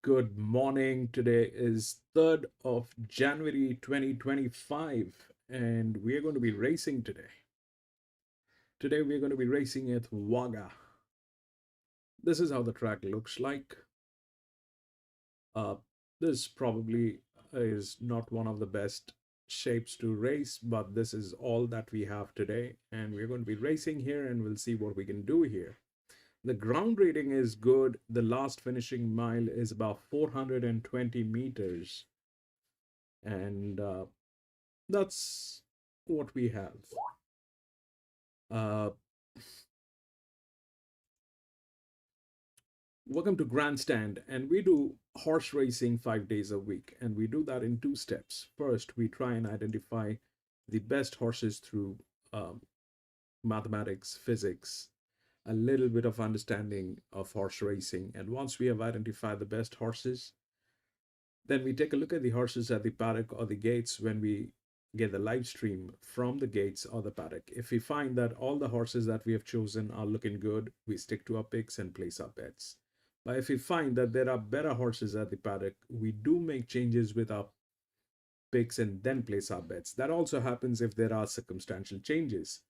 Good morning. Today is 3rd of January 2025, and we are going to be racing today. Today, we are going to be racing at Wagga. This is how the track looks like. Uh, this probably is not one of the best shapes to race, but this is all that we have today, and we're going to be racing here, and we'll see what we can do here. The ground rating is good. The last finishing mile is about 420 meters, and that's what we have. Uh, Welcome to Grandstand, and we do horse racing 5 days a week, and we do that in two steps. First, we try and identify the best horses through um, mathematics, physics, a little bit of understanding of horse racing, and once we have identified the best horses, then we take a look at the horses at the paddock or the gates when we get the live stream from the gates or the paddock. If we find that all the horses that we have chosen are looking good, we stick to our picks and place our bets. But if we find that there are better horses at the paddock, we do make changes with our picks and then place our bets. That also happens if there are circumstantial changes.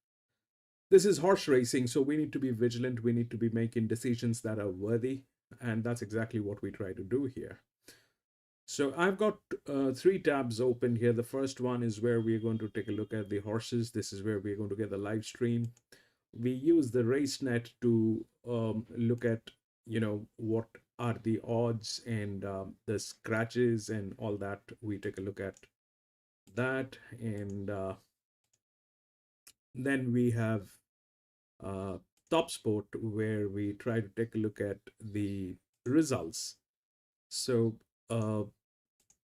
This is horse racing, so we need to be vigilant. We need to be making decisions that are worthy. And that's exactly what we try to do here. So I've got three tabs open here. The first one is where we're going to take a look at the horses. This is where we're going to get the live stream. We use the RaceNet to look at, what are the odds and the scratches and all that. We take a look at that. And then we have Top Sport, where we try to take a look at the results. So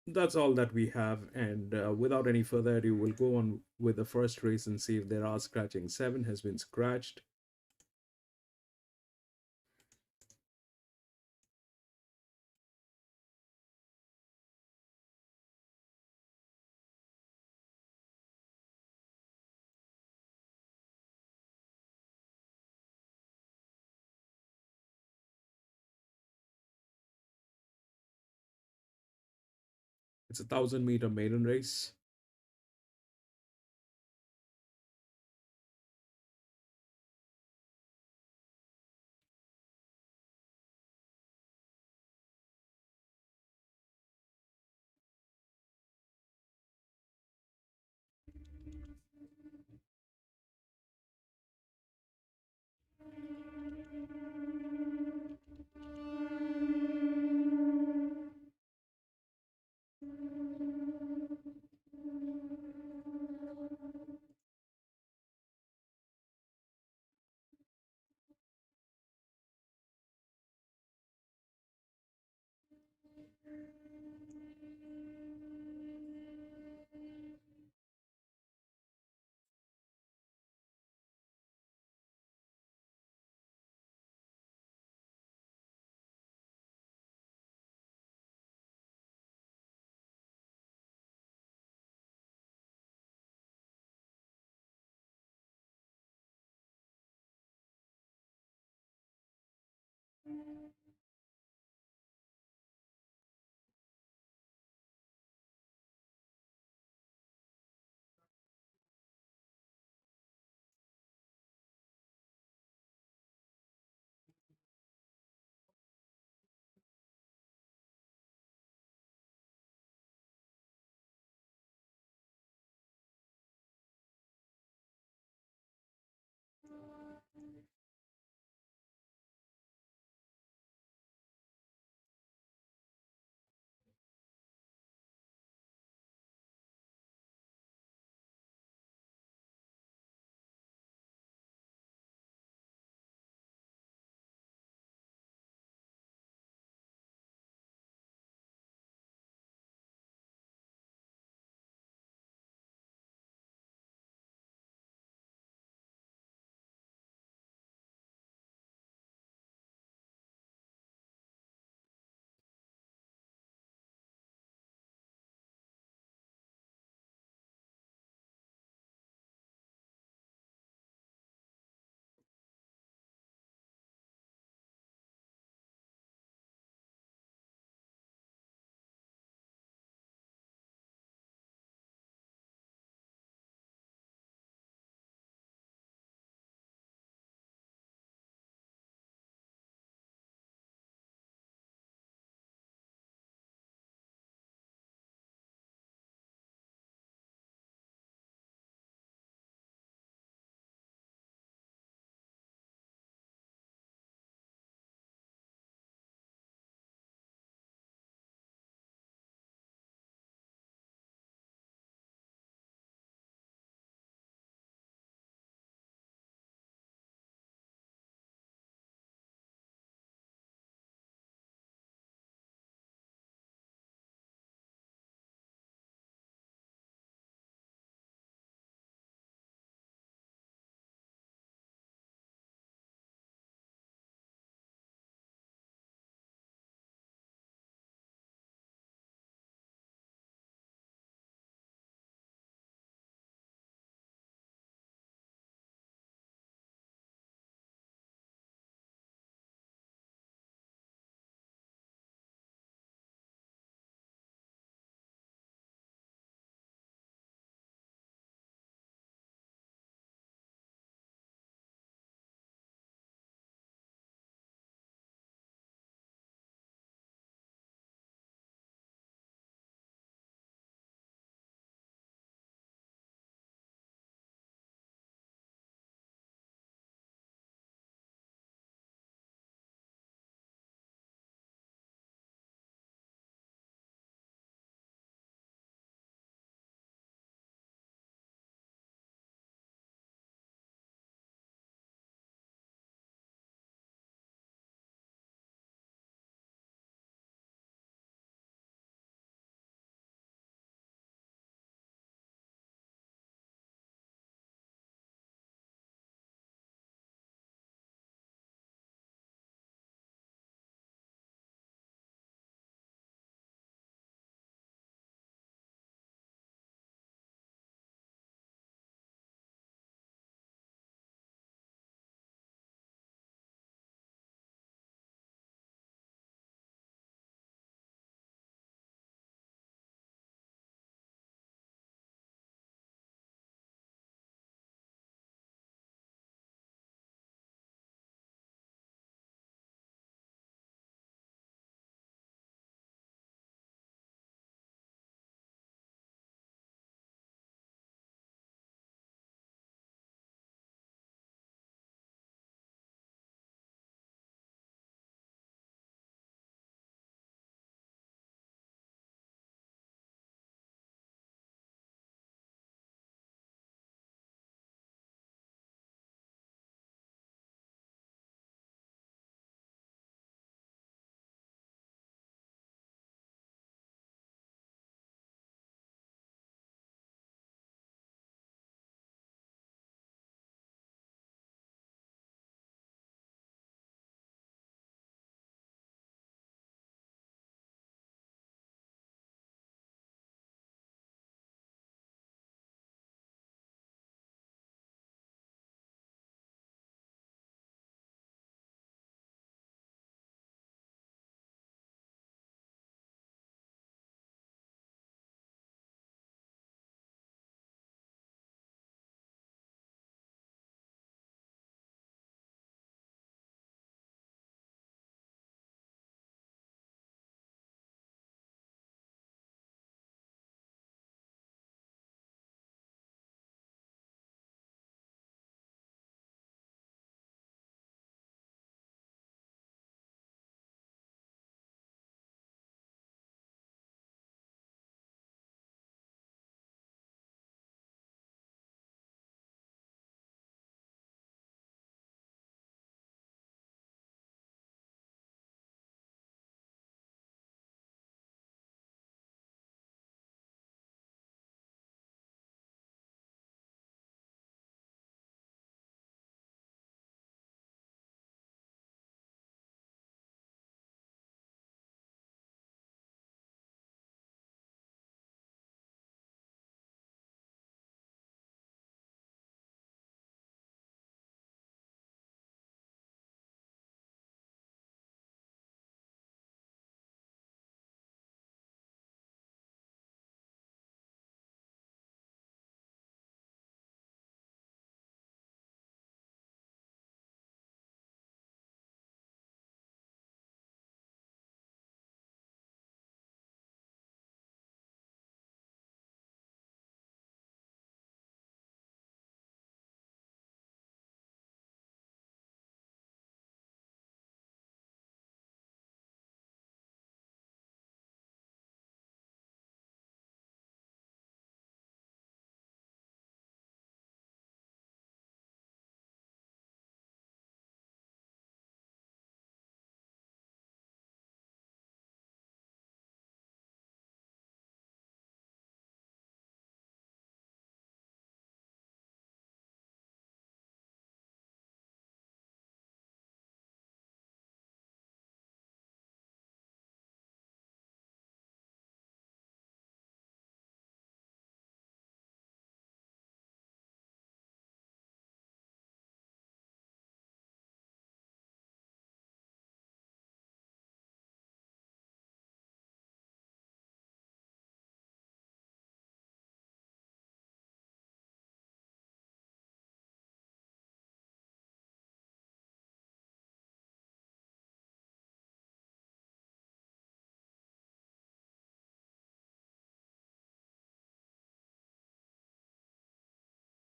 that's all that we have. And without any further ado, we'll go on with the first race and see if there are scratching. 7 has been scratched. It's a 1,000-meter maiden race.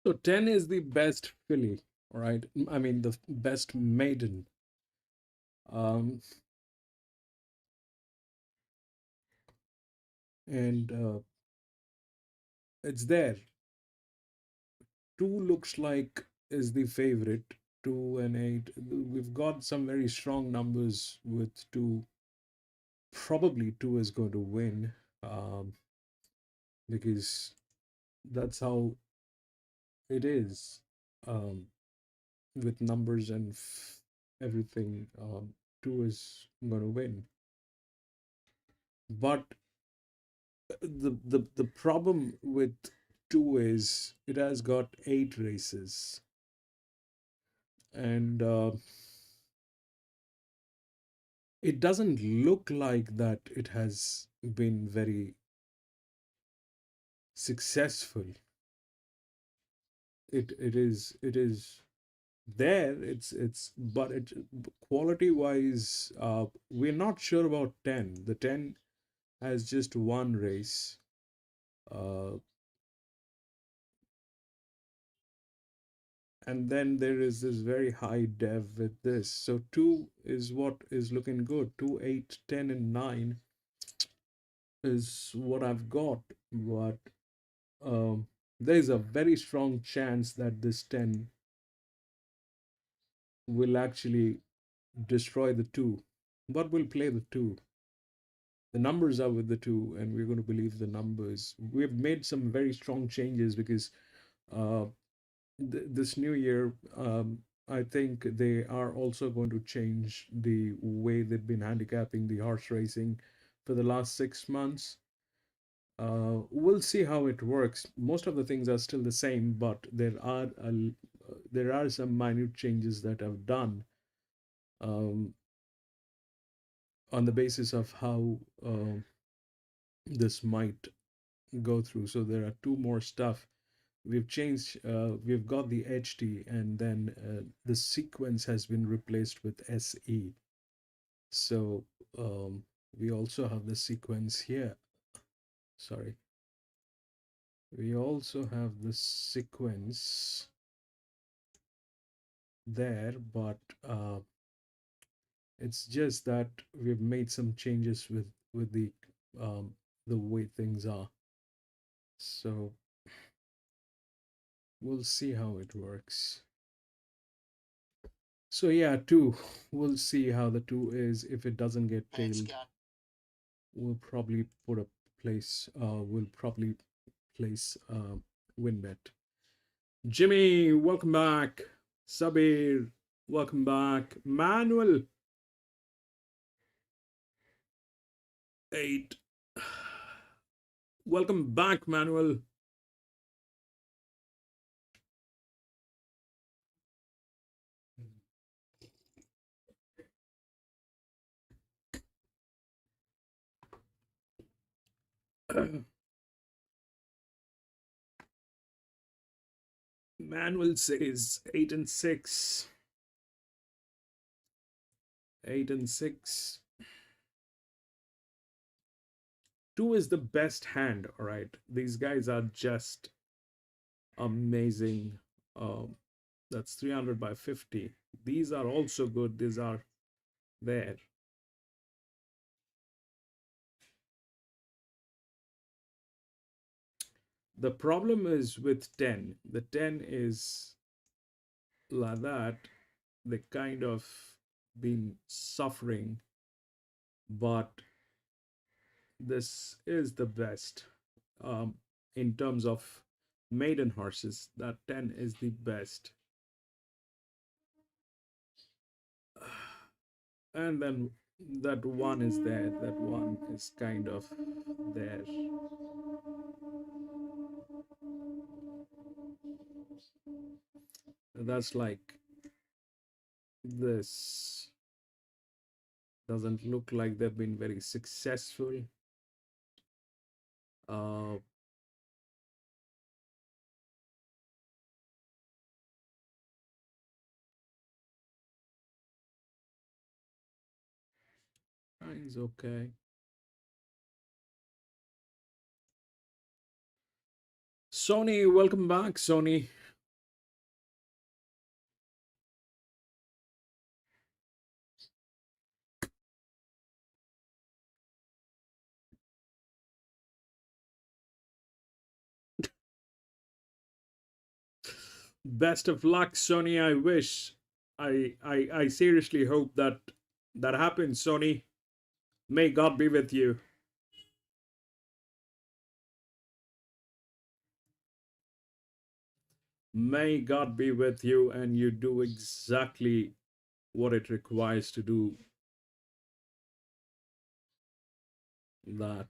So 10 is the best filly, all right? I mean, the best maiden. Um, and it's there. 2 looks like is the favorite. 2 and 8. We've got some very strong numbers with 2. Probably 2 is going to win um, because that's how it is um, with numbers and everything. 2 is going to win. But the problem with 2 is it has got 8 races, and it doesn't look like that it has been very successful. It is there. It's but it quality wise, we're not sure about 10. The 10 has just one race. uh, and then there is this very high dev with this. So 2 is what is looking good. 2, 8, 10, and 9 is what I've got. But there's a very strong chance that this 10 will actually destroy the 2. But we'll play the 2. The numbers are with the 2, and we're going to believe the numbers. We've made some very strong changes because uh, this new year, I think they are also going to change the way they've been handicapping the horse racing for the last 6 months. We'll see how it works. Most of the things are still the same, but there are some minute changes that I've done um, on the basis of how this might go through. So there are 2 more stuff we've changed. We've got the HT, and then the sequence has been replaced with SE. So we also have the sequence here. Sorry. We also have the sequence there, but it's just that we've made some changes with the way things are. So we'll see how it works. So yeah, 2. We'll see how the 2 is. If it doesn't get tailed, we'll probably put a place. We'll probably place win bet. Jimmy, welcome back. Sabir, welcome back. Manuel, 8. Welcome back, Manuel. Manuel says 8 and 6. 8 and 6. 2 is the best hand, all right? These guys are just amazing. That's 300 by 50. These are also good. These are there. The problem is with 10. The 10 is like that. They kind of been suffering, but this is the best in terms of maiden horses. That 10 is the best. And then that 1 is there. That 1 is kind of there. That's like this. Doesn't look like they've been very successful. Uh, Nine's okay. Sony, welcome back, Sony. Best of luck, Sony. I wish. I seriously hope that that happens, Sony. May God be with you. May God be with you and you do exactly what it requires to do that.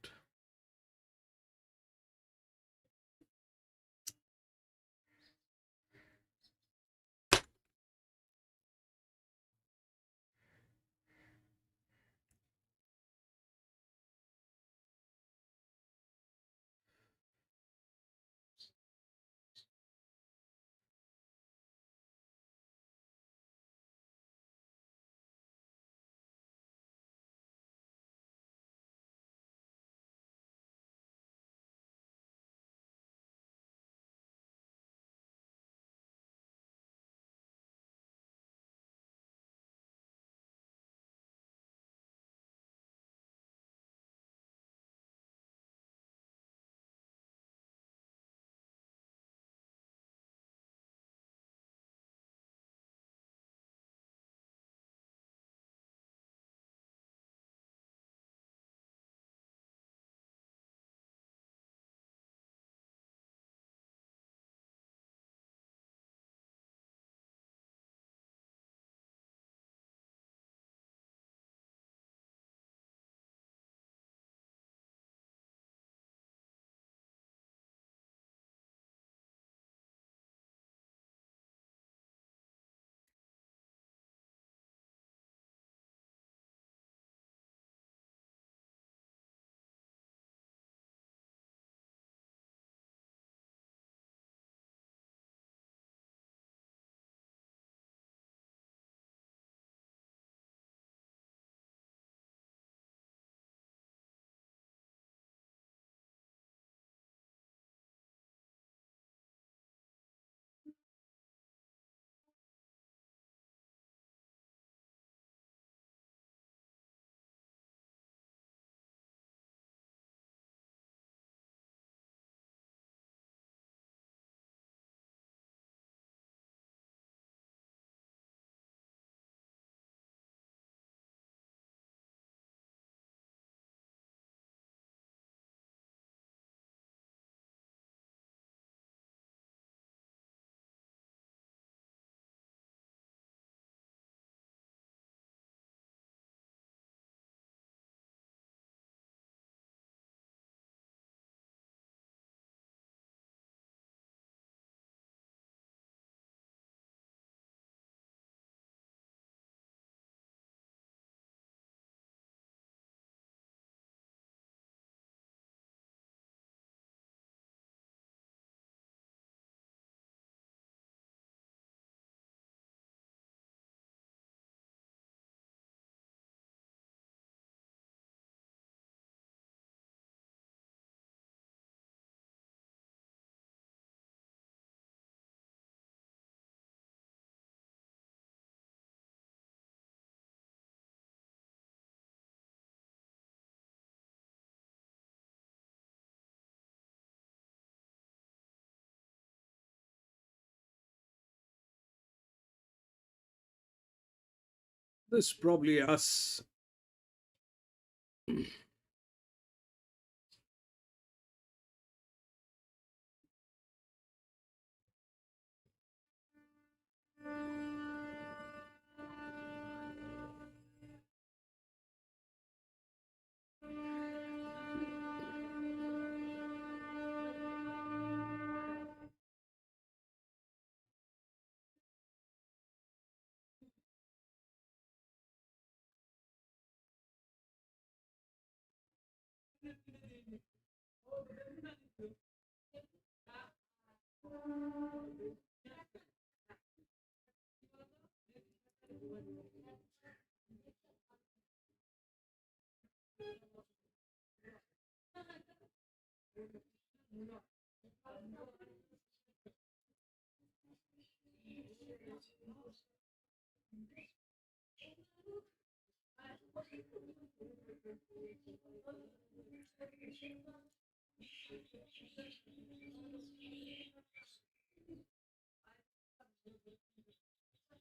This probably us.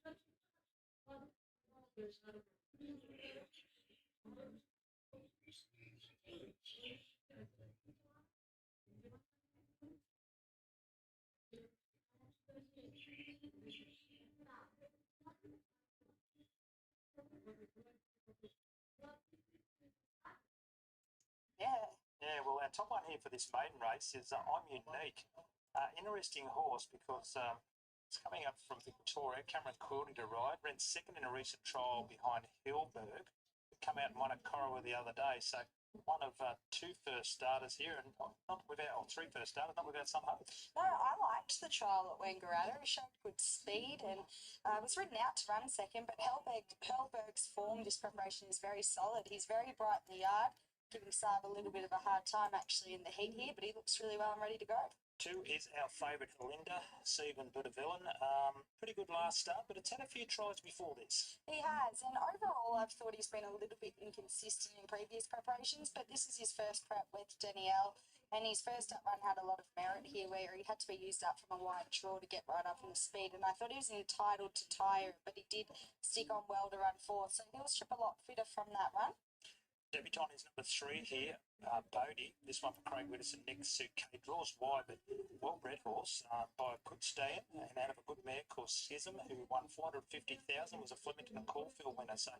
Yeah. Well, our top one here for this maiden race is I'm Unique. Interesting horse because it's coming up from Victoria. Cameron Quilty to ride. Ran second in a recent trial behind Hilberg. Come out and won at Corowa the other day. So one of two first starters here, and not without, or three first starters, not without some hope. No, I liked the trial at Wangaratta. He showed good speed and was ridden out to run second, but Hellberg's form this preparation is very solid. He's very bright in the yard, giving Saab a little bit of a hard time actually in the heat here, but he looks really well and ready to go. Two is our favourite, Linda, Stephen Budavillan. Pretty good last start, but it's had a few tries before this. He has, and overall I've thought he's been a little bit inconsistent in previous preparations, but this is his first prep with Danielle, and his first up run had a lot of merit here where he had to be used up from a wide draw to get right up in the speed, and I thought he was entitled to tire, but he did stick on well to run fourth, so he'll strip a lot fitter from that run. Debutant is number 3 here, Bodie. This one for Craig Widdowson next to Kate. Draws wide, but well-bred horse by a good stand and out of a good mare called Schism, who won $450,000, was a Flemington and Caulfield winner. So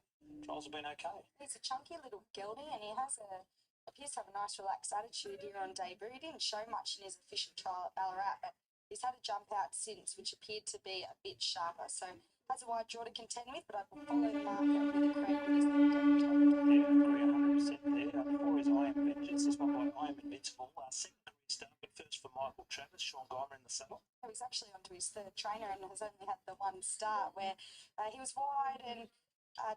trials have been okay. He's a chunky little geldie, and he appears to have a nice relaxed attitude here on debut. He didn't show much in his official trial at Ballarat, but he's had a jump out since, which appeared to be a bit sharper. So has a wide draw to contend with, but I will follow the market with the Craig Widdowson debutant. Yeah, I agree 100% there. Before is I Am Vengeance, this one by I Am Invincible. Second career start, but first for Michael Travis, Sean Geimer in the saddle. He's actually onto his third trainer and has only had the one start where he was wide and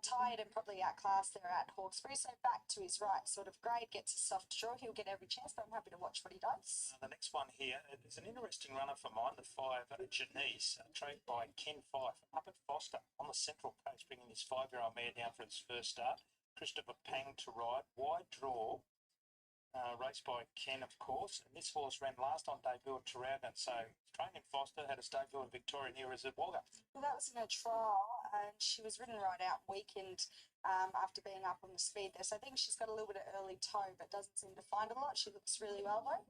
tired and probably outclassed there at Hawkesbury. So back to his right sort of grade, gets a soft draw. He'll get every chance, but I'm happy to watch what he does. The next one here is an interesting runner for mine, the 5, Janice, trained by Ken Fife, up at Foster on the Central Coast, bringing his 5-year-old mare down for its first start. Christopher Pang to ride, wide draw, raced by Ken, of course. And this horse ran last on debut at Traralgon, so trained in Foster, had a debut in Victoria, and here is at Wagga. Well, that was in a trial, and she was ridden right out weakened after being up on the speed there. So I think she's got a little bit of early toe, but doesn't seem to find a lot. She looks really well, though.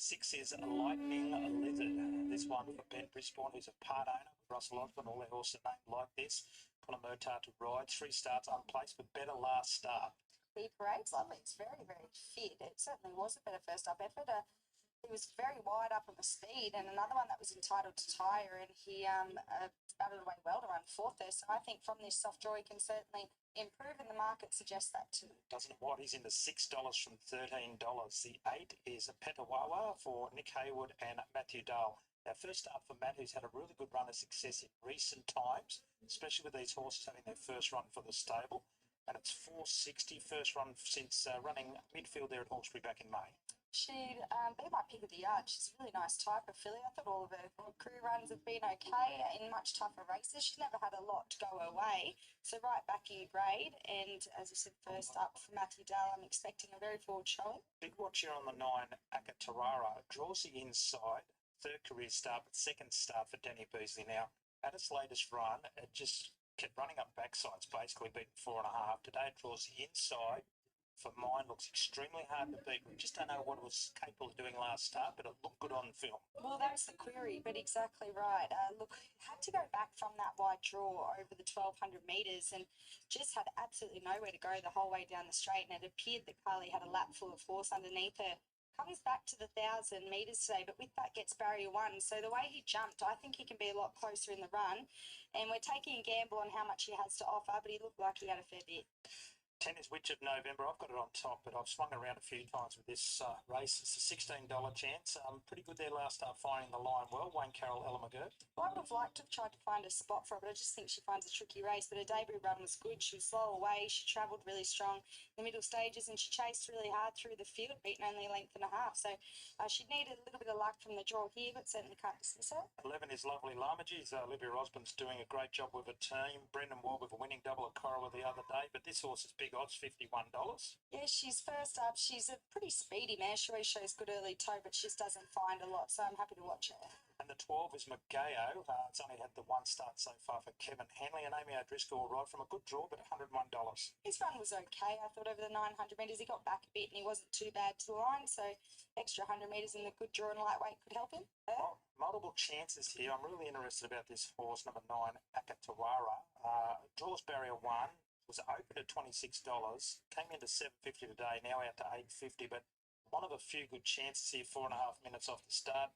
6 is Lightning Lizard. This one for Ben Brisbane, who's a part owner with Russell Osborne. All their horses are named like this. Punamotar to ride. 3 starts unplaced, but better last start. He parades lovely. It's very, very fit. It certainly was a better first up effort. He was very wide up on the speed, and another one that was entitled to tire, and he battled away well to run fourth there. So I think from this soft draw, he can certainly improve, and the market suggests that too. Doesn't it? What? He's into $6 from $13. The 8 is a Petawawa for Nick Hayward and Matthew Dale. Our first start for Matt, who's had a really good run of success in recent times, especially with these horses having their first run for the stable. And it's $4.60, first run since running midfield there at Hawkesbury back in May. She'd be my pick of the yard. She's a really nice type of filly. I thought all of her career runs have been okay in much tougher races. She's never had a lot to go her way. So right back in grade. And as I said, first up for Matthew Dale, I'm expecting a very forward showing. Big watch here on the 9, Akatarara. Draws the inside. Third career start, but second start for Danny Beasley. Now, at its latest run, it just kept running up backsides, basically beating 4.5. Today it draws the inside. For mine, looks extremely hard to beat. We just don't know what it was capable of doing last start, but it looked good on film. Well, that's the query, but exactly right. Look, had to go back from that wide draw over the 1,200 metres and just had absolutely nowhere to go the whole way down the straight, and it appeared that Carly had a lap full of horse underneath her. Comes back to the 1,000 metres today, but with that gets barrier 1. So the way he jumped, I think he can be a lot closer in the run, and we're taking a gamble on how much he has to offer, but he looked like he had a fair bit. 10 is Witch of November. I've got it on top, but I've swung around a few times with this race. It's a $16 chance. Pretty good there last start, finding the line well. Wayne Carroll, Ella McGirt. Well, I would have liked to have tried to find a spot for her, but I just think she finds a tricky race. But her debut run was good. She was slow away. She travelled really strong in the middle stages, and she chased really hard through the field, beating only a length and a half. So she'd need a little bit of luck from the draw here, but certainly can't dismiss her. 11 is Lovely Lamages. Olivia Osborne's doing a great job with her team. Brendan Ward with a winning double at Corowa the other day, but this horse is big odds, $51. Yeah, she's first up. She's a pretty speedy mare. She always shows good early toe, but she just doesn't find a lot, so I'm happy to watch her. And the 12 is Magao. It's only had the one start so far for Kevin Hanley, and Amy O'Driscoll will ride from a good draw, but $101. His run was okay. I thought over the 900 metres he got back a bit and he wasn't too bad to the line, so extra 100 metres in the good draw and lightweight could help him. Well, multiple chances here. I'm really interested about this horse, number 9, Akatawara. Draws barrier 1, was open at $26, came into $7.50 today, now out to $8.50, but one of a few good chances here, 4.5 minutes off the start.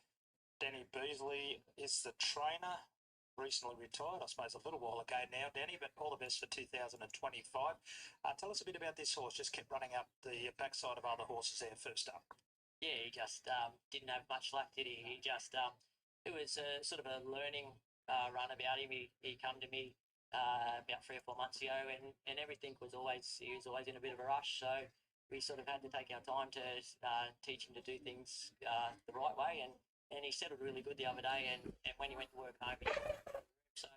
Danny Beasley is the trainer, recently retired, I suppose a little while ago now, Danny, but all the best for 2025. Tell us a bit about this horse. Just kept running up the backside of other horses there first up. Yeah, he just didn't have much luck, did he? He just, it was sort of a learning run about him. He come to me about 3 or 4 months ago, and everything was he was always in a bit of a rush, so we sort of had to take our time to teach him to do things the right way, and he settled really good the other day, and when he went to work home, so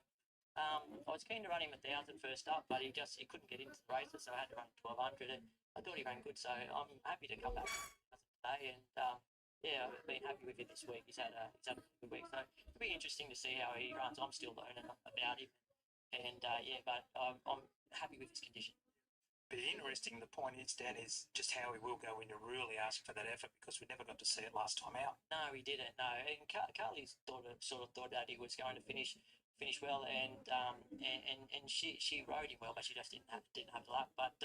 I was keen to run him 1,000 first up, but he couldn't get into the races, so I had to run 1,200, and I thought he ran good, so I'm happy to come back today, and yeah, I've been happy with it this week. He's had a good week, so it'll be interesting to see how he runs. I'm still learning about him, and yeah, but I'm happy with his condition. Be interesting. The point is, Dan, is just how he will go when you really ask for that effort, because we never got to see it last time out. No, we didn't. No, and Carly's sort of thought that he was going to finish well, and she rode him well, but she just didn't have the luck. But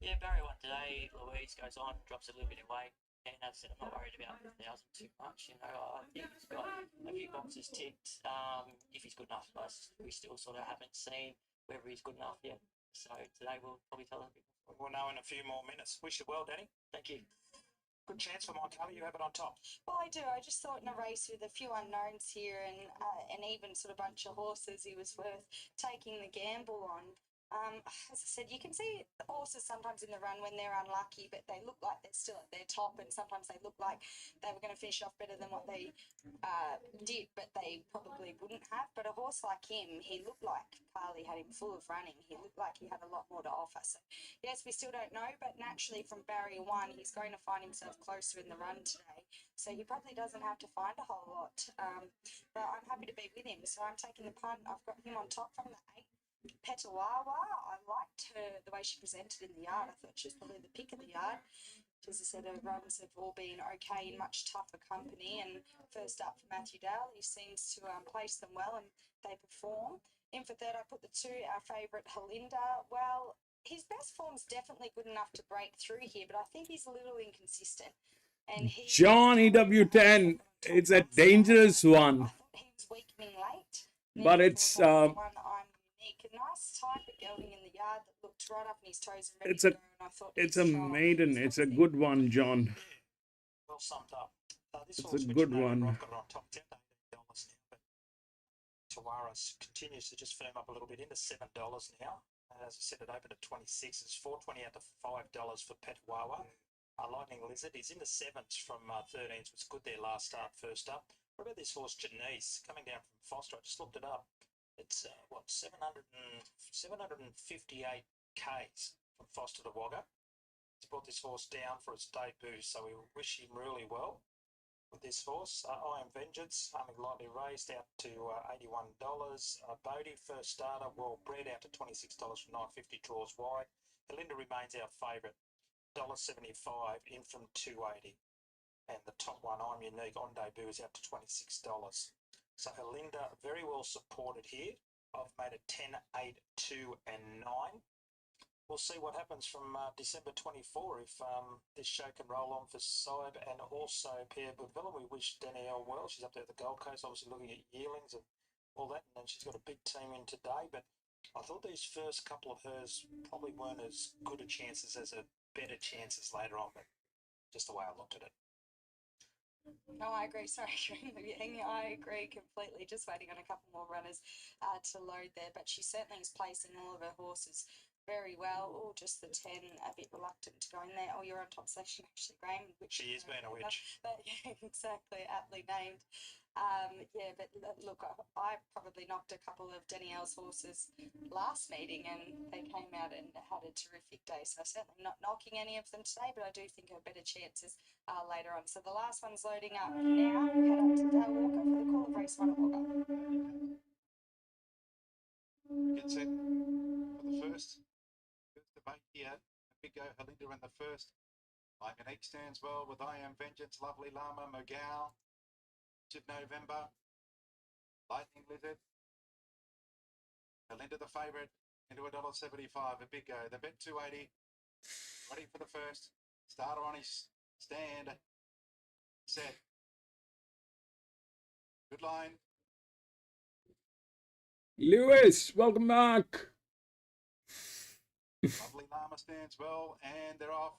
yeah, barrier 1 today. Louise goes on, drops a little bit away, and as I said, I'm not worried about 1,000 too much. You know, I think he's got a few boxes ticked. If he's good enough, we still sort of haven't seen whether he's good enough yet. So today we'll probably tell him. We'll know in a few more minutes. Wish you well, Danny. Thank you. Good chance for my colour. You have it on top. Well, I do. I just thought in a race with a few unknowns here and even sort of bunch of horses, he was worth taking the gamble on. As I said, you can see horses sometimes in the run when they're unlucky, but they look like they're still at their top, and sometimes they look like they were going to finish off better than what they did, but they probably wouldn't have. But a horse like him, he looked like Carly had him full of running. He looked like he had a lot more to offer. So, yes, we still don't know, but naturally from barrier 1, he's going to find himself closer in the run today. So he probably doesn't have to find a whole lot. But I'm happy to be with him. So I'm taking the punt. I've got him on top from the 8. Petawawa, I liked her, the way she presented in the yard. I thought she was probably the pick of the yard. As I said, her runs have all been okay in much tougher company. And first up for Matthew Dale, he seems to place them well and they perform. In for third, I put the 2, our favourite Halinda. Well, his best form's definitely good enough to break through here, but I think he's a little inconsistent. And John EW10, it's a dangerous one. I thought he was weakening late. But it's a nice type of gelding in the yard that looked right up in his toes and ready it's to a go, and I thought it's a maiden. It's a good one, John. Well summed up. This It's horse, a good which one. I've got it on top, it's $18 now, but Tawaras continues to just firm up a little bit into $7 now. As I said, it opened at 26. It's $4.20 out to $5 for Petawawa. Lightning Lizard, he's in the 7s from 13s. Was good there last start, first up. What about this horse, Janice, coming down from Foster? I just looked it up. It's, 758 Ks from Foster to Wagga. He's brought this horse down for its debut, so we wish him really well with this horse. I Am Vengeance, only lightly raised out to $81. Bodie, first starter, well bred, out to $26 from 950, draws wide. Belinda remains our favourite, $1.75 in from $2.80. And the top one, I'm Unique, on debut is out to $26. So Linda very well supported here. I've made it 10, 8, 2 and 9. We'll see what happens from December 24 if this show can roll on for side and also Pierre Boudville. We wish Danielle well. She's up there at the Gold Coast, obviously looking at yearlings and all that, and then she's got a big team in today. But I thought these first couple of hers probably weren't as good a chances as a better chances later on, but just the way I looked at it. No, I agree. Sorry, I agree completely. Just waiting on a couple more runners to load there, but she certainly is placing all of her horses very well. Oh, just the 10, a bit reluctant to go in there. Oh, you're on top selection actually, Graham. She is being a witch. But yeah, exactly, aptly named. Yeah, but look, I probably knocked a couple of Danielle's horses last meeting and they came out and had a terrific day. So certainly not knocking any of them today, but I do think her better chances later on. So the last one's loading up now. We'll head up to Dale Walker for the call. of race 1 at Wagga. Get set for the first debate here. A big go, Helinda in the first. My Unique stands well with I Am Vengeance, Lovely Llama, Mogal, November, Lightning Lizard. Helinda the favourite into $1.75. A big go. The bet 280. Ready for the first. Starter on his stand. Set. Good line. Lewis, welcome back. Lovely Llama stands well, and they're off.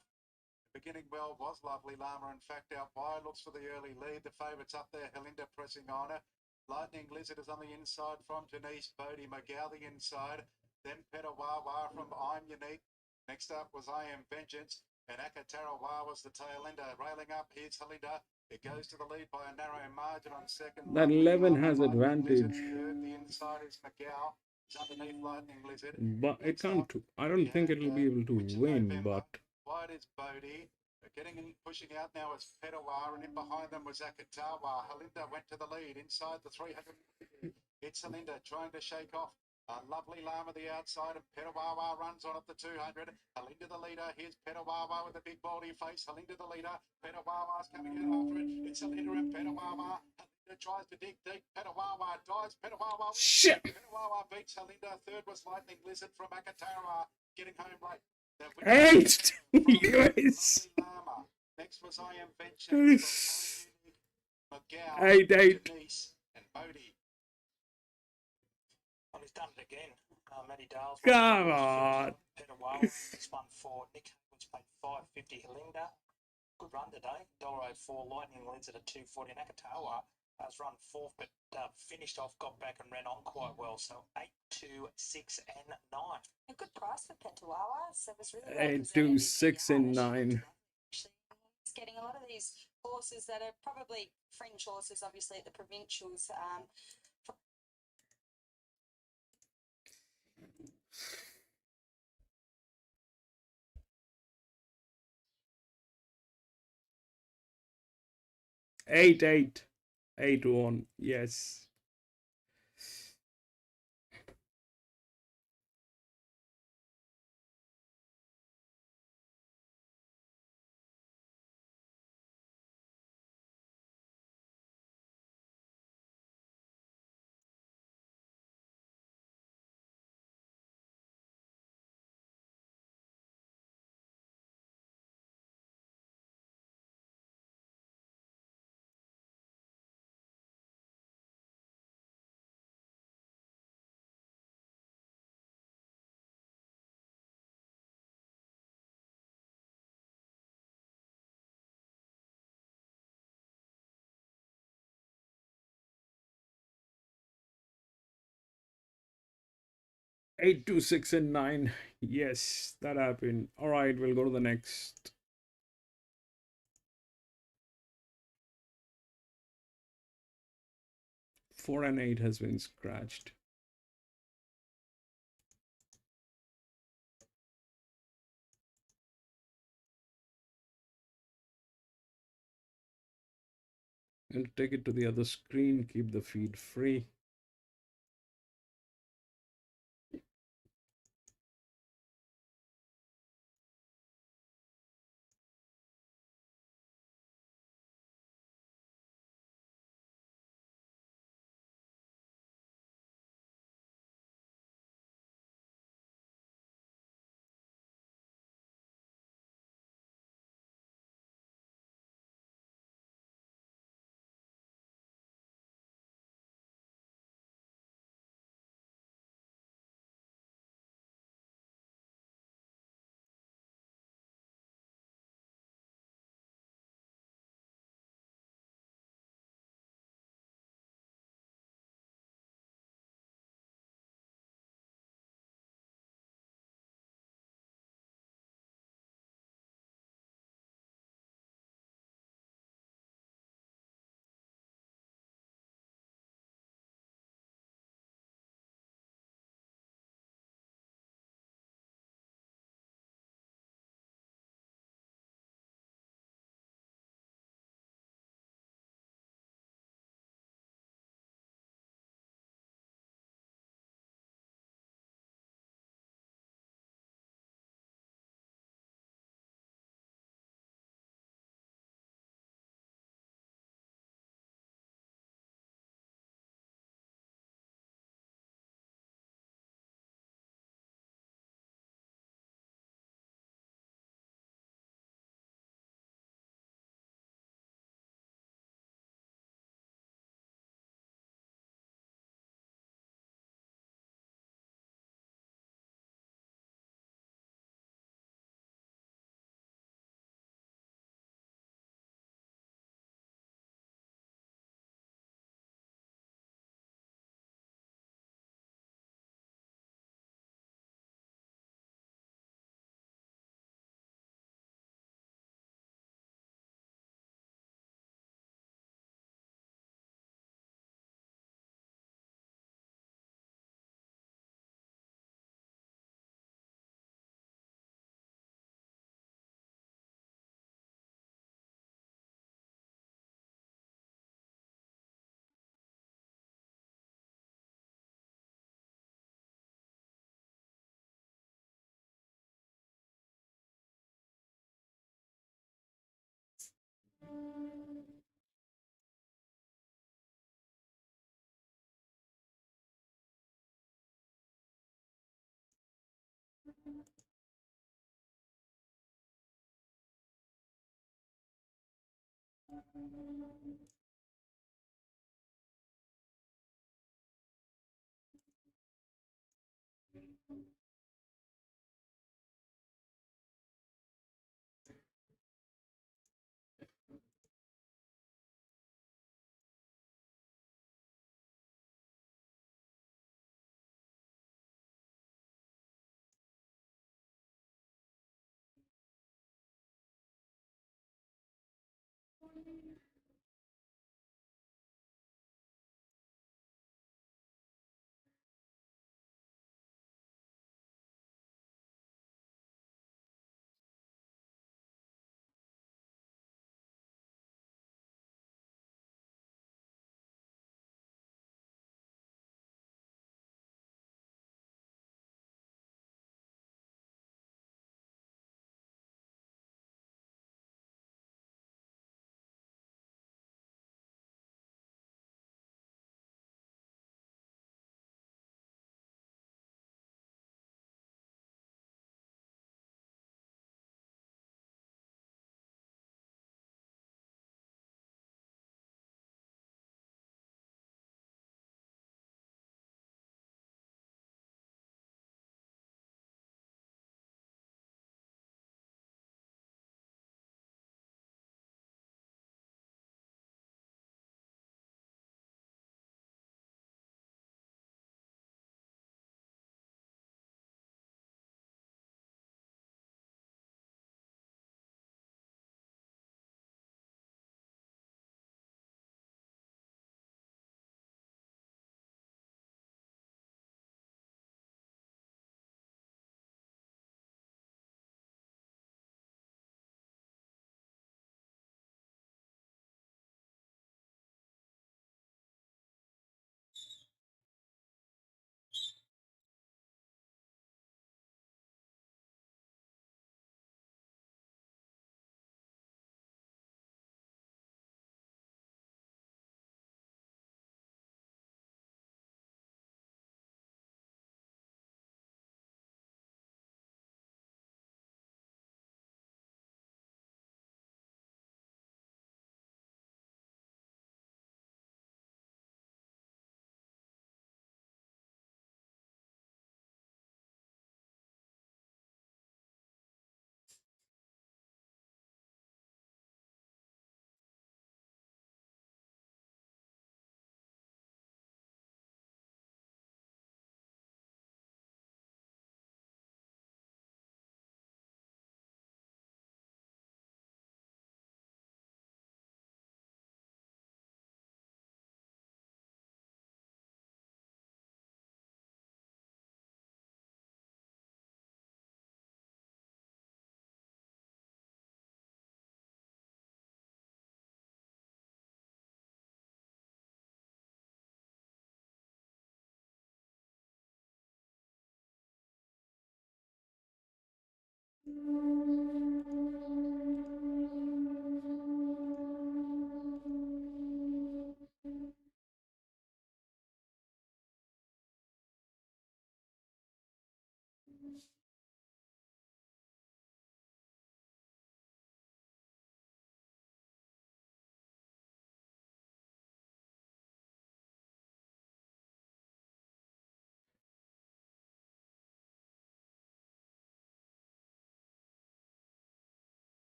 Beginning well was Lovely Llama. In fact, out wide looks for the early lead. The favourite's up there. Helinda pressing on her. Lightning Lizard is on the inside from Janice. Bodie McGow the inside. Then Petawawa from I'm Unique. Next up was I Am Vengeance. And Akatarawa was the tail ender. Railing up, here's Helinda. It goes to the lead by a narrow margin on second. That 11 has Lightning advantage. Lizard third. The inside is McGow. It's underneath Lightning Lizard. But it Next can't. up, I don't we think had, it'll be able to Richard win, November. but Wide is Bodie. Getting in, pushing out now is Petawa, and in behind them was Akatawa. Helinda went to the lead inside the 300. It's Helinda trying to shake off. Lovely Llama the outside, and Petawawa runs on at the 200. Helinda the leader. Here's Petawawa with a big baldy face. Helinda the leader. Petawawa's coming out after it. It's Helinda and Petawawa. Helinda tries to dig deep. Petawawa dies. Petawawa. shit. Petawawa beats Helinda. Third was Lightning Lizard from Akatara. Getting home late. 8. Lewis. Llama. Next was I Am Vengeance. McGow, 8. Denise, and Bodie. Well, he's done it again. Matty Dale's Come on. Peter Wales, this one for Nick was paid $5.50. Helinda, good run today. $1.04. Lightning Lizard at $2.40. Nakatawa has run fourth, but finished off, got back and ran on quite well. So 8, 2, 6, and 9. A good price for Petawawa, so it was really 8, 2, 6, and 9. He's getting a lot of these horses that are probably fringe horses, obviously, at the provincials. 8, 8. 8, 1. Yes. Eight, 2, 6, and 9. Yes, that happened. All right, we'll go to the next. Four and 8 has been scratched. And take it to the other screen. Keep the feed free.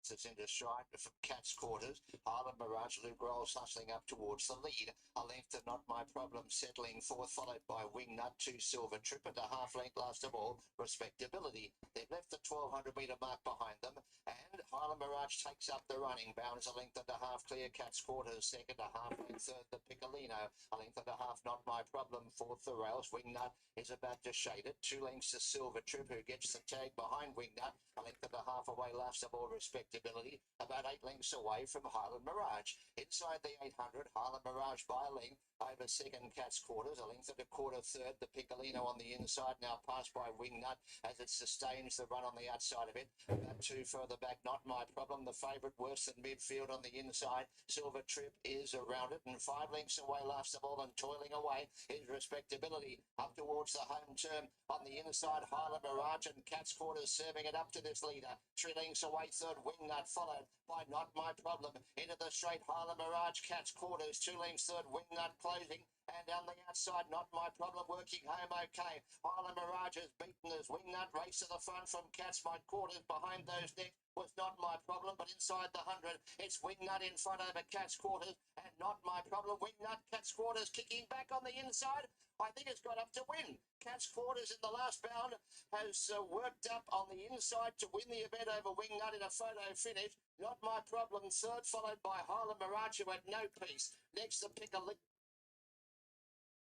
bounces into stride from Cat's Quarters. Highland Mirage, Luke Rolls hustling up towards the lead. A length of Not My Problem settling fourth, followed by Wingnut, 2 Silver Trip, and a half length last of all, Respectability. They've left the 1200 metre mark behind them, and Highland Mirage takes up the running. Bounds a length and a half clear. Cat's Quarters second, a half length third, the Piccolino. A length and a half, Not My Problem, fourth, the Rails. Wingnut is about to shade it. 2 lengths to Silver Trip, who gets the tag behind Wingnut. A length and a half away, last of all, Respectability. About 8 lengths away from Highland Mirage. Inside the 800, Highland Mirage by a length. Over second, Cat's Quarters. A length and a quarter third, the Piccolino on the inside. Now passed by Wingnut as it sustains the run on the outside of it. About 2 further back, Not My Problem. The favourite worse than midfield on the inside. Silver Trip is around it, and 5 lengths away, last of all, and toiling away is Respectability. Up towards the home turn on the inside, Highland Mirage and Cat's Quarters serving it up to this leader. 3 lengths away, third, Wingnut, followed by Not My Problem. Into the straight, Highland Mirage, Cat's Quarters, 2 lengths, third, Wingnut closing. And down the outside, Not My Problem working home okay. Highland Mirage is beaten as Wingnut. Race to the front from Cat's My Quarters. Behind those next was Not My Problem, but inside the 100, it's Wingnut in front over Cat's Quarters and Not My Problem. Wingnut, Cat's Quarters kicking back on the inside. I think it's got up to win. Cat's Quarters in the last bound has worked up on the inside to win the event over Wingnut in a photo finish. Not My Problem third, followed by Highland Mirage, who had no peace. Next, the Piccolino.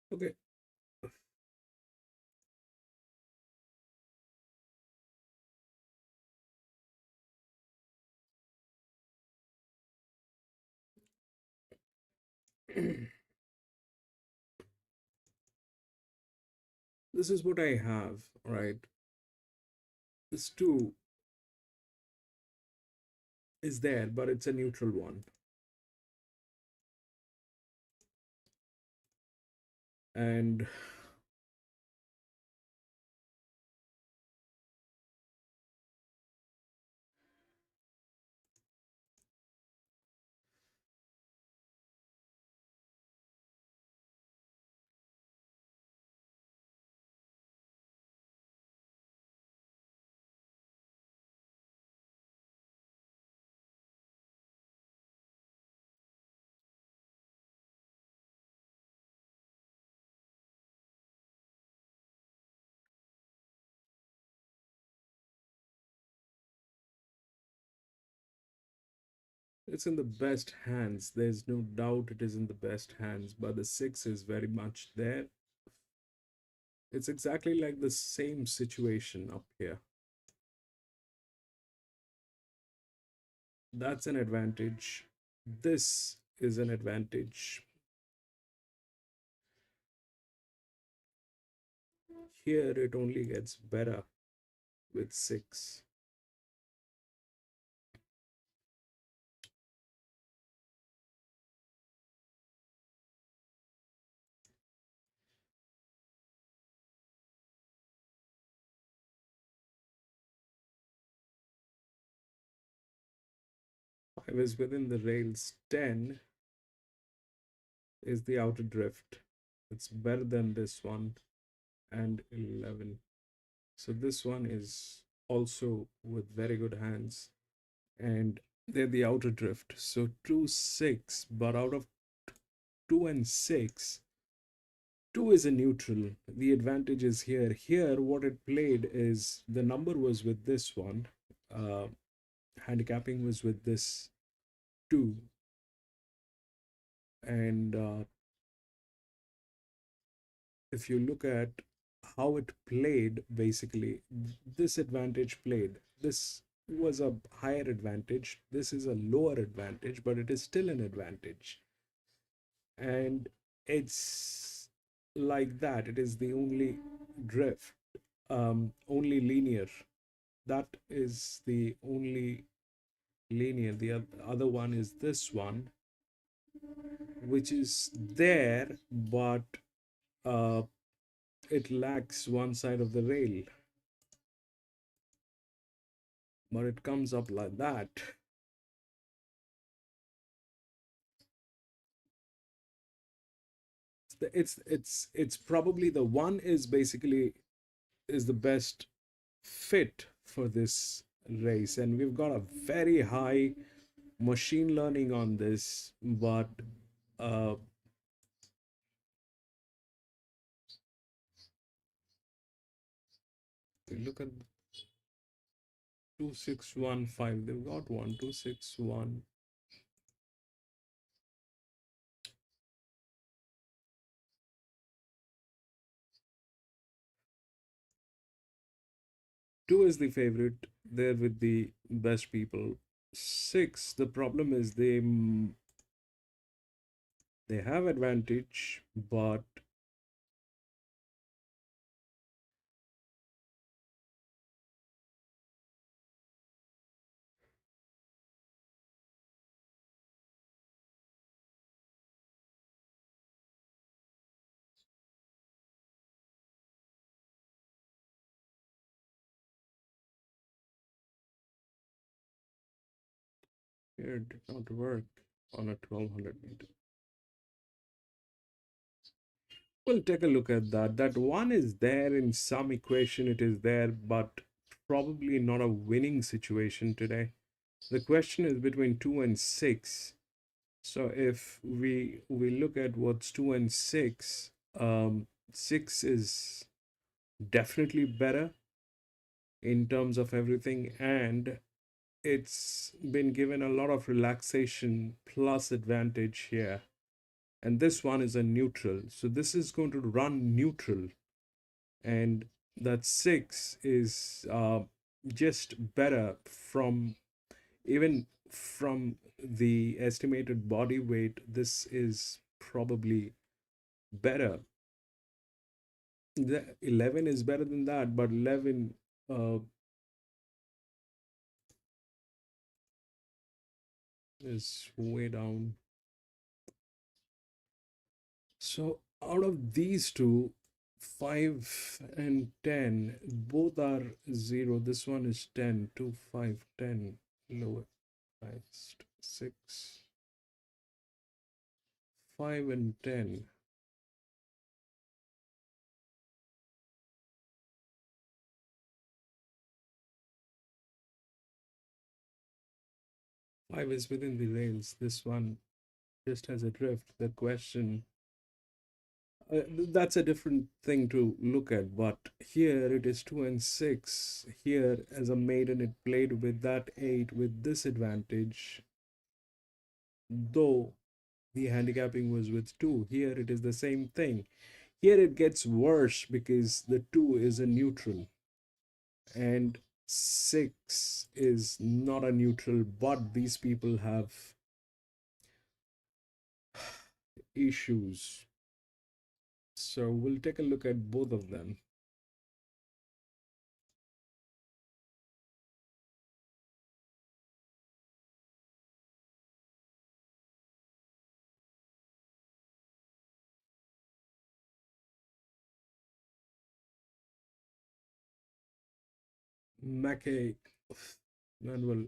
Okay. This is what I have, right? This 2 is there, but it's a neutral one. And it's in the best hands. There's no doubt it is in the best hands, but the 6 is very much there. It's exactly like the same situation up here. That's an advantage. This is an advantage. Here it only gets better with 6. I was within the rails. 10 is the outer drift. It's better than this one, and 11. So this one is also with very good hands, and they're the outer drift. So 2, 6, but out of 2 and 6, 2 is a neutral. The advantage is here. Here, what it played is the number was with this one. Handicapping was with this 2. And if you look at how it played, basically, this advantage played. This was a higher advantage. This is a lower advantage, but it is still an advantage. And it's like that. It is the only drift, only linear. That is the only linear. The other one is this one, which is there, but it lacks one side of the rail. But it comes up like that. It's probably the 1 is basically is the best fit for this race, and we've got a very high machine learning on this, but look at 2615. They've got one 261. Two is the favorite. They're with the best people. Six, the problem is they have advantage, but here it did not work on a 1200 meter. We'll take a look at that. That one is there in some equation, it is there, but probably not a winning situation today. The question is between 2 and 6. So if we look at what's 2 and 6, 6 is definitely better in terms of everything, and it's been given a lot of relaxation plus advantage here. And this one is a neutral, so this is going to run neutral, and that 6 is just better from even from the estimated body weight. This is probably better. The 11 is better than that, but 11 is way down. So out of these two, 5 and 10, both are 0. This one is 10, 2, 5, 10, lower, highest, 6, 5 and 10. Five is within the rails. This one just has a drift. The question, that's a different thing to look at, but here it is 2 and 6. Here as a maiden it played with that 8 with disadvantage, though the handicapping was with 2. Here it is the same thing. Here it gets worse because the 2 is a neutral and 6 is not a neutral, but these people have issues. So we'll take a look at both of them. Mackay Manuel.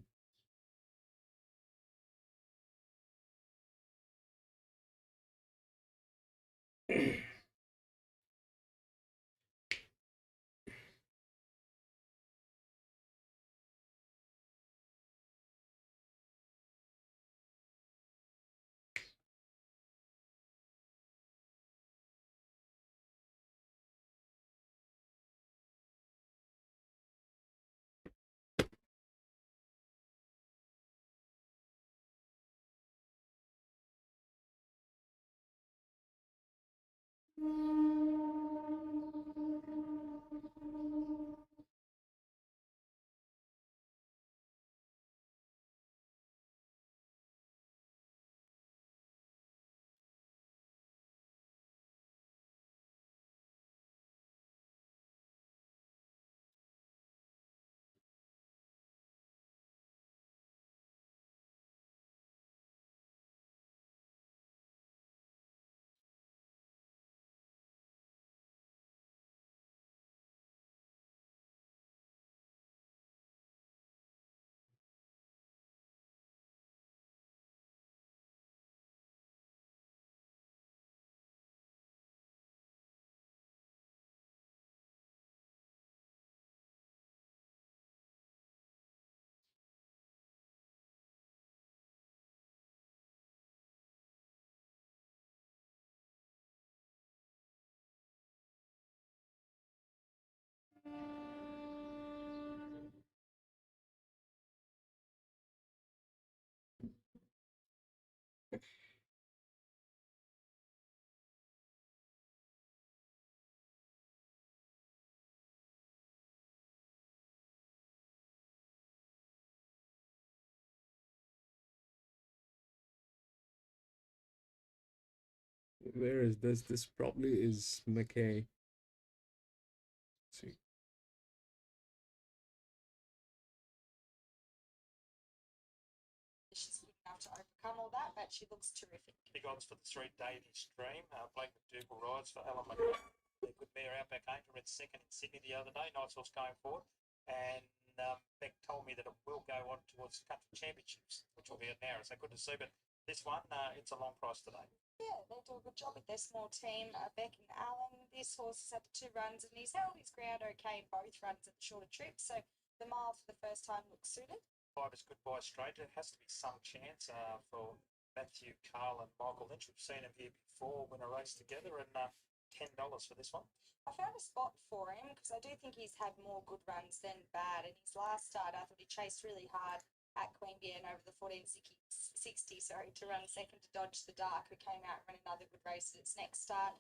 Where is this? This probably is McKay. Let's see. She's good enough to overcome all that, but she looks terrific. Big odds for the 3 Davies Dream. Blake McDougall rides for Alan McGrath. A good mare Outback Angel ran second in Sydney the other day. Nice horse going forward. And Beck told me that it will go on towards the country championships, which will be at Narrow. So good to see. But this one, it's a long price today. Yeah, they do a good job with their small team. Beck and Allen, this horse has had the 2 runs and he's held his ground okay in both runs at the shorter trips. So the mile for the first time looks suited. 5 is good by straight. There has to be some chance for Matthew, Carl and Michael Lynch. We've seen him here before win a race together, and $10 for this one. I found a spot for him because I do think he's had more good runs than bad. In his last start, I thought he chased really hard at Queanbeyan over the 1460, to run second to Dodge the Dark, who came out and ran another good race at its next start.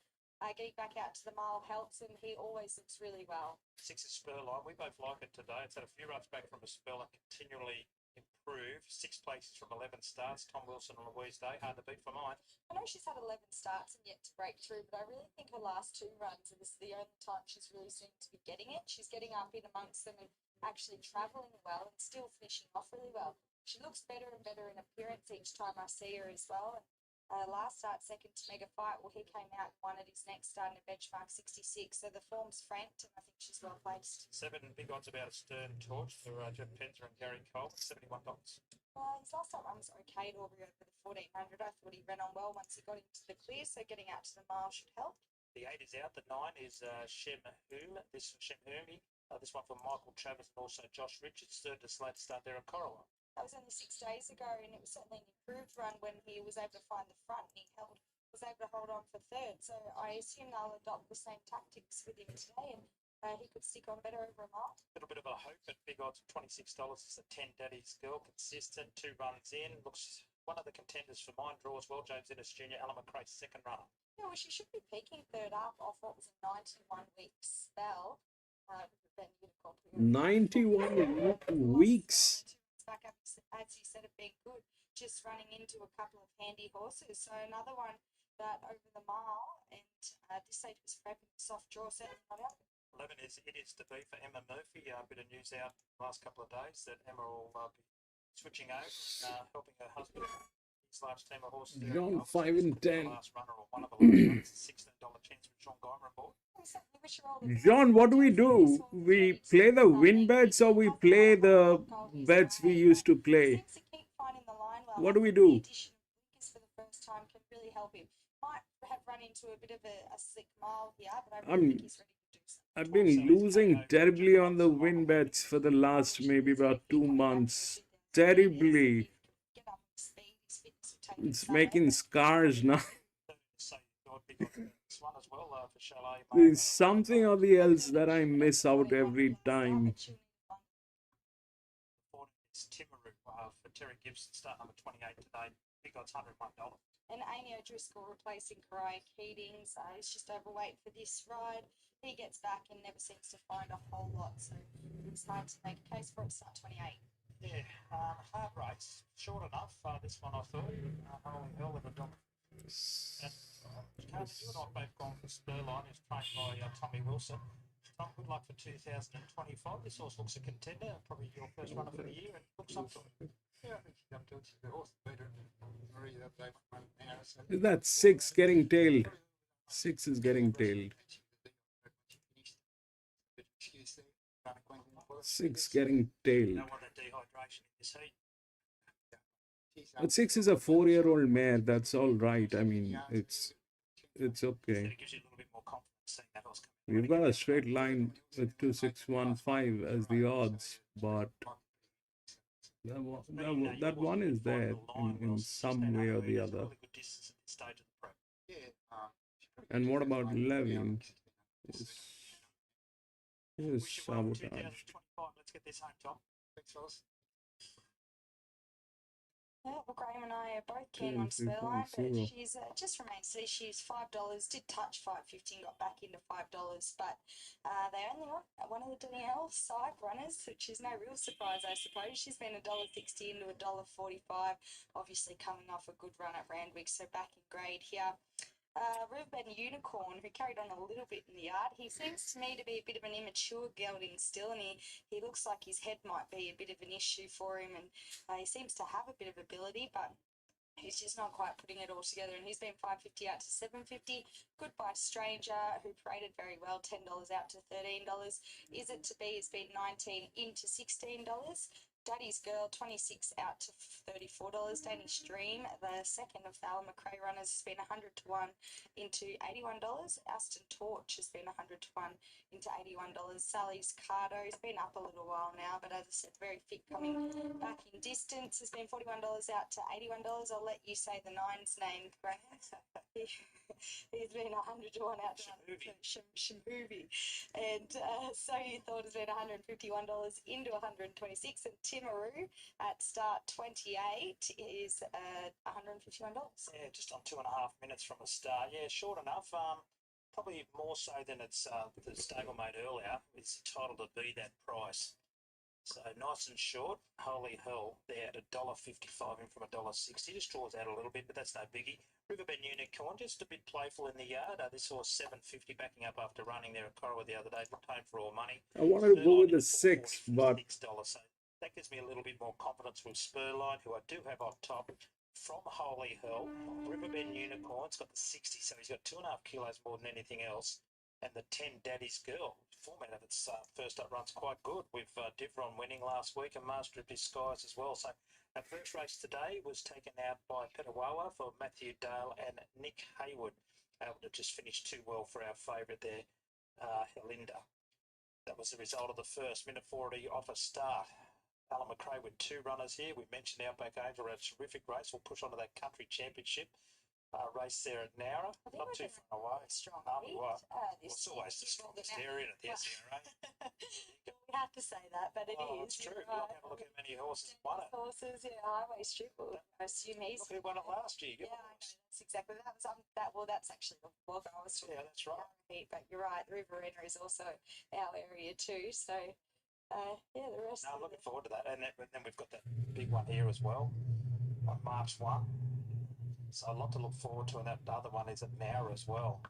Getting back out to the mile helps him. He always looks really well. 6 is Spurline. We both like it today. It's had a few runs back from a spell and continually improved. 6 places from 11 starts. Tom Wilson and Louise Day. Hard to beat for mine. I know she's had 11 starts and yet to break through, but I really think her last 2 runs, and this is the only time she's really seemed to be getting it. She's getting up in amongst them and actually travelling well and still finishing off really well. She looks better and better in appearance each time I see her as well. Last start, second to Mega Fight. Well, he came out and won at his next start in a benchmark 66. So the form's franked, and I think she's well placed. 7 big odds about a Stern Torch for Jeff Penzer and Gary Cole. $71. His last start run was okay to Aubrey over the 1400. I thought he ran on well once he got into the clear, so getting out to the mile should help. The 8 is out. The 9 is Shem Hoom. This is Shem Hoomy. This one for Michael Travers and also Josh Richards. Third to slate start there at Corolla. That was only 6 days ago, and it was certainly an improved run when he was able to find the front and he was able to hold on for third. So I assume they'll adopt the same tactics with him today, and he could stick on better over a mile. A little bit of a hope at big odds of $26. It's a 10 Daddy's Girl, consistent, 2 runs in. Looks one of the contenders for mine. Draws well. James Ennis Jr., Alan McRae's second runner. Yeah, well, she should be peaking third up off what was a 91-week spell. 91 weeks. Back up, as you said, it being good, just running into a couple of handy horses. So another one that over the mile, and this stage was prepping soft draw, certainly not out. 11 is It Is To Be for Emma Murphy. A bit of news out the last couple of days that Emma will be switching over and helping her husband. His large team of horses. John 5 and 10. Last runner or one of the last $16 chance with Sean Geimer aboard. John, what do? We play the win bets or we play the bets we used to play? What do we do? For the first time can really help him. Might have run into a bit of a slick mile here, but I really think he's ready to do something. I've been losing terribly on the win bets for the last maybe about 2 months. Terribly. It's making scars now. There's something or the else that I miss out every time. It's Timaru for Terry Gibson, start number 28 today. Big odds $101. And Amy O'Driscoll replacing Craig Keatings. He's just overweight for this ride. He gets back and never seems to find a whole lot, so it's hard to make a case for it. Start 28. Yeah, hard race, short enough. This one I thought, holy hell of a dog. And you and I both gone for Spurline, who's trained by Tommy Wilson. Tom, good luck for 2025. This horse looks a contender, probably your first runner for the year, and looks up to it. Yeah, I think she's up to it. She's the horse better than Marie that they run now. So Is that 6 getting tailed? 6 is getting tailed. 6 getting tailed. Don't want a dehydration in this heat. But 6 is a 4-year-old mare. That's all right. I mean, it's okay. It gives you a little bit more confidence seeing that horse coming. We've got a straight line with 2615 as the odds, but that one is there in some way or the other. And what about 11? Yes, Wish you well in sabotage. 2025. Let's get this home, Tom. Thanks, fellas. Yeah, well, Graham and I are both keen on 10, Spurline, but 3.0. she's just remained steady. She's $5, did touch 5.50 and got back into $5, but they only want one of the Danielle side runners, which is no real surprise, I suppose. She's been $1.60 into $1.45, obviously coming off a good run at Randwick, so back in grade here. Riverbend Unicorn, who carried on a little bit in the yard. He seems to me to be a bit of an immature gelding still, and he looks like his head might be a bit of an issue for him, and he seems to have a bit of ability, but he's just not quite putting it all together, and he's been $5.50 out to $7.50. Goodbye Stranger, who paraded very well, $10 out to $13. Is it to be? It's been $19 into $16. Daddy's Girl, 26 out to $34. Danish Dream, the second of the Alan McRae runners, has been 100 to 1 into $81. Aston Torch has been 100 to 1 into $81. Sally's Cardo has been up a little while now, but as I said, very fit coming back in distance. Has been $41 out to $81. I'll let you say the nine's name, Graham. He's been 100 to 1 out to Shamovie. And So You Thought has been $151 into 126, and Timaroo at start 28 is $151. Yeah, just on 2.5 minutes from the start. Yeah, short enough. Probably more so than it's the stablemate earlier. It's entitled to be that price. So nice and short. Holy hell, they're at $1.55 in from $1.60. Just draws out a little bit, but that's no biggie. Riverbend Unicorn, just a bit playful in the yard. This horse $7.50 backing up after running there at Corowa the other day. Looked home for all money. I wanted to go with the 6, but $6. So that gives me a little bit more confidence with Spurline, who I do have on top. From Holy Hell, Riverbend Unicorn's got the 60, so he's got 2.5 kilos more than anything else. And the 10 Daddy's Girl, format of its first up run's quite good, with Divron winning last week and Master of Disguise as well. So our first race today was taken out by Petawawa for Matthew Dale and Nick Haywood, able to just finish too well for our favourite there, Helinda. That was the result of the first minute 40 off a start. Alan McRae with 2 runners here. We mentioned Outback Angel had a terrific race. We'll push on to that country championship race there at Nowra. Not too far away. Strong It's always the strongest area at the SCRA. We have to say that, but it is. It's true. Right. Look, have a look at how many horses won it. Horses, yeah, highway strip. I assume he's. Look who won it last year. Yeah, I know. That's exactly that. Well, that's actually the Wagga I was talking Yeah, that's right. about. But you're right. The Riverina is also our area too. So, yeah, the rest. No, I'm looking forward to that. And then we've got that big one here as well on March 1. So a lot to look forward to, and that other one is at Nowra as well.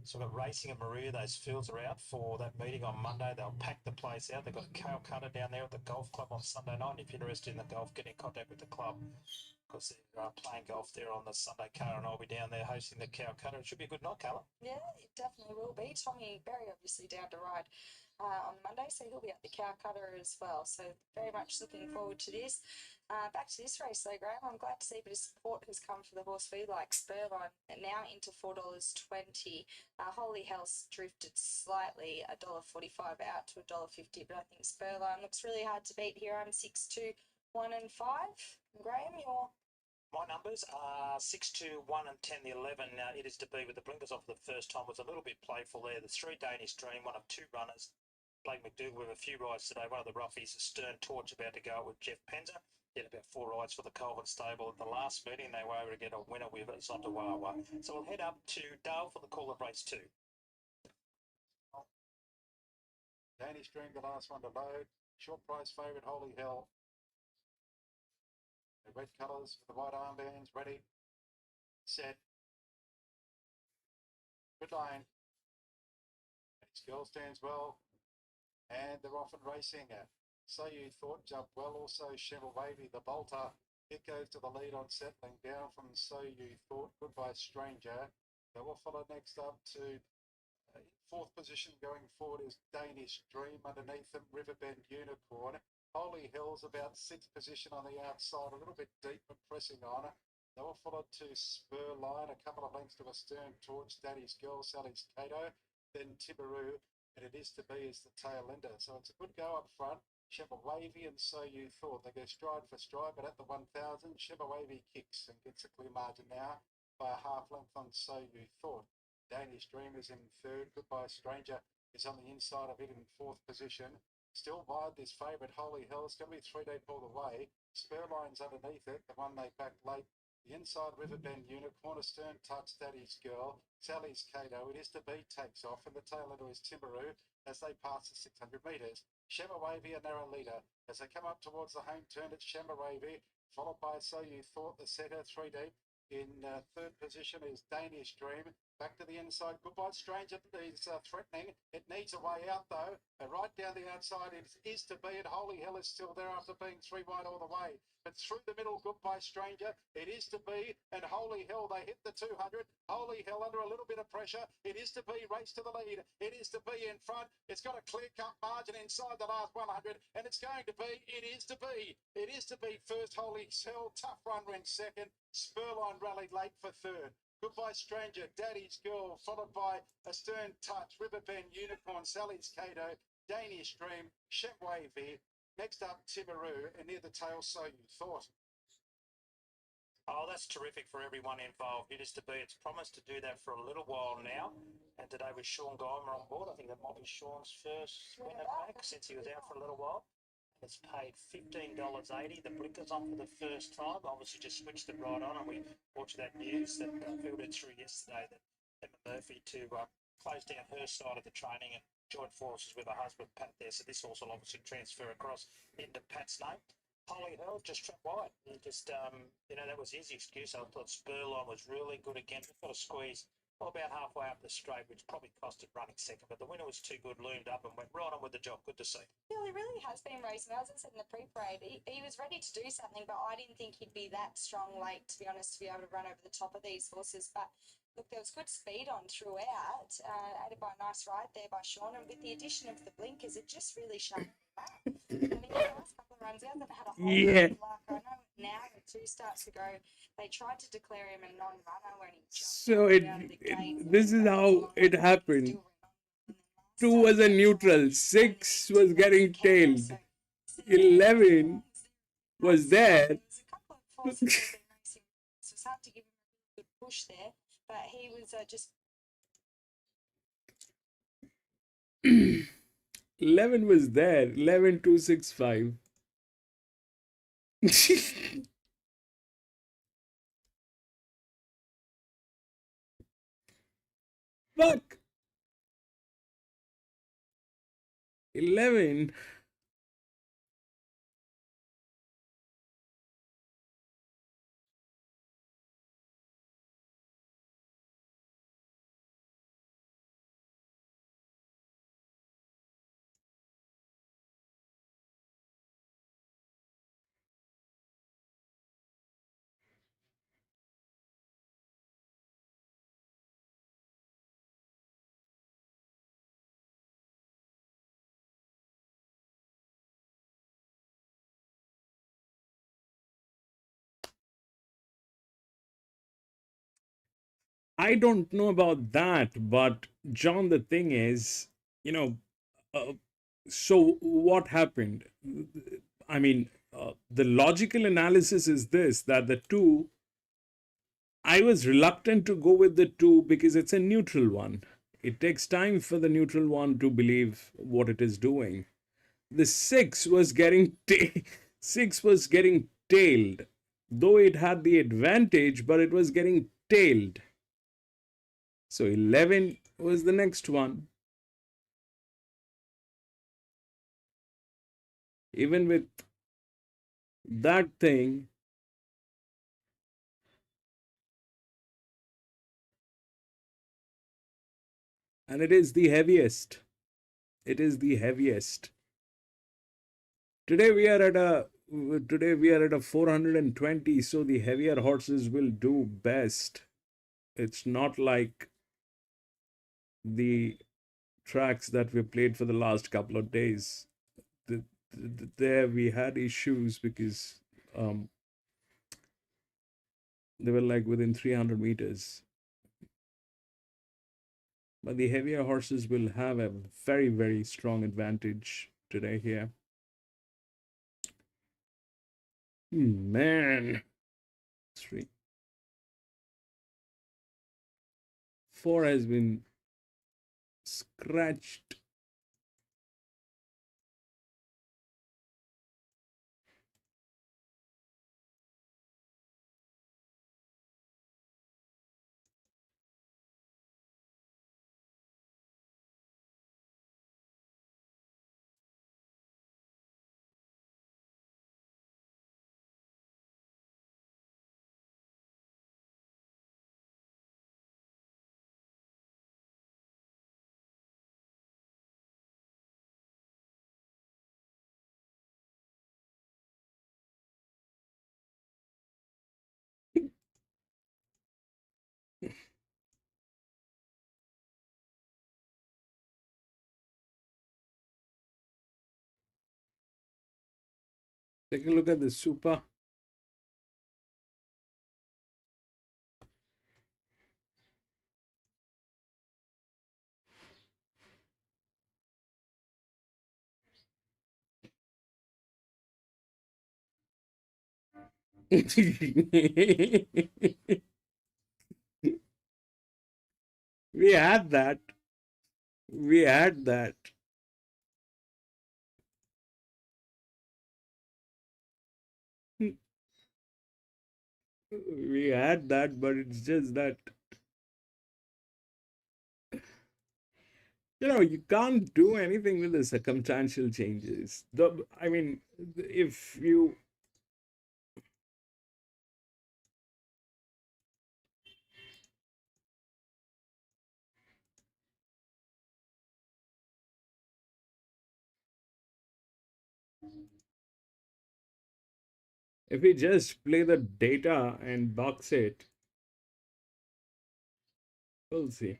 So we've got Racing and Maria. Those fields are out for that meeting on Monday. They'll pack the place out. They've got a cow cutter down there at the golf club on Sunday night. If you're interested in the golf, get in contact with the club, because they're playing golf there on the Sunday. Cara and I'll be down there hosting the cow cutter. It should be a good night, Carla. Yeah, it definitely will be. Tommy Berry obviously down to ride on Monday, so he'll be at the cow cutter as well. So very much looking forward to this. Back to this race though, Graham. I'm glad to see a bit of support has come for the horse we like. Spurline now into $4.20. Holy Hell's drifted slightly, $1.45 out to $1.50, but I think Spurline looks really hard to beat here. I'm 6-2, 1 and 5. Graham, your My numbers are 6, 2, 1 and 10, the 11. It is to be with the blinkers off for the first time. Was a little bit playful there. The 3 Danish Dream, one of 2 runners. Blake McDougall with a few rides today. One of the roughies, a Stern Torch, about to go out with Jeff Penzer. Did about 4 rides for the Colvin stable at the last meeting. They were able to get a winner with it. It's on to Wawa. So we'll head up to Dale for the call of race 2. Danish Dream, the last one to load. Short price favourite, Holy Hell. The red colours with the white armbands, ready, set. Good line. This girl stands well. And they're off and racing. So You Thought jumped well. Also, Cheval Wavy, the bolter. It goes to the lead on settling down from So You Thought. Goodbye Stranger. They will follow next up to 4th position going forward is Danish Dream. Underneath them, Riverbend Unicorn. Holy Hill's about 6th position on the outside, a little bit deep but pressing on. They were followed to Spurline, a couple of lengths to a Stern Torch, Daddy's Girl, Sally's Cato, then Timaroo, and it is to be is the tail ender. So it's a good go up front. Cheval Wavy and So You Thought. They go stride for stride, but at the 1,000, Cheval Wavy kicks and gets a clear margin now by a half length on So You Thought. Danish Dream is in 3rd. Goodbye Stranger is on the inside of it in 4th position. Still wide, this favourite, Holy Hell. It's going to be 3 deep all the way. Spurline's underneath it, the one they backed late. The inside Riverbend Unicorn, a Stern Touch, Daddy's Girl, Sally's Cato. It is to be takes off, and the tail end is Timberoo as they pass the 600 metres. Shemma Wavy, a narrow leader. As they come up towards the home turn, it's Shemma Wavy, followed by So You Thought, the setter, 3 deep. In 3rd position is Danish Dream. Back to the inside. Goodbye Stranger is threatening. It needs a way out though. Right down the outside it is to be, and Holy Hell is still there after being 3 wide all the way. But through the middle, Goodbye Stranger, it is to be, and Holy Hell, they hit the 200. Holy Hell under a little bit of pressure. It is to be, race to the lead. It is to be in front. It's got a clear-cut margin inside the last 100, and it's going to be, it is to be. It is to be first, Holy Hell. Tough Run went second. Spurline rallied late for 3rd. Goodbye Stranger, Daddy's Girl, followed by a Stern Touch, Riverbend Unicorn, Sally's Cato, Danish Dream, Shet Wavy. Next up, Timberoo, and near the tail, So You Thought. Oh, that's terrific for everyone involved. It is to be. It's promised to do that for a little while now. And today with Sean Geimer on board. I think that might be Sean's first winner back since he was out for a little while. It's paid $15.80. The blinker's on for the first time. Obviously just switched it right on, and we watched that news that filtered through yesterday that Emma Murphy to close down her side of the training and join forces with her husband Pat there. So this also will obviously transfer across into Pat's name. Holy Hell just trapped wide. He just, that was his excuse. I thought Spurline was really good again. We've got to squeeze about halfway up the straight, which probably cost it running second. But the winner was too good, loomed up and went right on with the job. Good to see. Yeah, he really has been racing. As I said in the pre-parade, he was ready to do something, but I didn't think he'd be that strong late, to be honest, to be able to run over the top of these horses. But look, there was good speed on throughout, added by a nice ride there by Sean. And with the addition of the blinkers, it just really sharpened him up. And in the last couple of runs, he hasn't had a whole lot of luck. I know now, with 2 starts ago, they tried to declare him a non-runner when he jumped out of the gate. This is how it happened. 2 was a neutral, 6 was getting tailed, 11 was there. There's a couple of forces that have been racing. So it's hard to give him a good push there, but he was just 11 was there, 11,265. Fuck. 11. I don't know about that, but John, the thing is, so what happened? I mean, the logical analysis is this, that the 2, I was reluctant to go with the 2 because it's a neutral one. It takes time for the neutral one to believe what it is doing. The 6 was getting 6 was getting tailed, though it had the advantage, but it was getting tailed. So 11 was the next one. Even with that thing, and it is the heaviest. It is the heaviest. Today we are at a 420, so the heavier horses will do best. It's not like the tracks that we played for the last couple of days. There we had issues because they were like within 300 meters. But the heavier horses will have a very, very strong advantage today here. Man. 3. 4 has been scratched Take a look at the super. We had that. We had that. We had that, but it's just that, you can't do anything with the circumstantial changes. I mean, if we just play the data and box it, we'll see.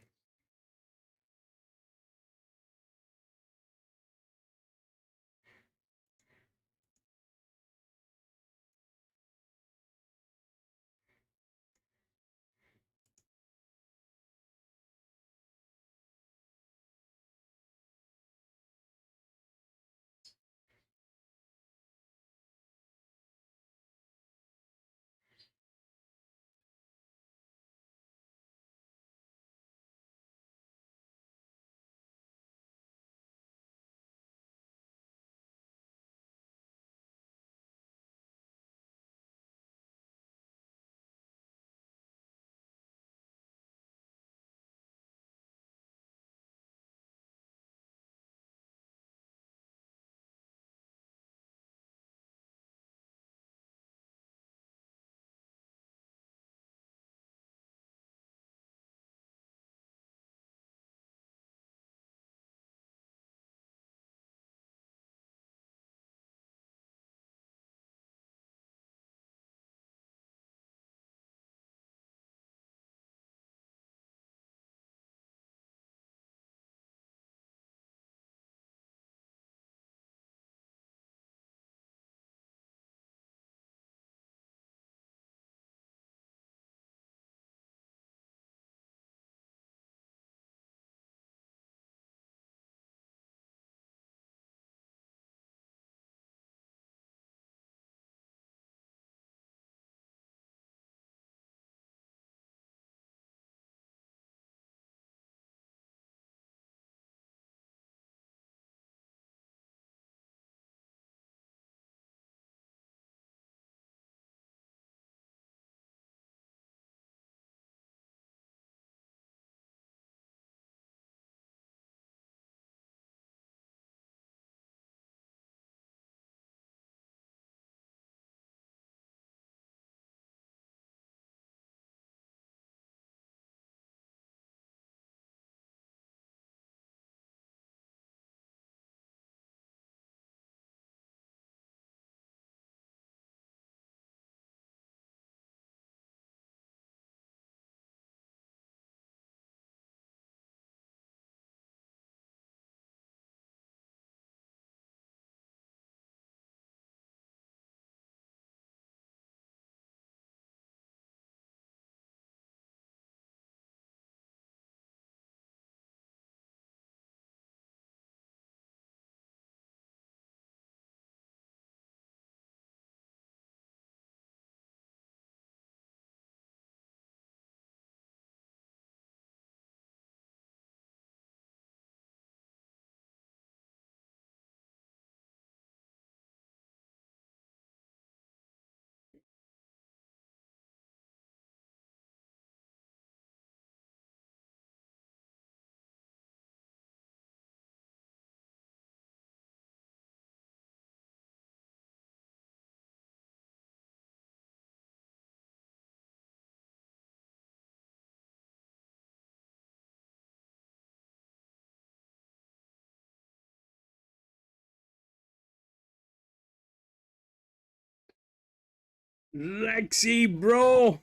Lexi, bro,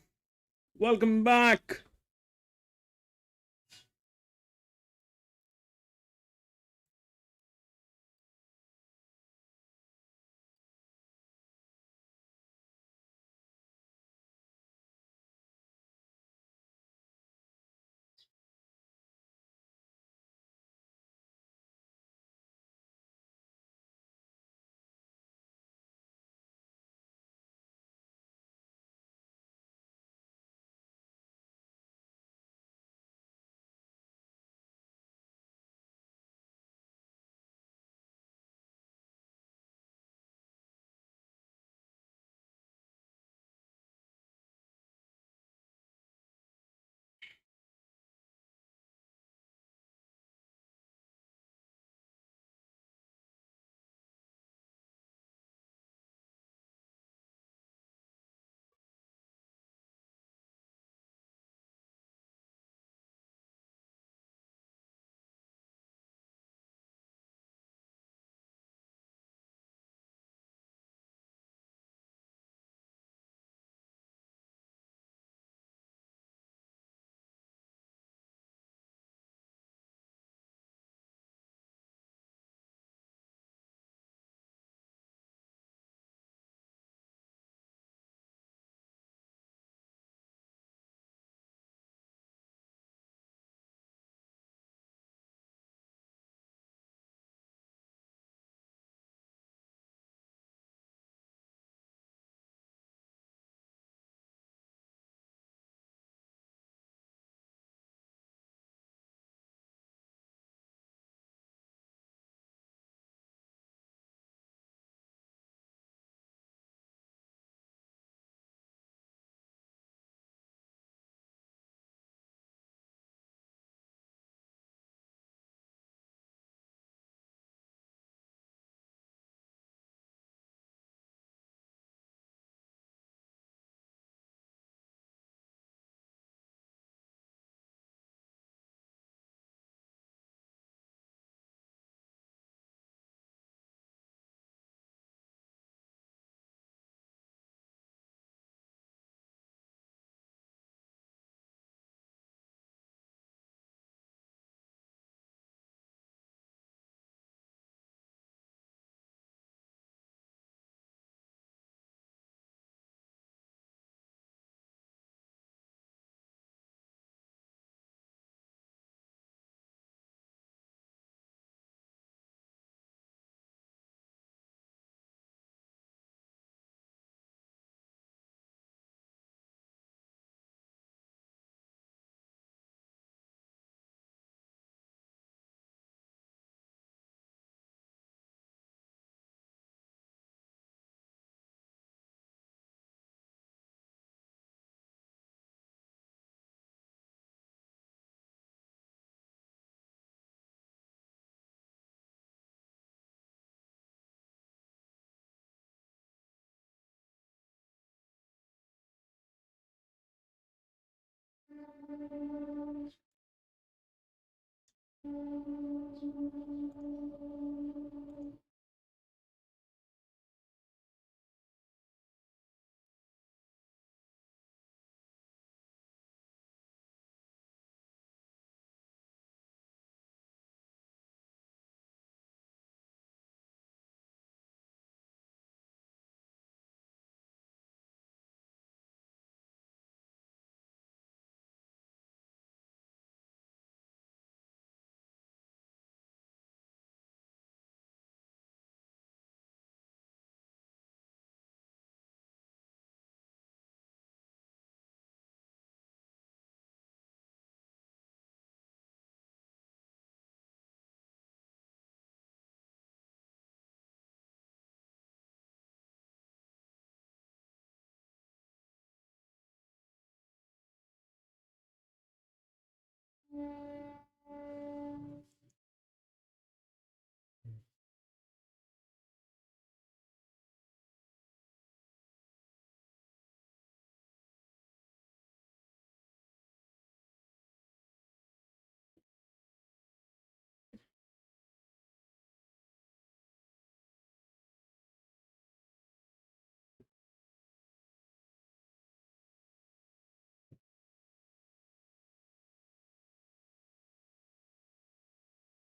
welcome back.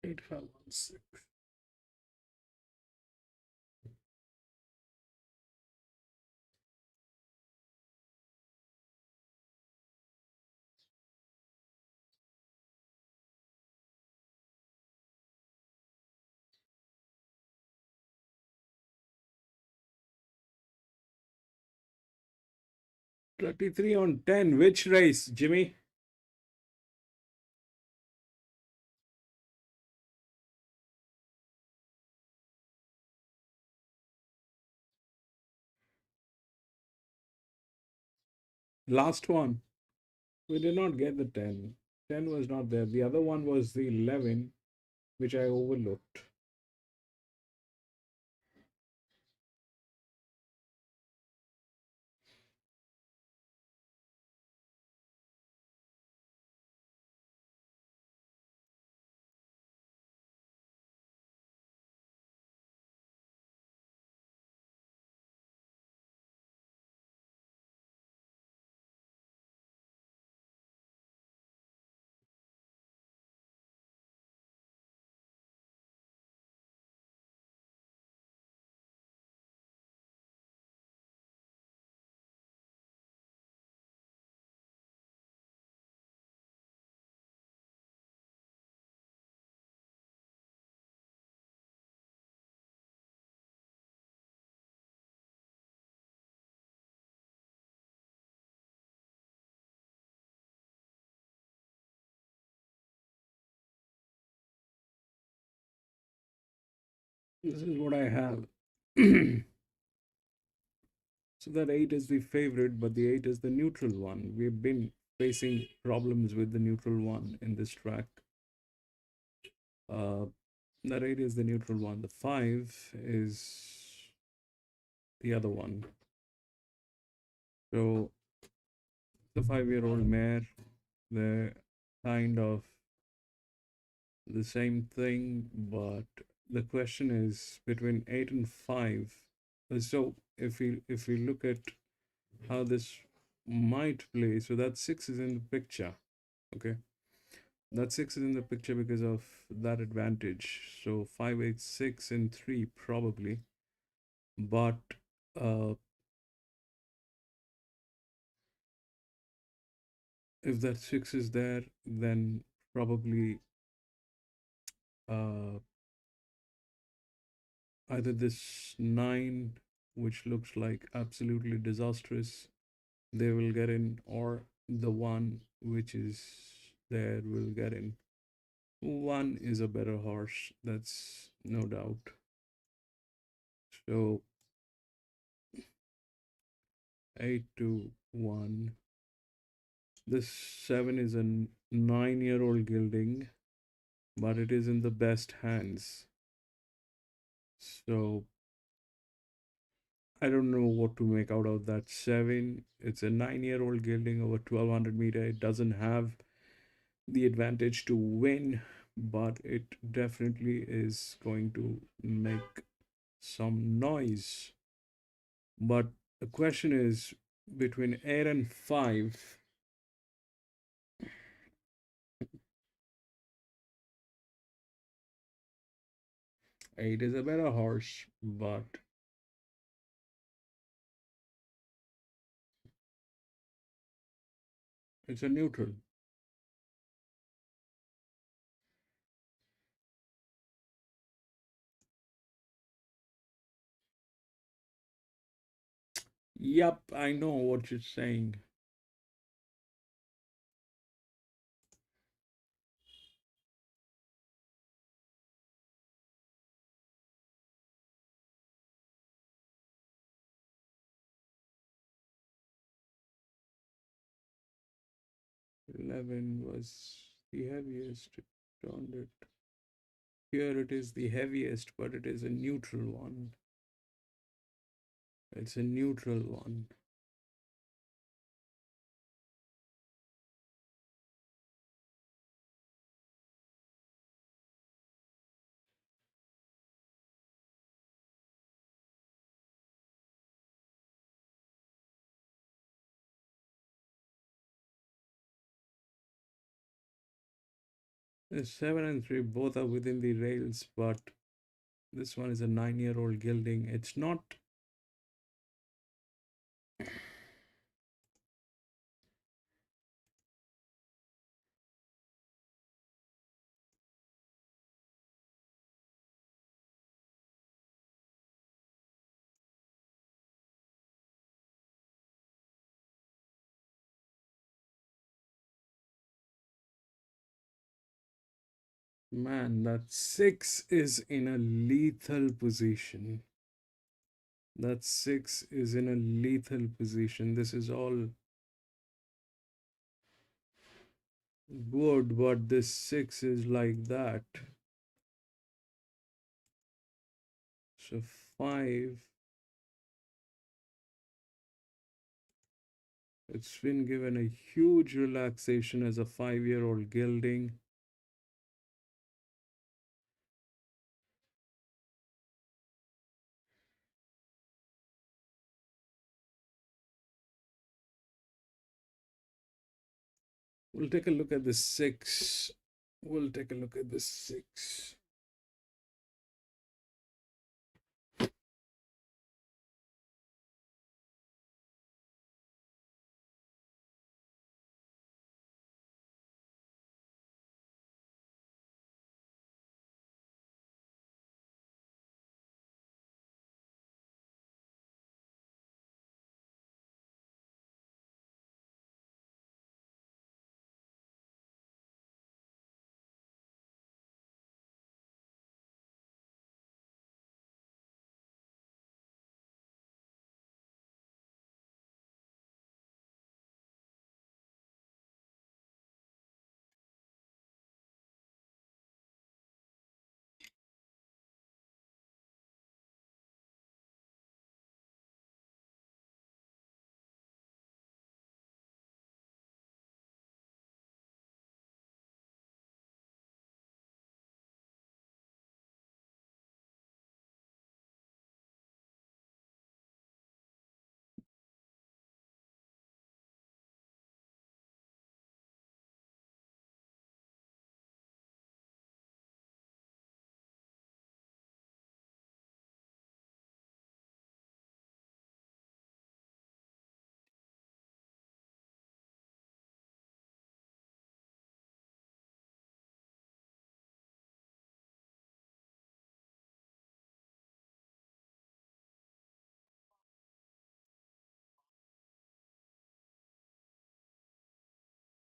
8516. $33 on 10. Which race, Jimmy? Last one. We did not get the 10. 10 was not there. The other one was the 11, which I overlooked. This is what I have. So that 8 is the favorite, but the 8 is the neutral one. We've been facing problems with the neutral one in this track. That 8 is the neutral one. The 5 is the other one. So the 5-year-old mare, they're kind of the same thing, but the question is between 8 and 5. So if we look at how this might play, so that 6 is in the picture. Okay, that 6 is in the picture because of that advantage. So 5, 8, 6 and 3 probably, but if that 6 is there, then probably either this 9, which looks like absolutely disastrous, they will get in, or the 1 which is there will get in. 1 is a better horse, that's no doubt. So 8 to 1. This 7 is a 9-year-old gelding, but it is in the best hands. So I don't know what to make out of that 7. It's a 9-year-old gelding over 1200 meter. It doesn't have the advantage to win, but it definitely is going to make some noise. But the question is between 8 and 5. Eight is a better horse, but it's a neutral. Yup, I know what you're saying. $11 was the heaviest. It turned it. Here it is the heaviest, but it is a neutral one. It's a neutral one. The 7 and 3 both are within the rails, but this one is a 9-year-old gelding. It's not. Man, that 6 is in a lethal position. That 6 is in a lethal position. This is all good, but this 6 is like that. So 5. It's been given a huge relaxation as a 5-year-old gelding. We'll take a look at the 6. We'll take a look at the 6.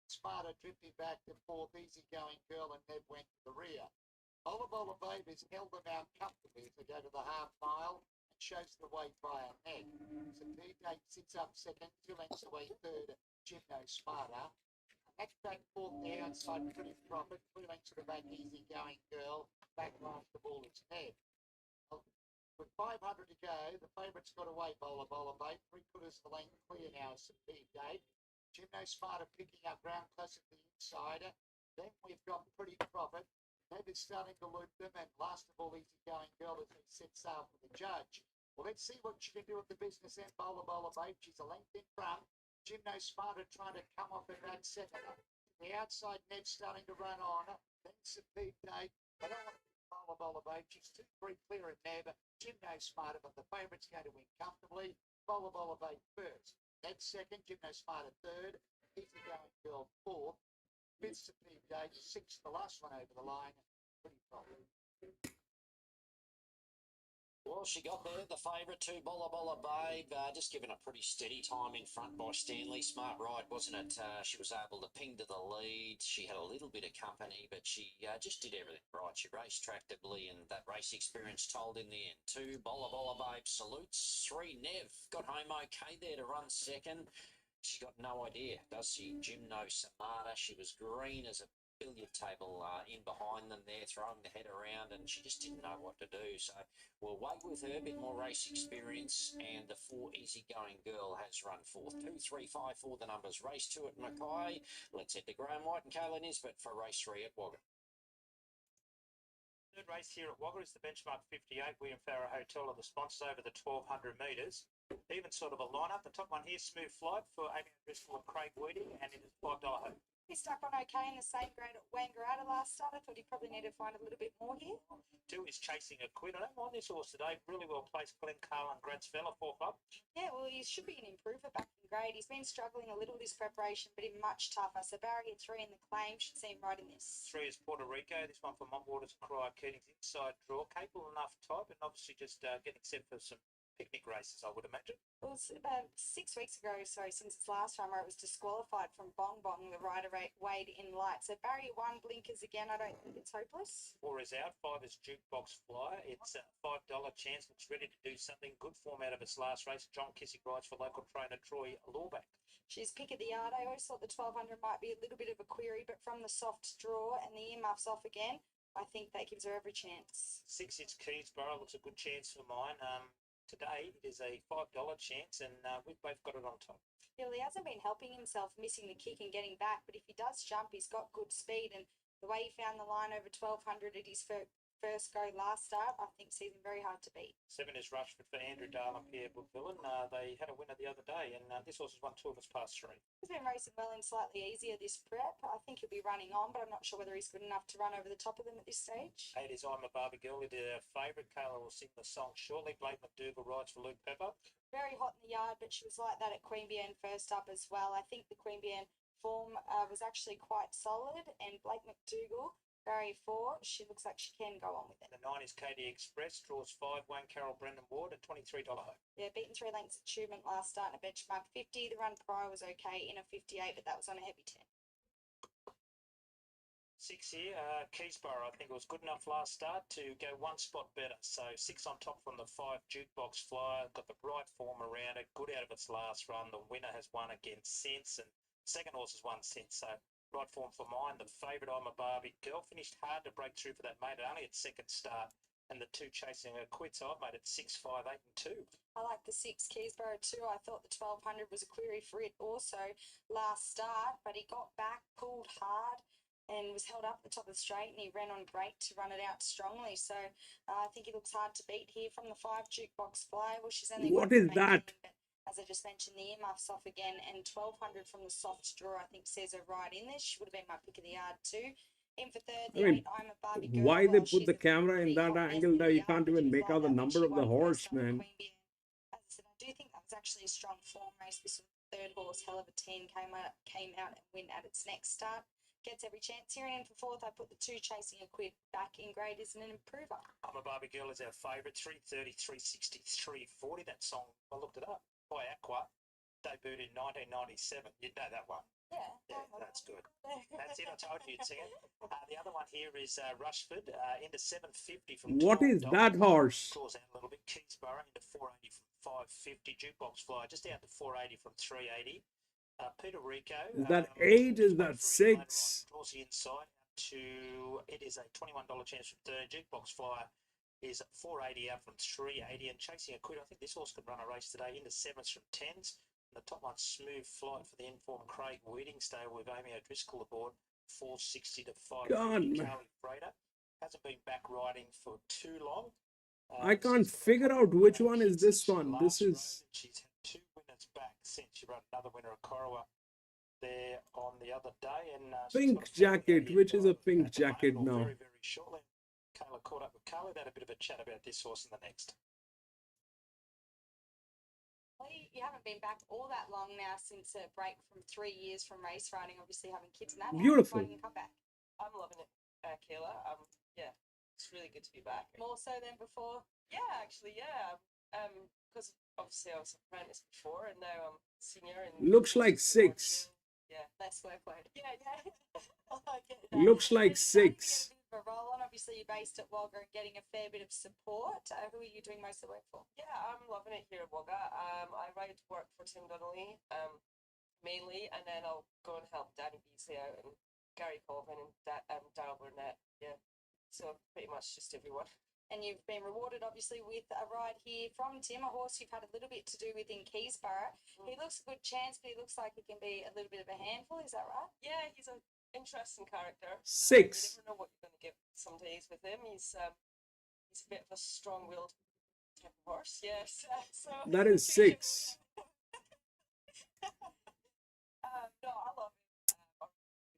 Smarter drifting back to fourth, easy going girl, and Ned went to the rear. Oliver Babies held them out comfortably as they go to the half mile and shows the way via Ned. So Date sits up second, 2 lengths away third, Gymno Smarter. And that's back fourth there outside Pretty Profit, 3 lengths to the back, easy going girl. Back last of all is Ned. With 500 to go, the favourite's got away, Bowler Bait. 3/4 of the length clear now, Speed Date. Gymno Smarter picking up ground close to the insider. Then we've got Pretty Profit. Ned is starting to loop them, and last of all, Easy Going Girl as he sets sail for the judge. Well, let's see what she can do at the business end. Bowler Babe. She's a length in front. Gymno Smarter trying to come off at that second. The outside Ned starting to run on. Then Speed Date. I don't want to be Bowler Babe. She's 2-3 clear of Neb. Gymno Smarter, but the favourite's going to win comfortably. Bowler Babe first. Ned second. Gymno Smarter third. Easy Going Girl fourth. Fifth Speed Date. Sixth, the last one over the line. Pretty Profit. Well, she got there, the favourite too, Bolla Babe, just given a pretty steady time in front by Stanley. Smart ride, wasn't it? She was able to ping to the lead. She had a little bit of company, but she just did everything right. She raced tractably, and that race experience told in the end. 2, Bolla Babe salutes. 3, Nev got home okay there to run second. She got no idea, does she? Gymno Smarter, she was green as a billiard table in behind them there, throwing the head around, and she just didn't know what to do. So we'll wait with her, a bit more race experience, and the 4 Easy Going Girl has run fourth. 2, 3, 5 for the numbers. Race 2 at Mackay. Let's head to Graham White and Kayla Nisbet for race 3 at Wagga. Third race here at Wagga is the benchmark 58 William Farrer Hotel are the sponsors over the 1200 metres. Even sort of a lineup. The top one here, Smooth Flight for Amy Driscoll and Craig Weeding, and it is $5 hope. He stuck on okay in the same grade at Wangaratta last start. I thought he probably needed to find a little bit more here. 2 is Chasing a Quid. I don't mind this horse today. Really well placed. Glenn Carl and Grad's fella, 4th up. Yeah, well, he should be an improver back in grade. He's been struggling a little this preparation, but he's much tougher. So barrier 3 in the claim should see him right in this. 3 is Puerto Rico. This one for Montwaters and Crier Keating's inside draw. Capable enough type, and obviously just getting set for some picnic races, I would imagine. It was about 6 weeks ago, since its last time where it was disqualified from Bong Bong, the rider weighed in light. So barrier 1 blinkers again. I don't think it's hopeless. 4 is out. 5 is Jukebox Flyer. It's a $5 chance. Looks ready to do something. Good form out of its last race. John Kissick rides for local trainer Troy Lawback. She's pick of the yard. I always thought the 1200 might be a little bit of a query, but from the soft draw and the earmuffs off again, I think that gives her every chance. 6 is Keysborough. Looks a good chance for mine. Today it is a $5 chance, and we've both got it on top. Well, he hasn't been helping himself, missing the kick and getting back, but if he does jump, he's got good speed, and the way he found the line over 1200 at his first go last start, I think sees him very hard to beat. 7 is Rushford for Andrew Dale and Pierre Bookvillan. They had a winner the other day, and this horse has won 2 of its past 3. He's been racing well and slightly easier this prep. I think he'll be running on, but I'm not sure whether he's good enough to run over the top of them at this stage. 8 is I'm a Barbie Girl. It is our favourite. Kayla will sing the song shortly. Blake McDougall rides for Luke Pepper. Very hot in the yard, but she was like that at Queanbeyan first up as well. I think the Queanbeyan form was actually quite solid, and Blake McDougall, barrier 4, she looks like she can go on with it. The 9 is Katie Express, draws 5, Wayne Carroll, Brendan Ward at $23 hope. Yeah, beaten 3 lengths achievement last start in a benchmark 50. The run prior was okay in a 58, but that was on a heavy 10. 6 here, Keysborough. I think it was good enough last start to go 1 spot better. So 6 on top from the 5 Jukebox Flyer. Got the right form around it. Good out of its last run. The winner has won again since, and second horse has won since. So right form for mine. The favourite, I'm a Barbie Girl, finished hard to break through for that mate. Only its second start. And the 2 Chasing a Quid, so I've made it 6, 5, 8 and 2. I like the 6 Keysborough too. I thought the 1200 was a query for it also last start, but he got back, pulled hard, and was held up at the top of the straight, and he ran on great to run it out strongly. So I think he looks hard to beat here from the 5 Jukebox Flyer. Well, she's only What is that? but as I just mentioned, the earmuffs off again, and 1200 from the soft draw, I think, says her right in this. She would have been my pick of the yard too. In for third, the 8, I'm a Barbie Girl. Why they Well, put she's the a camera in pretty that hot angle mess that in you the can't yard, even but make she's out the like that when number she of the won horse, first up at man? Queanbeyan. As I said, I do think that was actually a strong form race. This was the third horse, hell of a 10, came out and win at its next start. Gets every chance here, and in for fourth, I put the 2 Chasing a Quid back in grade as an improver. I'm a Barbie Girl is our favourite. 330, 360, 340. That song, I looked it up, by Aqua. Debuted in 1997. You'd know that one. Yeah, That's good. That's it. I told you you'd sing it. The other one here is Rushford into 750 from What is that horse? Claws out a little bit. Keysborough into 480 from 550. Jukebox Flyer just out to 480 from 380. Peter Rico. Is that 8? Is that 6? Draws the inside to, it is a $21 chance from third. Jukebox Flyer is 480 out from 380 and chasing a quid. I think this horse could run a race today into 7s from 10s. The top one, Smooth Flight for the informed Craig Weeding stable with Amy O'Driscoll aboard, 460 to 550. God, man. Carly Freighter hasn't been back riding for too long. I can't figure out which one is this one. This is... She's had 2 winners back since she rode another winner at Corowa there on the other day. And Pink Jacket, which is a Pink Jacket now. Very, very shortly. Kayla caught up with Carly. They had a bit of a chat about this horse in the next. You haven't been back all that long now since a break from 3 years from race riding, obviously having kids and that. Beautiful. Comeback? I'm loving it, Kayla. Yeah, it's really good to be back. More so than before? Yeah, actually, yeah. Because obviously I was an apprentice before, and now I'm senior. And Looks like 6. Yeah, less workload. Yeah. I like it. Looks like 6. A roll on. Obviously, you're based at Wagga and getting a fair bit of support. Who are you doing most of the work for? Yeah, I'm loving it here at Wagga. I ride to work for Tim Donnelly, mainly, and then I'll go and help Danny Beasley out and Gary Colvin and Darryl Burnett. Yeah, so pretty much just everyone. And you've been rewarded, obviously, with a ride here from Tim, a horse you've had a little bit to do with in Keysborough. He looks a good chance, but he looks like he can be a little bit of a handful. Is that right? Yeah, he's an interesting character. 6. You never know what you're going to get some days with him. He's a bit of a strong-willed type of horse. Yes. So That is 6. No, I love him.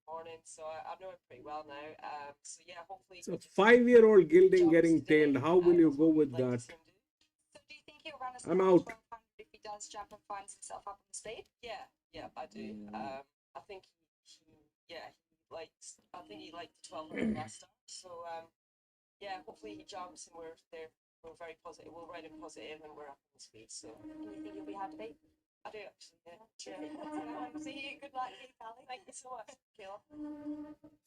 Morning, so I know him pretty well now. So yeah, hopefully. So 5-year-old gelding getting tailed. How will you go with that? So do you think he'll run a I'm out. 1200 if he does jump and finds himself up on speed? Yeah, I do. I think he likes. I think he liked the 1200 last time. So yeah, hopefully he jumps and we're there. We're very positive. We'll ride him positive and we're up on speed. So. And you think he'll be hard to beat? I do actually. Yeah. See you. Good luck to you, Carly. Thank you so much, Kayla.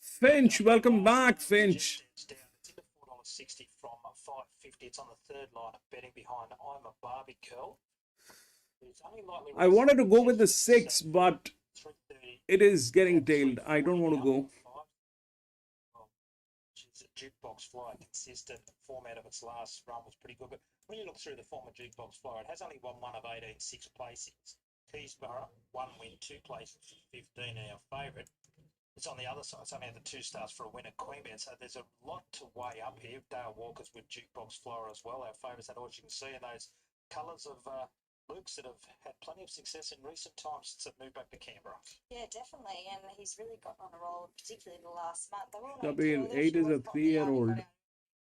Finch, welcome back, Finch. It's down. It's into $4.60 from 550. It's on the third line of betting behind I'm a Barbie Girl. It's only lightly I wanted to go with the 6, but 330. it is getting tailed. I don't want to go. She's a jukebox flyer. Consistent format of its last run was pretty good. But when you look through the form of jukebox flyer, it has only won 1 of 18, 6 placings. Keysborough, 1 win, 2 places, 15 our favourite. It's on the other side. It's only had the 2 stars for a win at Queanbeyan. So there's a lot to weigh up here. Dale Walker's with jukebox flyer as well. Our favourites, that horse you can see in those colours of Luke's that have had plenty of success in recent times since they've moved back to Canberra. Yeah, definitely. And he's really gotten on a roll, particularly in the last month. They all I know mean, Taylor, 8 she is a was probably out in 3-year-old. Wagga.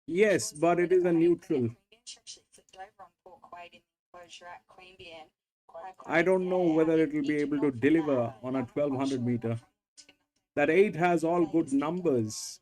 Yes, but it is a neutral. She actually flipped over on Port Quaid in the enclosure at Queanbeyan. I don't know whether it will be able to deliver on a 1200 meter. That 8 has all good numbers.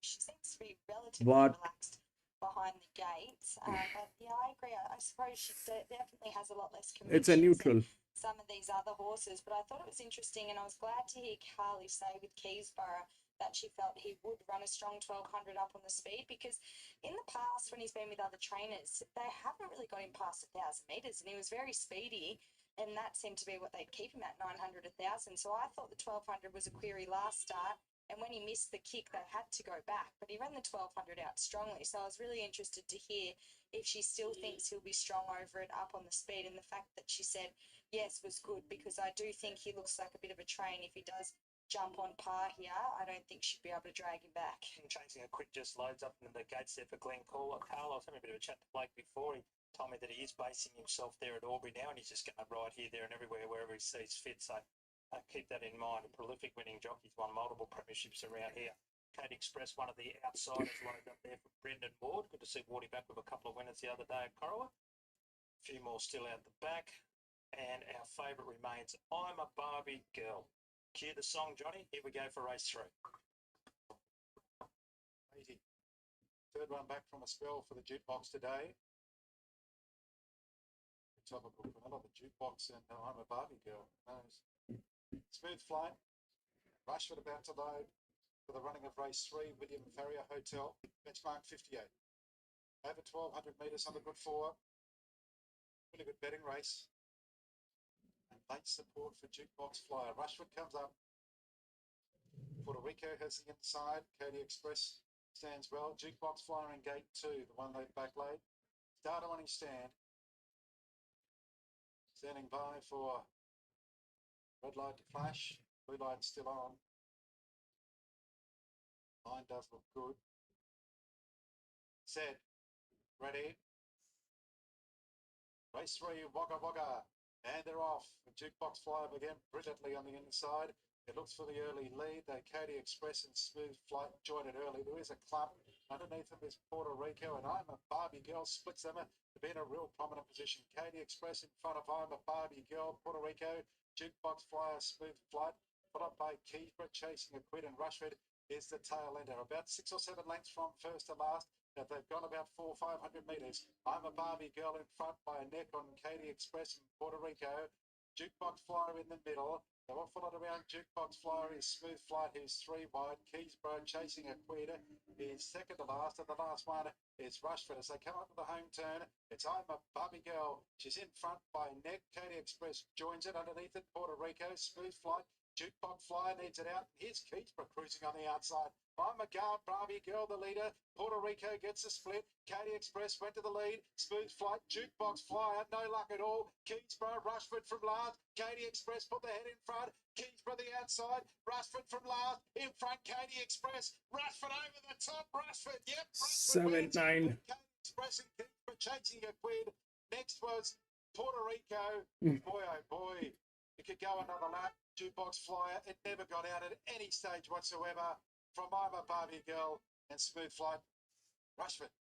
She seems to be relatively But relaxed behind the gates. But yeah, I agree. I suppose she definitely has a lot less conviction. it's a neutral. Some of these other horses, but I thought it was interesting, and I was glad to hear Carly say with Keysborough that she felt he would run a strong 1200 up on the speed, because in the past when he's been with other trainers, they haven't really got him past 1,000 metres, and he was very speedy, and that seemed to be what they'd keep him at, 900, 1,000. So I thought the 1200 was a query last start, and when he missed the kick, they had to go back, but he ran the 1200 out strongly. So I was really interested to hear if she still thinks he'll be strong over it up on the speed, and the fact that she said yes was good, because I do think he looks like a bit of a train. If he does jump on par here, I don't think she'd be able to drag him back. Chasing a quick just loads up into the gates there for Glenn Carl. I was having a bit of a chat to Blake before. He told me that he is basing himself there at Albury now, and he's just going to ride here, there and everywhere, wherever he sees fit. So keep that in mind. A prolific winning jockey's won multiple premierships around here. Kate Express, one of the outsiders, loaded up there for Brendan Ward. Good to see Wardy back with a couple of winners the other day at Corowa. A few more still out the back. And our favourite remains I'm a Barbie Girl. Cue the song, Johnny. Here we go for race 3. 80. Third one back from a spell for the jukebox today. Topical vanilla, the jukebox, and I'm a Barbie Girl. Knows. Smooth Flight. Rushford about to load for the running of race 3. William Farrier Hotel. Benchmark 58. Over 1200 metres on the good 4. Really good betting race. And late support for Jukebox Flyer. Rushford comes up. Puerto Rico has the inside. Cody Express Stands well. Jukebox Flyer in gate 2, the one they backlayed. Starter on his stand. Standing by for red light to flash. Blue light still on. Line does look good. Set. Ready. Race 3, Wagga Wagga. And they're off. The Jukebox Flyer again brilliantly on the inside. It looks for the early lead. They Katie Express and Smooth Flight joined it early. There is a clump. Underneath them is Puerto Rico, and I'm a Barbie Girl splits them to be in a real prominent position. Katie Express in front of I'm a Barbie Girl, Puerto Rico, Jukebox Flyer, Smooth Flight, followed by Keysborough chasing a quid, and Rushford is the tail ender. About 6 or 7 lengths from first to last. They've gone about 400 or 500 metres. I'm a Barbie Girl in front by a neck on Katie Express in Puerto Rico. Jukebox Flyer in the middle. They were followed around. Jukebox Flyer is Smooth Flight, who's 3 wide. Keysborough chasing a quid is second to last, and the last one is Rushford. As they come up to the home turn, it's I'm a Barbie Girl. She's in front by neck. Katie Express joins it. Underneath it, Puerto Rico. Smooth Flight. Jukebox Flyer needs it out. Here's Keysborough cruising on the outside. I'm a Barbie Girl, the leader. Puerto Rico gets a split. Katie Express went to the lead. Smooth Flight, Jukebox Flyer, no luck at all. Keysborough, Rushford from last. Katie Express put the head in front. Keysborough the outside. Rushford from last. In front, Katie Express. Rushford over the top. Rushford, yep. Rushford 7-9. Katie Express and Keysborough chasing a quid. Next was Puerto Rico. Boy, oh boy. It could go another lap. Jukebox Flyer. It never got out at any stage whatsoever. From I'm a Barbie Girl and Smooth Flight, Rushford.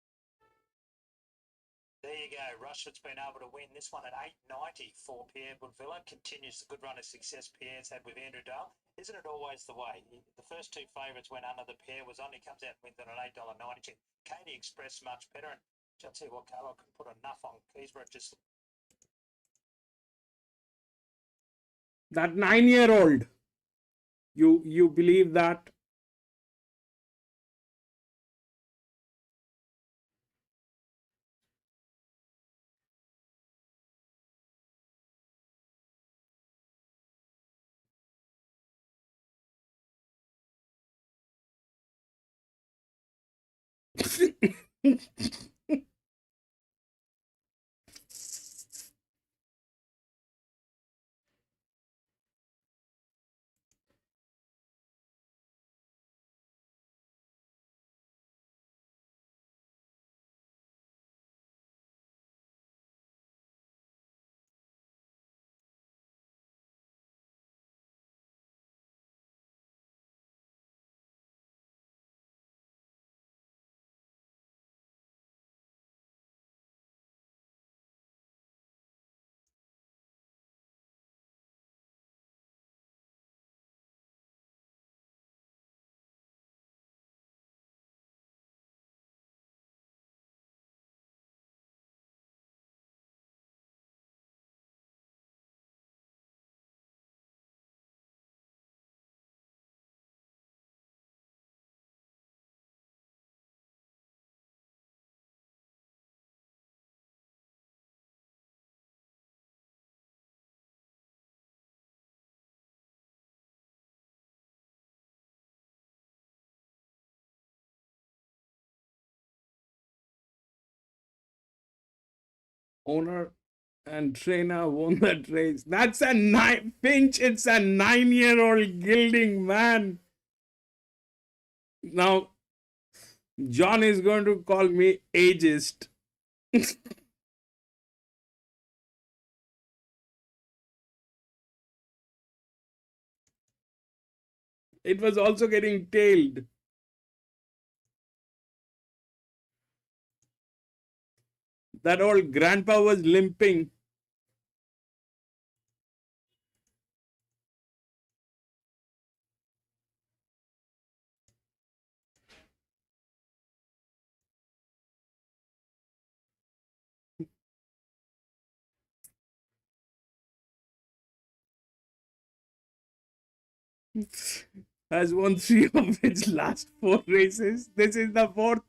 There you go. Rushford's been able to win this one at 8.90 for Pierre Woodvilla. Continues the good run of success Pierre's had with Andrew Dale. Isn't it always the way? The first 2 favourites went under. The pair was on. He comes out and wins it at $8.90. Katie Express much better. And I'll tell you what, Carlo can put enough on Keysborough. Just That 9-year-old. You believe that? Owner and trainer won that race. That's a 9 Finch. It's a 9-year-old gelding, man. Now, John is going to call me ageist. It was also getting tailed. That old grandpa was limping. Has won 3 of its last 4 races. This is the 4th.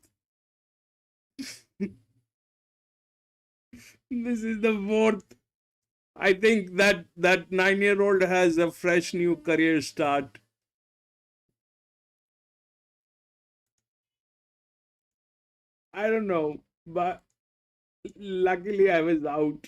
This is the 4th. I think that 9-year-old has a fresh new career start. I don't know, but luckily I was out.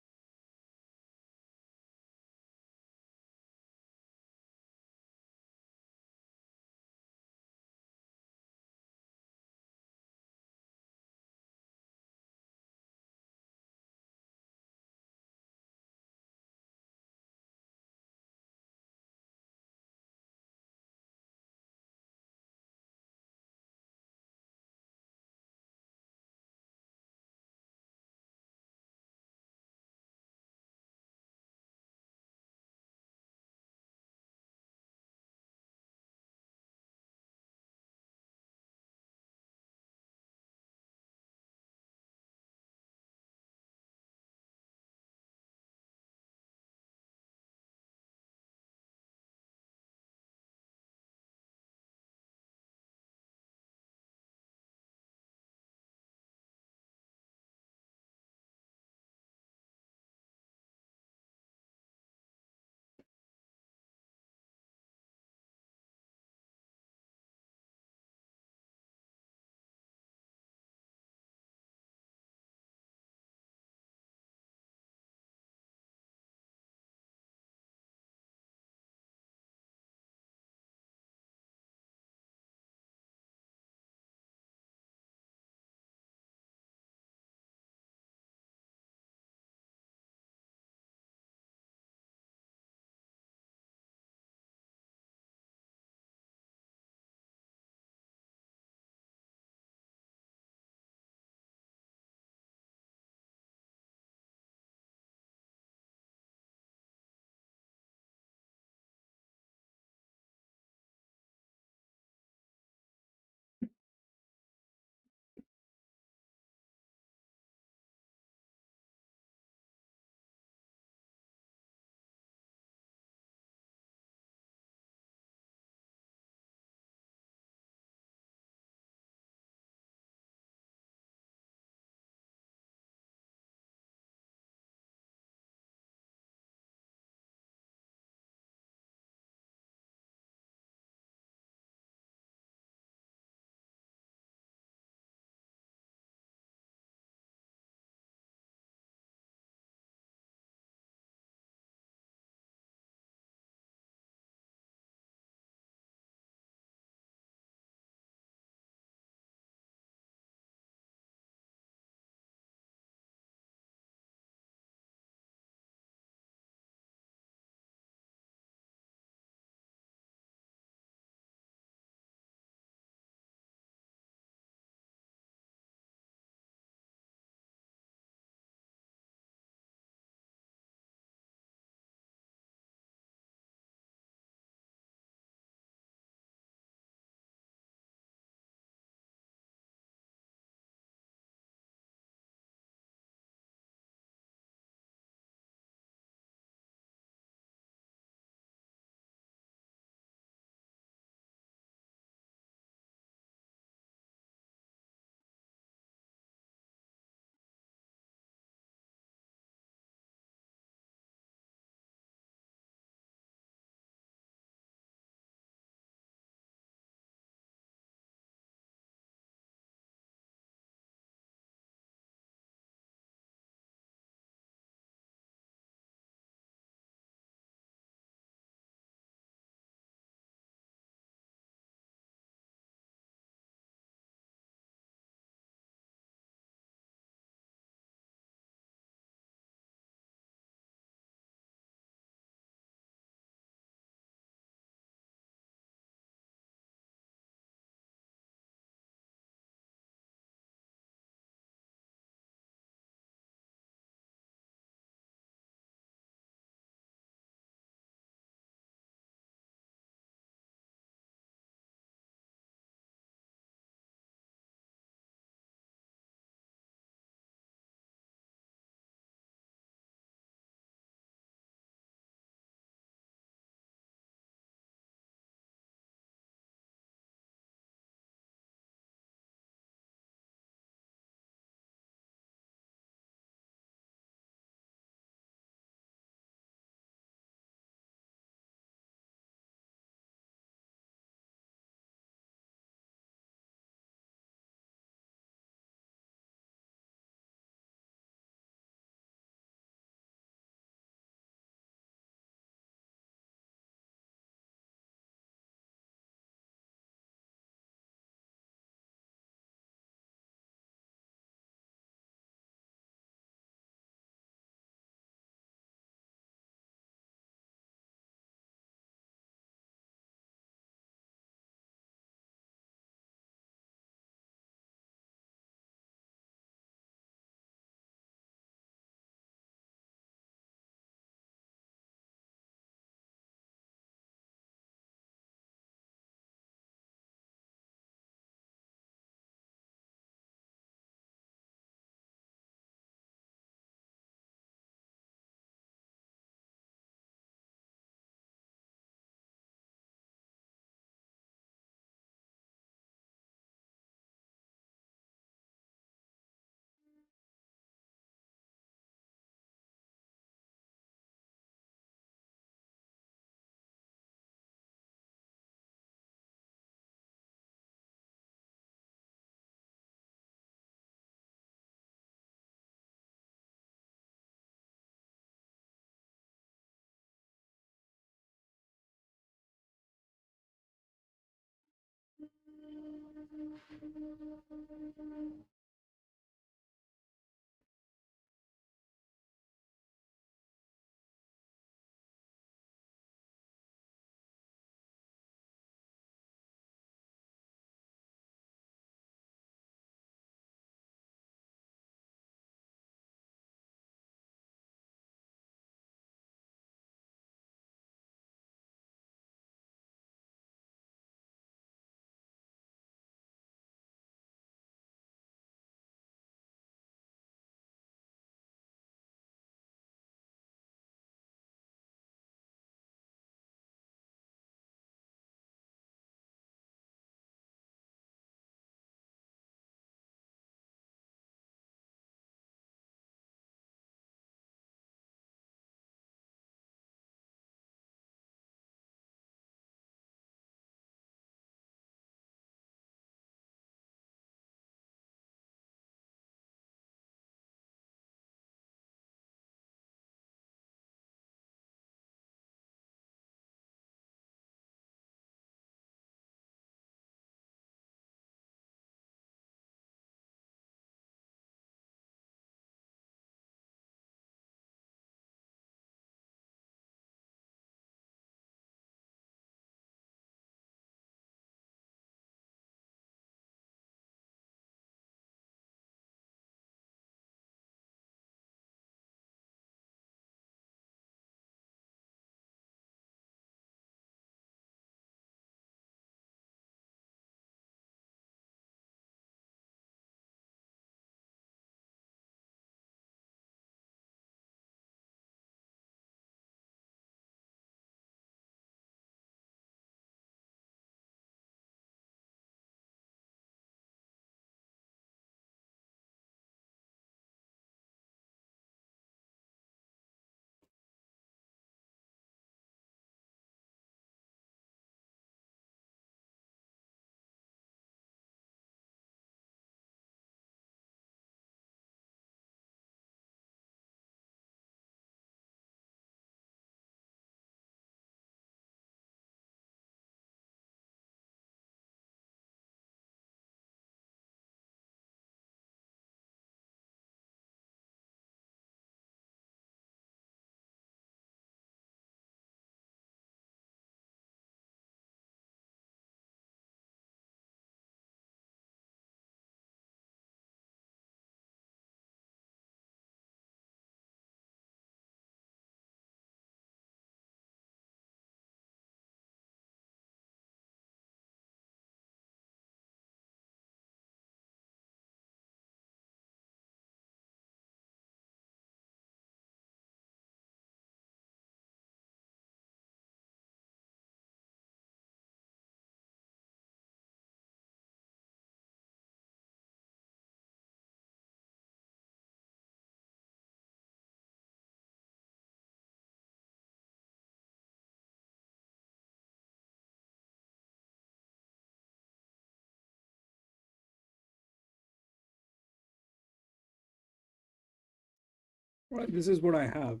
Right, this is what I have.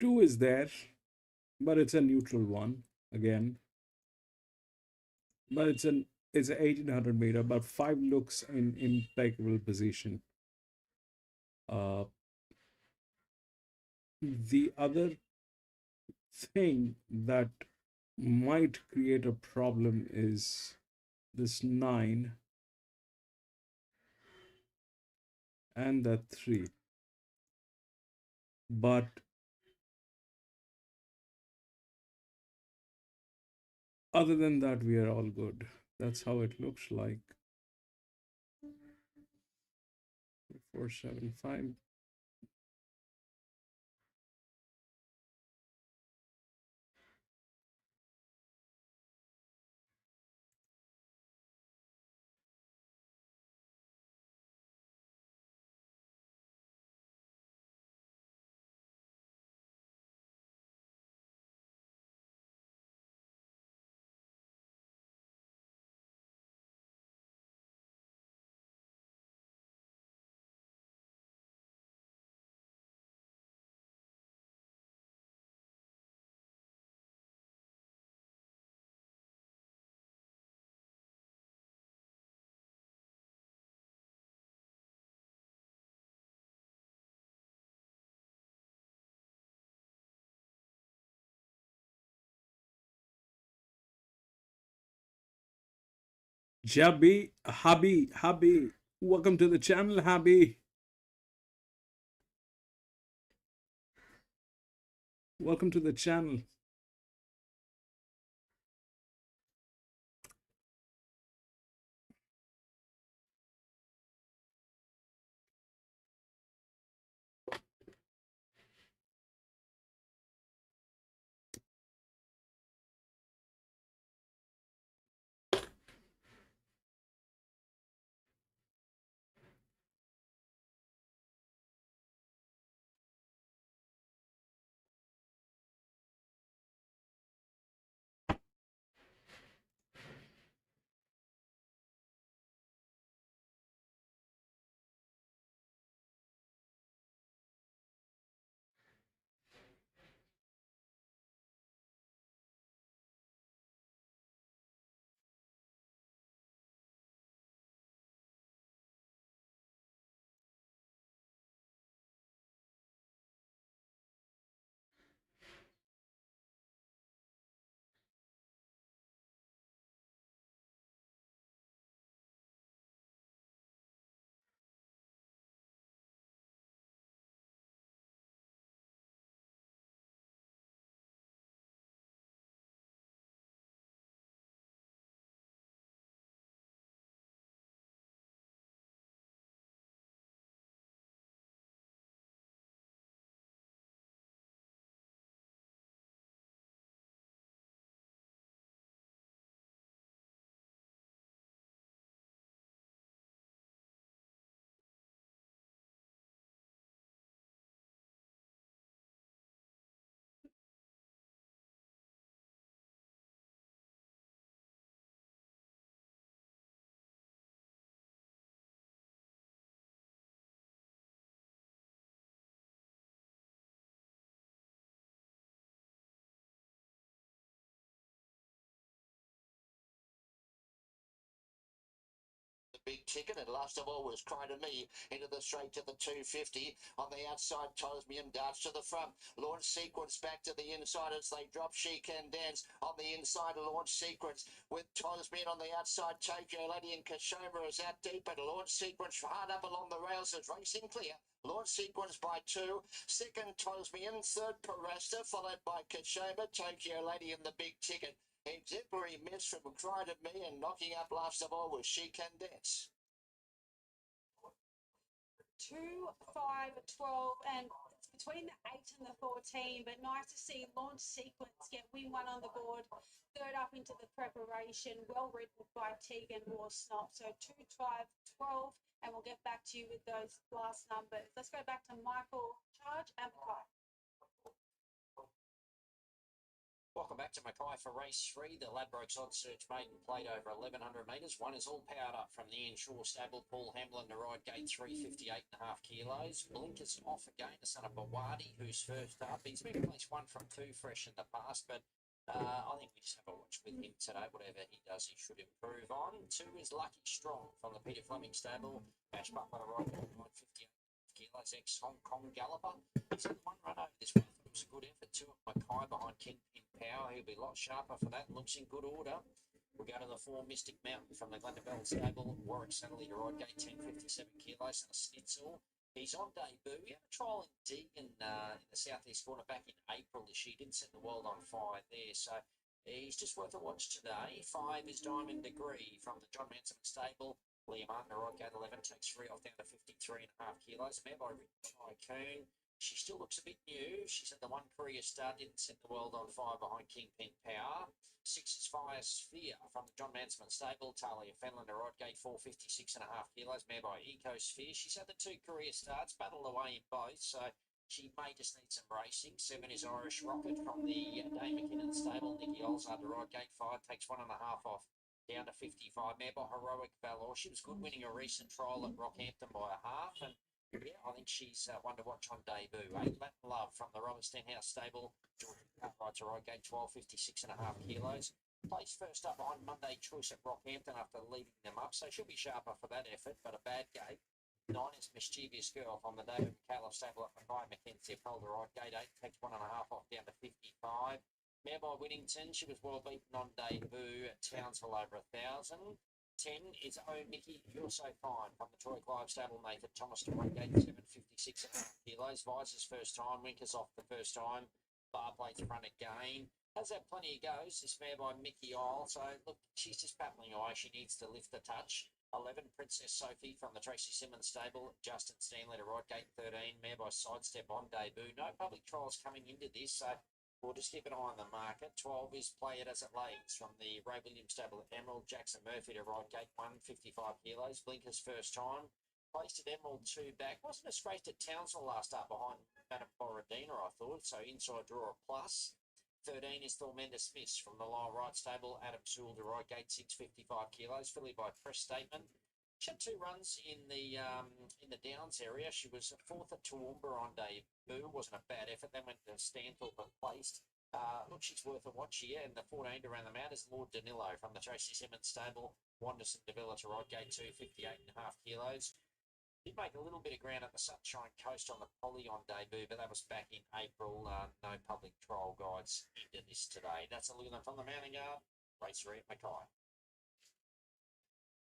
Two is there, but it's a neutral one again. But it's an 1800 meter, but five looks in impeccable position. The other thing that might create a problem is this 9 and that 3. But other than that, we are all good. That's how it looks like. 475. Jabi, Habi. Welcome to the channel, Habi. Welcome to the channel. Big ticket, and last of all was Cry to Me into the straight to the 250. On the outside, Tosmian darts to the front. Launch Sequence back to the inside as they drop She Can Dance. On the inside, Launch Sequence with Tosmian on the outside. Tokyo Lady and Kashoma is out deep, but Launch Sequence hard up along the rails is racing clear. Launch Sequence by 2. Second, Tosmian. Third, Parasta, followed by Kashoma, Tokyo Lady and the big ticket. Exemplary miss from Cry to Me, and knocking up last of all was She Can Dance. 2, 5, 12, and it's between the 8 and the 14, but nice to see Launch Sequence get win one on the board. Third up into the preparation, well ridden by Tegan Warsnop. So 2, 5, 12, and we'll get back to you with those last numbers. Let's go back to Michael, Charge, and Mackay. Welcome back to Mackay for race 3. The Ladbrokes Odd Search Maiden played over 1,100 metres. One is all powered up from the Ensure stable. Paul Hamlin to ride gate 3, 58.5 kilos. Blinkers off again to son of Bawadi, who's first up. He's been placed 1 from 2 fresh in the past, but I think we just have a watch with him today. Whatever he does, he should improve on. 2 is Lucky Strong from the Peter Fleming stable. Bash Butler to ride 58 kilos, ex-Hong Kong galloper. He's had 1 run over this one. It was a good effort. 2 at Mackay behind Kingpin Power. He'll be a lot sharper for that. Looks in good order. We'll go to the 4 Mystic Mountain from the Glendale stable. Warwick Suddenly to ride gate 10, 57 kilos, and a Snitzel. He's on debut. We had a trial in Deegan in the southeast corner back in April this year. Didn't set the world on fire there, so he's just worth a watch today. 5 is Diamond Degree from the John Manson stable. Liam Martin, a ride gate 11, takes 3 off down to 53.5 kilos. Mare by Rick Tycoon. She still looks a bit new. She's had the 1 career start, didn't set the world on fire behind Kingpin Power. 6 is Fire Sphere from the John Mansman stable. Talia Fenlon, a rod gate 4, 56.5 kilos. Mare by Ecosphere. She's had the 2 career starts, battled away in both, so she may just need some racing. 7 is Irish Rocket from the Dave McKinnon stable. Nikki Olzard, a rod gate 5, takes 1.5 off down to 55. Mare by Heroic Valor. She was good winning a recent trial at Rockhampton by a half, and yeah, I think she's one to watch on debut. 8 Latin Love from the Robert Stenhouse stable. Georgia rides a ride gate 12, 56.5 kilos. Placed first up on Monday Choice at Rockhampton after leading them up, so she'll be sharper for that effort, but a bad gate. 9 is Mischievous Girl from the David McCallum stable at Mackay. Mackenzie held the ride gate 8, takes 1.5 off down to 55. Mare by Whittington, she was well beaten on debut at Townsville over 1,000. 10 is Oh Mickey, You're So Fine from the Troy Clive stable, Nathan Thomas to one gate, 756.5 kilos. Visor's first time, Winkers off the first time. Bar plates front again. Has had plenty of goes, this mare by Mickey Isle. So, look, she's just battling away. She needs to lift the touch. 11, Princess Sophie from the Tracy Simmons stable. Justin Stanley to right gate 13. Mare by Sidestep on debut. No public trials coming into this, so we'll just keep an eye on the market. 12 is Play It As It Lays from the Ray Williams stable at Emerald. Jackson Murphy to right gate 1, 55 kilos. Blinkers first time. Placed at Emerald 2 back. Wasn't disgraced at Townsville last start behind Madame Borodina, I thought. So inside draw a plus. 13 is Thormenda Smith from the Lyle Wright stable. Adam Sewell to right gate 655 kilos. Filly by Press Statement. She had 2 runs in the Downs area. She was fourth at Toowoomba on debut. Wasn't a bad effort. Then went to Stanthorpe but placed. Look, she's worth a watch here. And the 14 to round them out is Lord Danilo from the Tracy Simmons stable. Wanderson de Villa to right gate 2, 58.5 kilos. Did make a little bit of ground at the Sunshine Coast on the Polly on debut, but that was back in April. No public trial guides into this today. That's a look at them from the mounting yard. Race 3 at Mackay.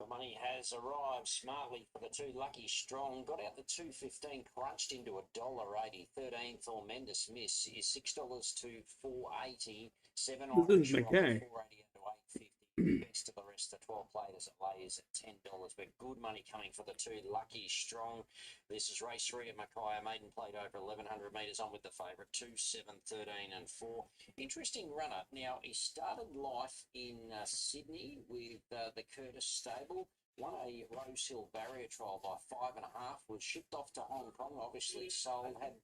The money has arrived smartly for the 2 Lucky Strong. Got out the 2.15, crunched into $1.80. 13 Thormenda Smith is $6 to $4.80. 7 This is Irish Mackay. Rock, 4.80 to $8.50. Best of the rest, the 12 players at lays at $10. But good money coming for the 2 Lucky Strong. This is race 3 at Mackay. Maiden played over 1,100 metres on with the favourite 2, 7, 13 and 4. Interesting runner. Now, he started life in Sydney with the Curtis stable. Won a Rose Hill barrier trial by 5.5. Was shipped off to Hong Kong, obviously sold. Had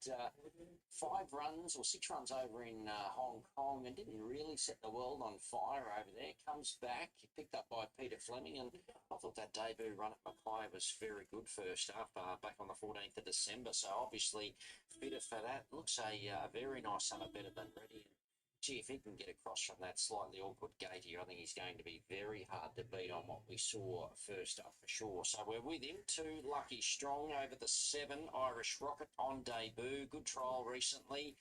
5 runs or 6 runs over in Hong Kong and didn't really set the world on fire over there. Comes back, picked up by Peter Fleming, and I thought that debut run at Mackay was very good first up, back on the 14th of December. So obviously fitter for that. Looks a very nice summer, better than ready. Gee, if he can get across from that slightly awkward gate here, I think he's going to be very hard to beat on what we saw first up for sure. So we're with him. 2 Lucky Strong over the 7. Irish Rocket on debut. Good trial recently.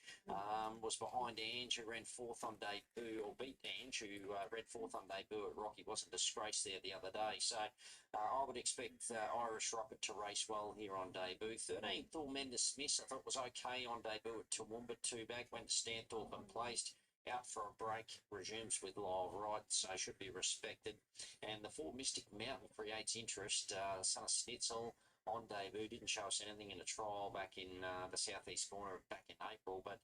Was behind Ange, who ran 4th on debut, or beat Ange, who ran 4th on debut at Rocky. Wasn't disgraced there the other day. So I would expect Irish Rocket to race well here on debut. 13 Thormenda Smith, I thought was okay on debut at Toowoomba. 2 back, went to Stanthorpe and placed. Out for a break, resumes with Lyle Wright, so should be respected. And the 4 Mystic Mountain creates interest. Son of Snitzel on debut, didn't show us anything in a trial back in the southeast corner back in April, but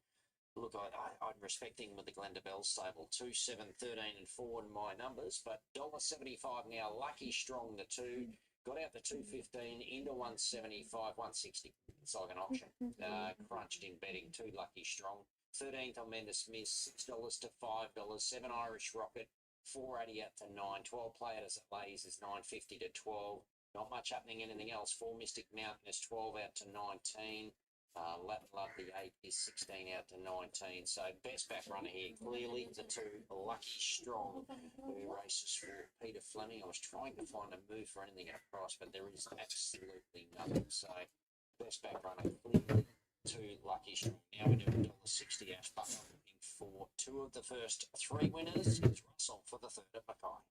look, I'm respecting with the Glenda Bell stable. 2, 7, 13 and 4 in my numbers, but $1.75 now. Lucky Strong, the 2. Got out the 2.15 into 175, 160. It's like an auction. Crunched in betting. 2 Lucky Strong. 13th Amanda Smith, $6 to $5. 7 Irish Rocket, 4.80 out to 9. 12 players at lays is 9.50 to 12. Not much happening. Anything else? 4 Mystic Mountain is 12 out to 19. Latin Love, the 8 is 16 out to 19. So best back runner here, clearly the 2 Lucky Strong, who races for Peter Fleming. I was trying to find a move for anything at a price, but there is absolutely nothing. So best back runner, clearly 2 Lucky Strong. Now we do $1.60 Ash Butler, looking for 2 of the first 3 winners. It's Russell for the 3rd at Mackay.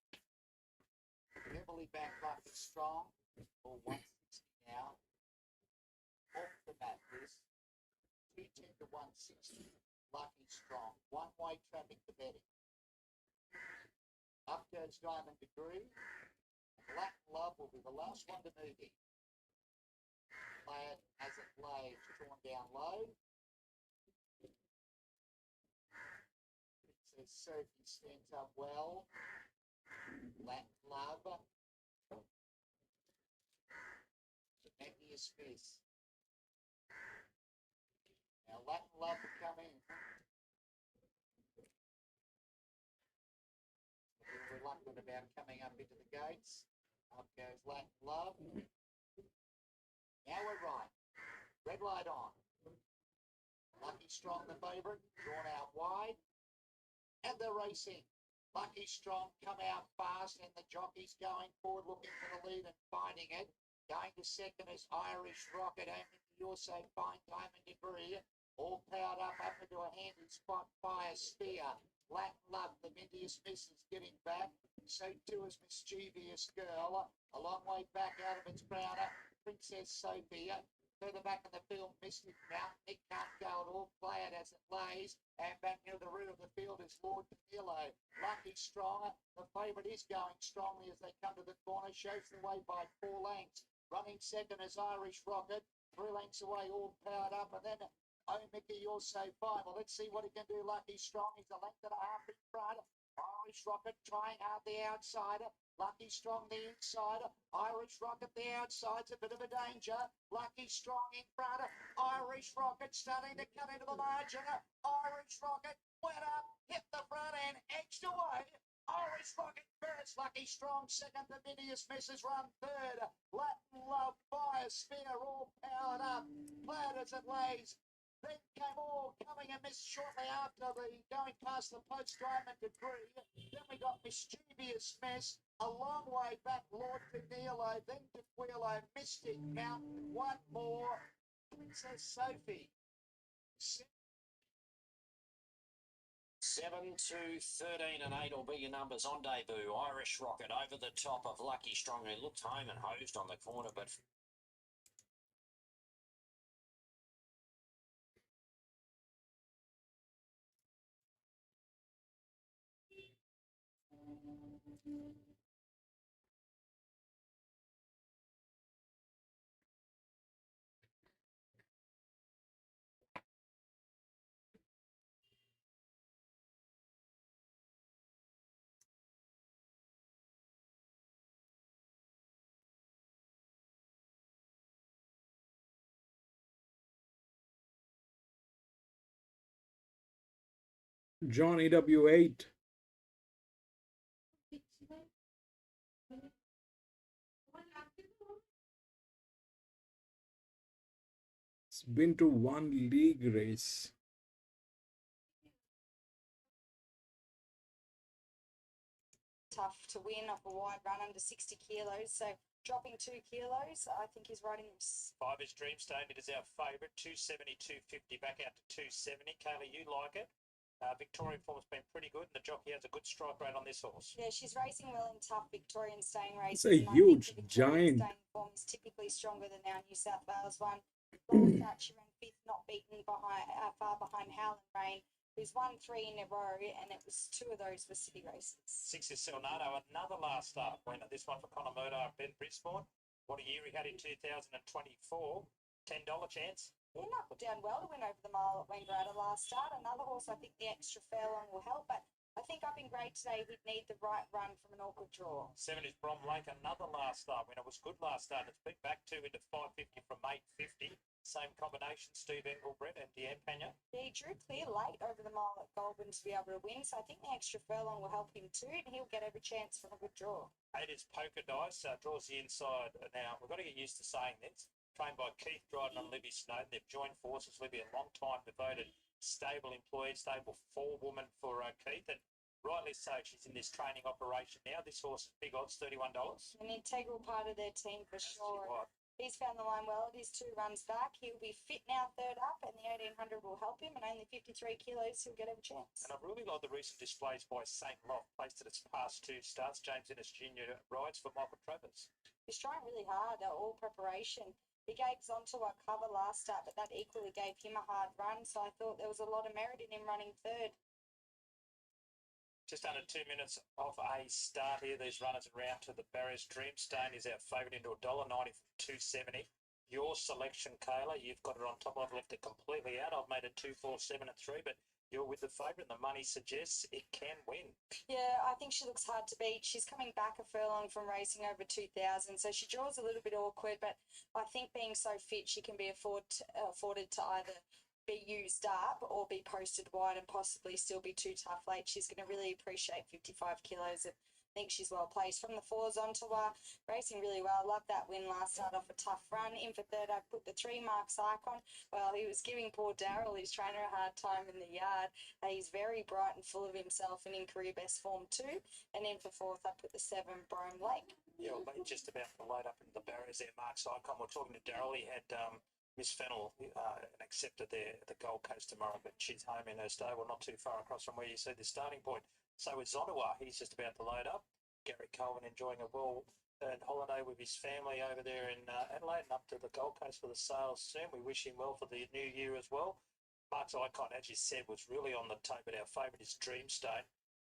Heavily backed Lucky Strong for 160 now. Off the mat this 210 to 160. Lucky Strong. 1-way traffic to betting. Up goes Diamond Degree. Latin Love will be the last one to move in. Play it as it lays, drawn down low. Princess Sophie stands up well. Latin Love. Matthew Smith. Now Latin Love will come in. A little reluctant about coming up into the gates. Up goes Latin Love. Now we're right. Red light on. Lucky Strong the favourite, drawn out wide. And they're racing. Lucky Strong come out fast and the jockey's going forward looking for the lead and finding it. Going to second is Irish Rocket, aiming for So Fine, Diamond Degree. All powered up into a handy spot by a Spear. Latin Love, the Mindy Smith is getting back. So too is Mischievous Girl. A long way back out of its crowder, Princess Sophia. Further back in the field, Mystic Mountain. It can't go at all. Play it as it lays. And back near the rear of the field is Lord Danilo. Lucky Stronger. The favourite is going strongly as they come to the corner. Shows the way by 4 lengths. Running second is Irish Rocket. 3 lengths away, all powered up. And then Oh Mickey, you're so fine. Well, let's see what he can do. Lucky Strong. He's a length and a half in front. Irish Rocket trying hard the outsider. Lucky Strong the insider. Irish Rocket the outside's a bit of a danger. Lucky Strong in front. Irish Rocket starting to cut into the margin. Irish Rocket went up, hit the front end, edged away. Irish Rocket first. Lucky Strong second. The Midius Misses run third. Latin Love Fire Sphere all powered up. Played as it lays. Then came all coming and missed shortly after the going past the post diamond degree. Then we got Mischievous Miss, a long way back, Lord Danilo, then Tequilo, Mystic Mountain, one more, Princess Sophie. 7 to 13 and 8 will be your numbers on debut. Irish Rocket over the top of Lucky Strong, who looked home and hosed on the corner, but John EW8. It's been to one league race. Tough to win off a wide run under 60 kilos. So dropping 2 kilos, I think he's right in this. 5 is Dreamstone. It is our favourite. 270, 250, back out to 270. Kayla, you like it. Victorian form has been pretty good, and the jockey has a good strike rate on this horse. Yeah, she's racing well in tough Victorian staying races. It's a huge giant. Staying form is typically stronger than our New South Wales one. Last start, she ran 5th, not beaten behind, far behind Howland Rain, who's won 3 in a row, and it was 2 of those were city races. 6 is Silnado, another last start winner. This one for Conor Murdoch, Ben Brisbane. What a year he had in 2024. $10 chance. Yeah, knuckled down well to win over the mile at Wangaratta last start. Another horse, I think the extra furlong will help, but I think up in grade today, he'd need the right run from an awkward draw. 7 is Brom Lake, another last start winner. Was good last start. It's been back 2 into 550 from 850. Same combination, Steve Engelbrett and Deanne Pena. Yeah, he drew clear late over the mile at Goulburn to be able to win, so I think the extra furlong will help him too, and he'll get every chance from a good draw. 8 is Poker Dice, draws the inside. Now, we've got to get used to saying this. Trained by Keith Dryden and Libby Snowden. They've joined forces. Libby, a long time devoted, stable employee, stable forewoman for Keith, and rightly so, she's in this training operation now. This horse is big odds, $31. An integral part of their team for sure. Right. He's found the line well at his 2 runs back. He'll be fit now, 3rd up, and the 1800 will help him, and only 53 kilos, he'll get every chance. And I really like the recent displays by St. Loft, placed at its past 2 starts. James Ennis Jr. rides for Michael Travers. He's trying really hard, all preparation. He gave Zonto a cover last start, but that equally gave him a hard run, so I thought there was a lot of merit in him running 3rd. Just under 2 minutes off a start here. These runners around to the barriers. Dreamstone is our favourite into $1.90 from 270. Your selection, Kayla, you've got it on top. I've left it completely out. I've made it 2, 4, 7 and 3, but you're with the favourite, and the money suggests it can win. Yeah, I think she looks hard to beat. She's coming back a furlong from racing over 2,000, so she draws a little bit awkward, but I think being so fit, she can be afforded to either be used up or be posted wide and possibly still be too tough late. She's going to really appreciate 55 kilos. I think she's well placed. From the 4s onto racing really well. Love that win last start off a tough run. In for 3rd, I put the 3 Marks Icon. Well, he was giving poor Daryl, his trainer, a hard time in the yard. He's very bright and full of himself and in career best form too. And in for 4th, I put the 7 Brome Lake. Yeah, well, just about to load up into the barriers there, Mark's Icon. We're talking to Daryl. He had Miss Fennell accepted there at the Gold Coast tomorrow, but she's home in her stable, not too far across from where you see the starting point. So with Zottawa, he's just about to load up. Gary Colvin enjoying a well-earned holiday with his family over there in Adelaide and up to the Gold Coast for the sales soon. We wish him well for the new year as well. Mark's Icon, as you said, was really on the toe, but our favourite is Dreamstone.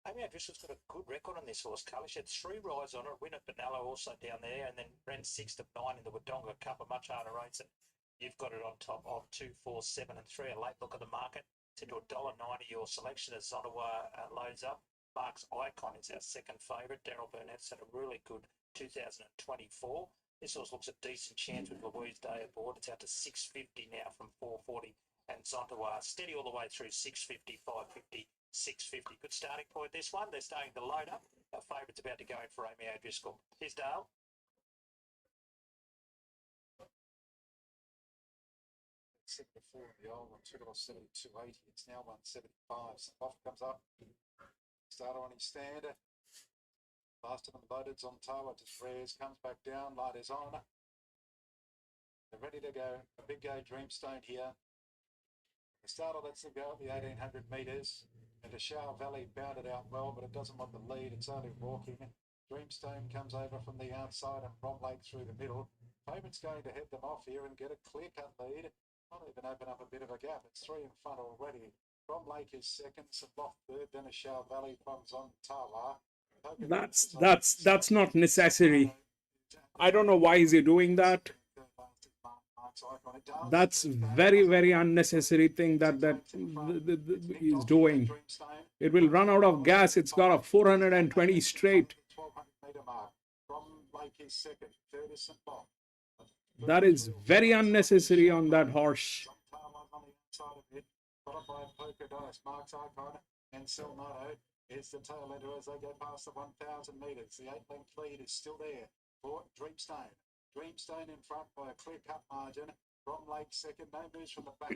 Amy O'Driscoll's got a good record on this horse, Carly. She had 3 rides on her, win at Benalla also down there, and then ran 6 to 9 in the Wodonga Cup, a much harder race. And you've got it on top of 2, 4, 7 and 3. A late look at the market. It's into $1.90 your selection as Zonawa loads up. Mark's Icon is our second favourite. Daryl Burnett's had a really good 2024. This horse looks a decent chance with Louise Day aboard. It's out to 650 now from 440. And Zontawa steady all the way through 650, 550, 650. Good starting point, this one. They're starting to load up. Our favourite's about to go in for Amy O'Driscoll. Here's Dale. $74 in the old one, $2.72.80. It's now $1.75. So off comes up. Starter on his stand. Last of them loaded's on tower. Just rears, comes back down. Light is on. They're ready to go. A big go Dreamstone here. The starter lets them go at the 1800 metres. And the Shower Valley bounded out well, but it doesn't want the lead. It's only walking. Dreamstone comes over from the outside and Brom Lake through the middle. Favourite's going to head them off here and get a clear-cut lead. Not even open up a bit of a gap. It's 3 in front already. Brom Lake is second, St. Loft third, then a Shower Valley comes on Tawa. That's not necessary. I don't know why is he doing that. That's very, very unnecessary thing that he's doing. It will run out of gas. It's got a 420 straight. That is very unnecessary on that horse. Is the tail ender as they go past the 1,000 metres. The 8-length lead is still there for Dreamstone. Dreamstone in front by a clear-cut margin. Brom Lake second, no moves from the back.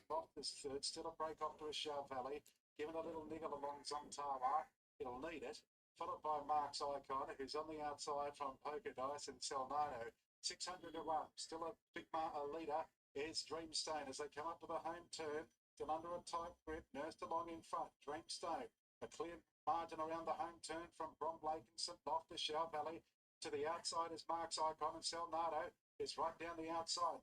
Loft is third, still a break off to a Shell Valley. Given a little niggle along Zontawa, it'll need it. Followed by Mark's Icon, who's on the outside from Poker Dice and Selnado. 600 to 1, still a big leader is Dreamstone as they come up to the home turn. Still under a tight grip, nursed along in front. Dreamstone. A clear margin around the home turn from Brom Lake and St. Loft to Shell Valley. To the outside is Mark's Icon and Selnado is right down the outside.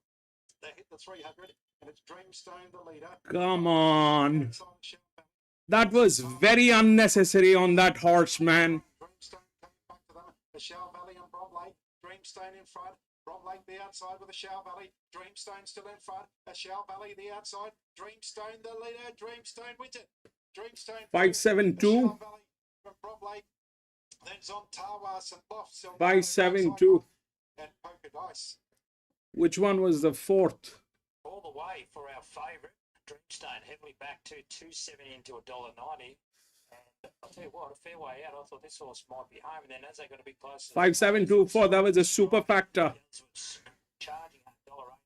They hit the 300 and it's Dreamstone the leader. Come on. That was very unnecessary on that horse, man. Dreamstone coming back to them. The Shell Valley and Brom Lake. Dreamstone in front. Brom Lake the outside with a Shell Valley. Dreamstone still in front. A Shell Valley the outside. Dreamstone the leader. Dreamstone wins it. Dreamstone 572. Then Zontawa, St. Loft, 572. And Poker Dice. Which one was the fourth? All the way for our favourite, Dreamstone, heavily back to $2.70 into $1.90. And I'll tell you what, a fair way out. I thought this horse might be home, and then as they got a bit closer, 5724. That was a super factor. Charging $1.80.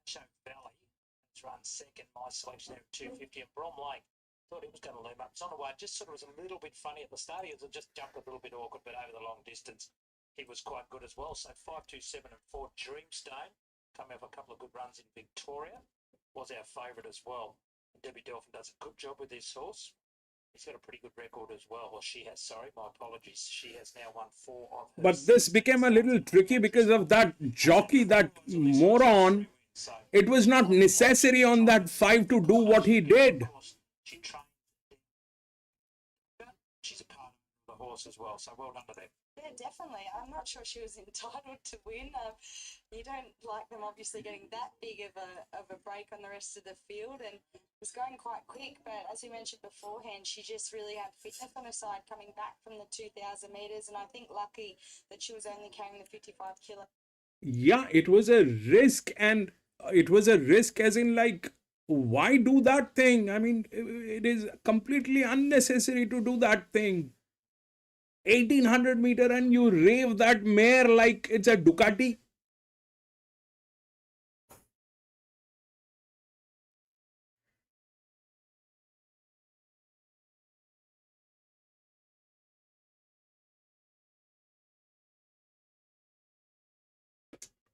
Show Valley. It's run second. My selection there at 250. And Brom Lake. Thought he was going to loom up. Zonaway just sort of was a little bit funny at the start. He just jumped a little bit awkward, but over the long distance, he was quite good as well. So 527 and 4 Dreamstone, coming off a couple of good runs in Victoria, was our favourite as well. And Debbie Delphin does a good job with this horse. He's got a pretty good record as well. Well, she has, sorry, my apologies. She has now won 4 of her. But this became a little tricky because of that jockey, that moron. It was not necessary on that 5 to do what he did. She trained. She's a part of the horse as well, so well done to them. Yeah, definitely. I'm not sure she was entitled to win. You don't like them obviously getting that big of a break on the rest of the field, and it was going quite quick. But as you mentioned beforehand, she just really had fitness on her side coming back from the 2,000 metres, and I think lucky that she was only carrying the 55 kilo. Yeah, it was a risk, and it was a risk as in like, why do that thing? I mean, it is completely unnecessary to do that thing. 1800 meter and you rave that mare like it's a Ducati.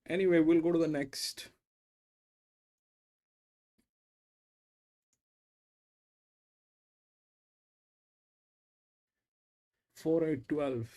Anyway, we'll go to the next. 4, 8, 12.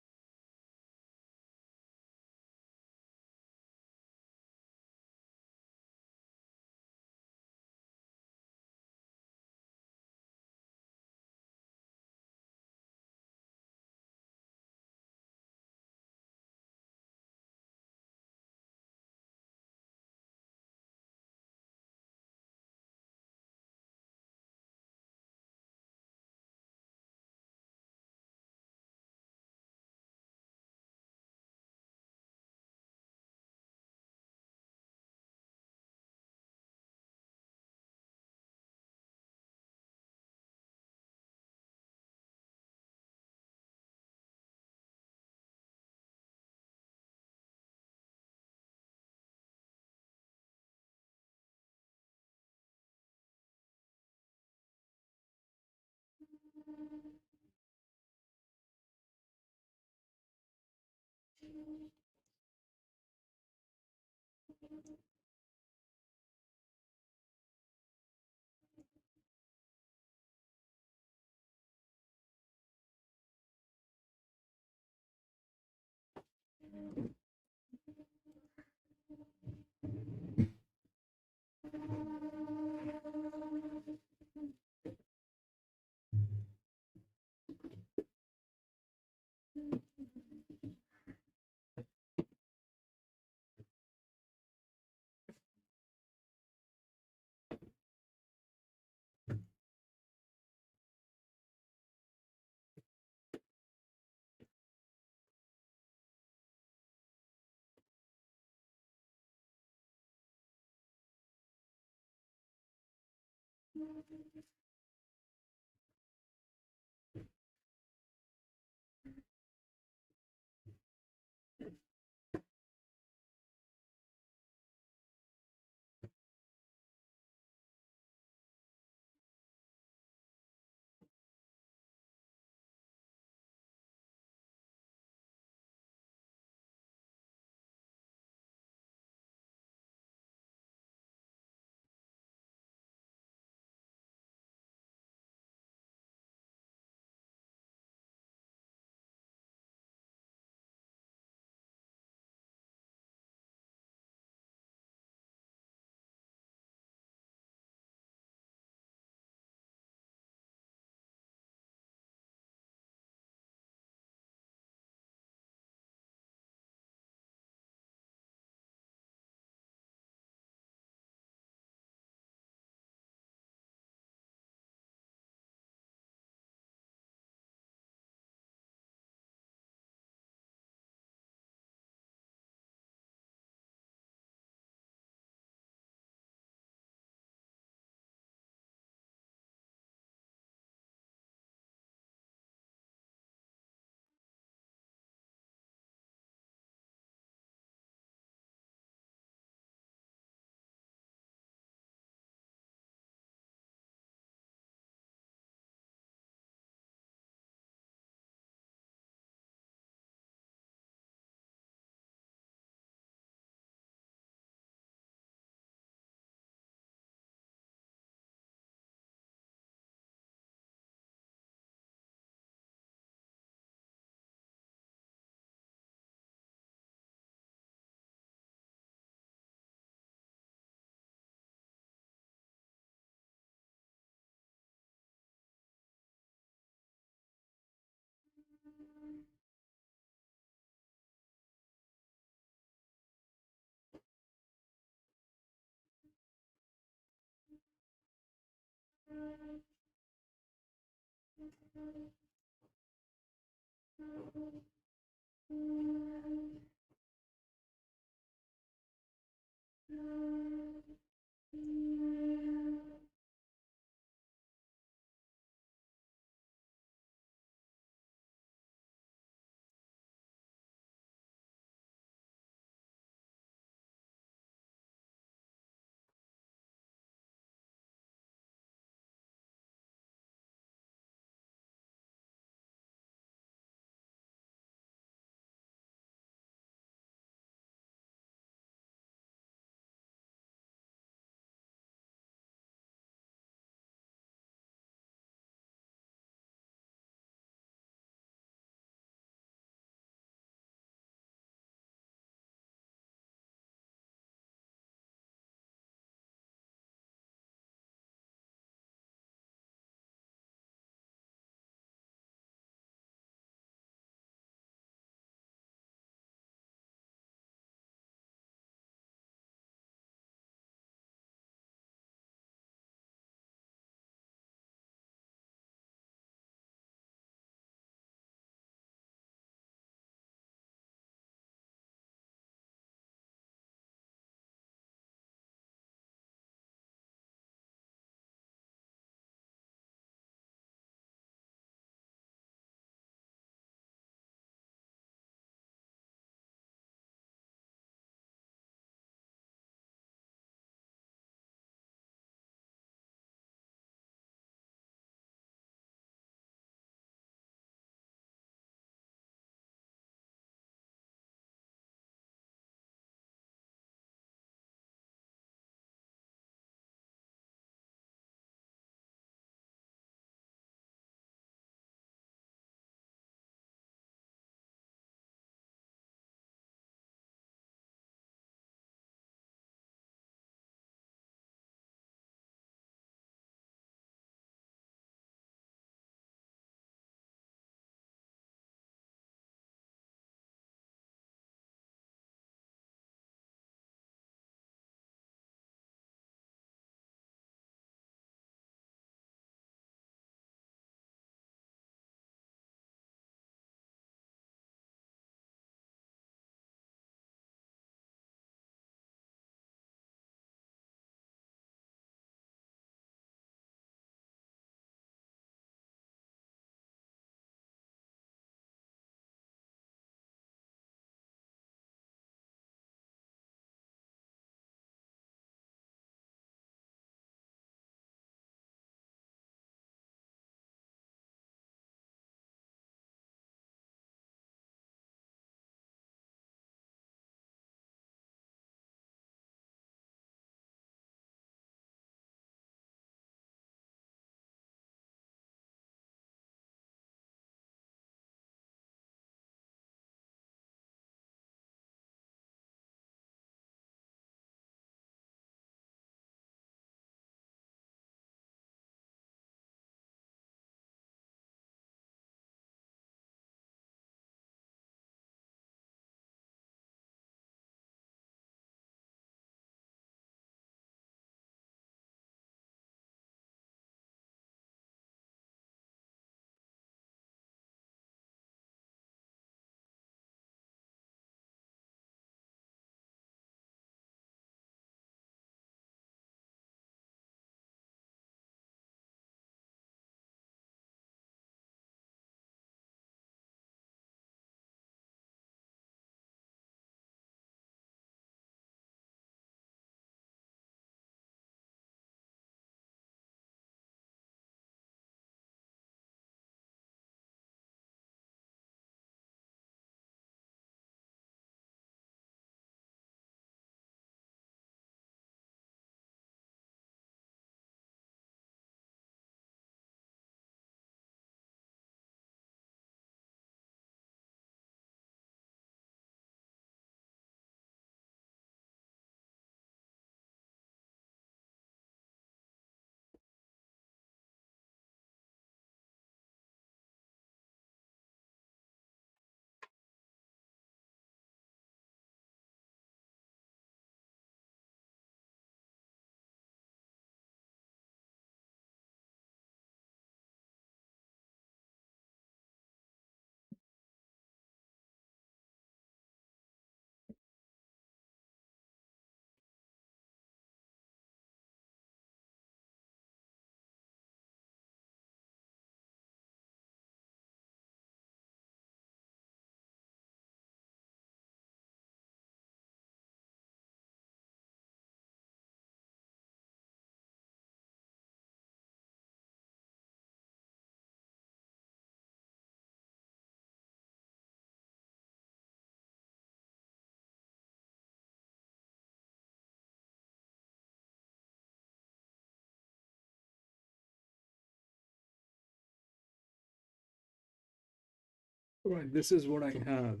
Right, this is what I have.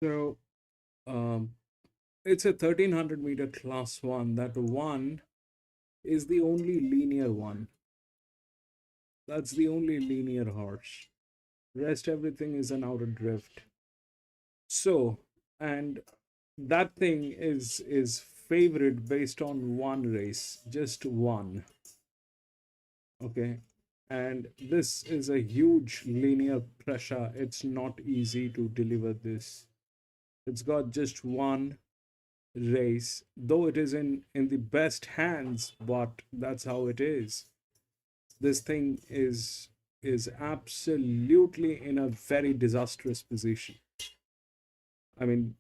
So it's a 1300 meter class 1. That one is the only linear one. That's the only linear horse. Rest everything is an outer drift. So, and that thing is favored based on one race, just one. Okay, and this is a huge linear pressure. It's not easy to deliver this. It's got just one race, though it is in the best hands, but that's how it is. This thing is absolutely in a very disastrous position. I mean,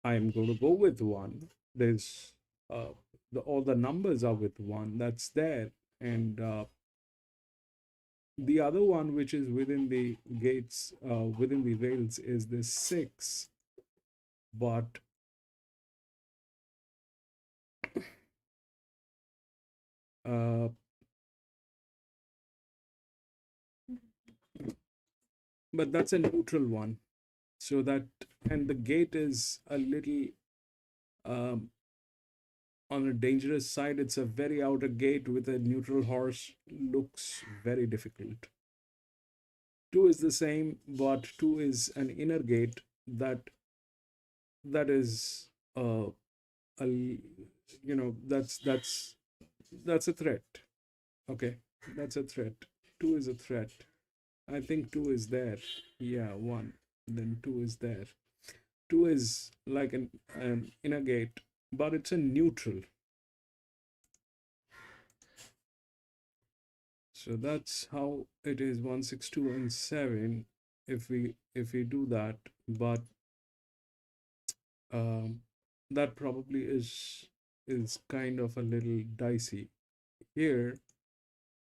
I'm going to go with one. There's all the numbers are with one. That's there, and the other one which is within the gates, within the rails, is the 6. But but that's a neutral one. So that, and the gate is a little on a dangerous side. It's a very outer gate with a neutral horse. Looks very difficult. 2 is the same, but 2 is an inner gate that is a, you know, that's a threat. Okay, that's a threat. 2 is a threat. I think 2 is there. Yeah, 1. Then 2 is there. 2 is like an inner gate, but it's a neutral. So that's how it is. 1, 6, 2, and 7. If we do that, but that probably is kind of a little dicey. Here,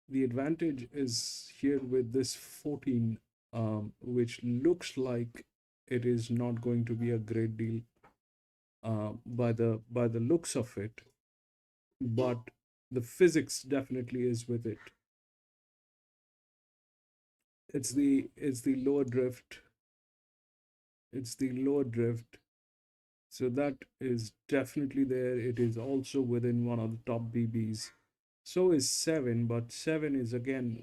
the advantage is here with this 14, which looks like it is not going to be a great deal by the looks of it, but the physics definitely is with it. It's the lower drift. It's the lower drift. So that is definitely there. It is also within one of the top BBs. So is 7, but 7 is, again,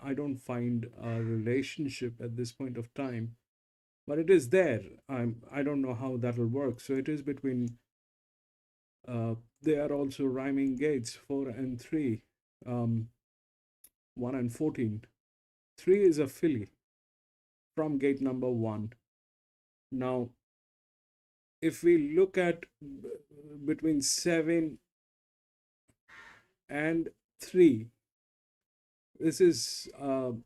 I don't find a relationship at this point of time, but it is there. I don't know how that will work. So it is between they are also rhyming gates, 4 and 3, 1 and 14. 3 is a filly from gate number 1. Now, if we look at between 7 and 3, this is an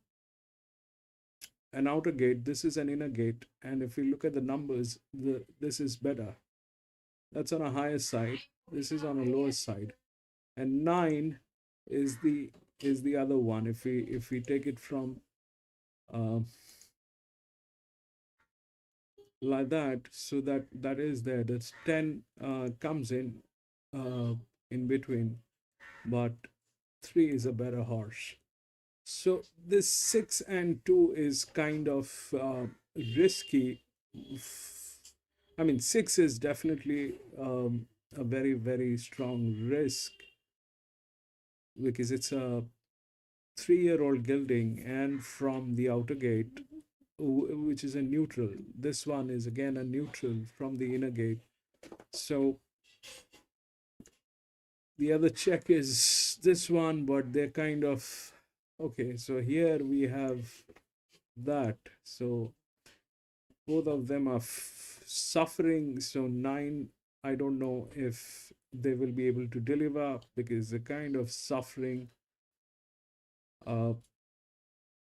outer gate, this is an inner gate, and if we look at the numbers, this is better. That's on a higher side, this is on a lower side, and 9 is the other one. If we take it from like that, so that is there. That's 10 comes in between, but 3 is a better horse. So this 6 and 2 is kind of risky. I mean, 6 is definitely a very, very strong risk, because it's a 3-year-old gelding and from the outer gate, which is a neutral. This one is again a neutral from the inner gate. So the other check is this one, but they're kind of okay. So here we have that. So both of them are suffering. So 9, I don't know if they will be able to deliver, because they're kind of suffering.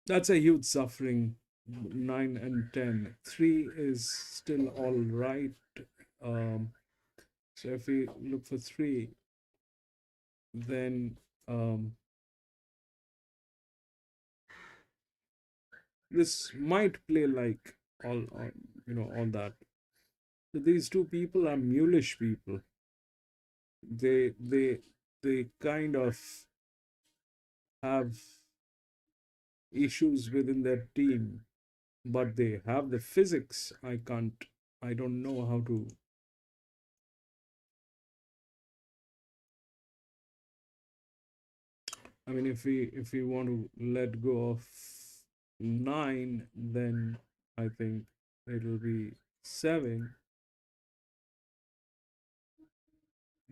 That's a huge suffering. 9 and 10. 3 is still all right. So if we look for 3, then this might play like all that. So these two people are mulish people. They kind of have issues within their team, but they have the physics. I don't know how to. I mean, if we want to let go of 9, then I think it will be 7.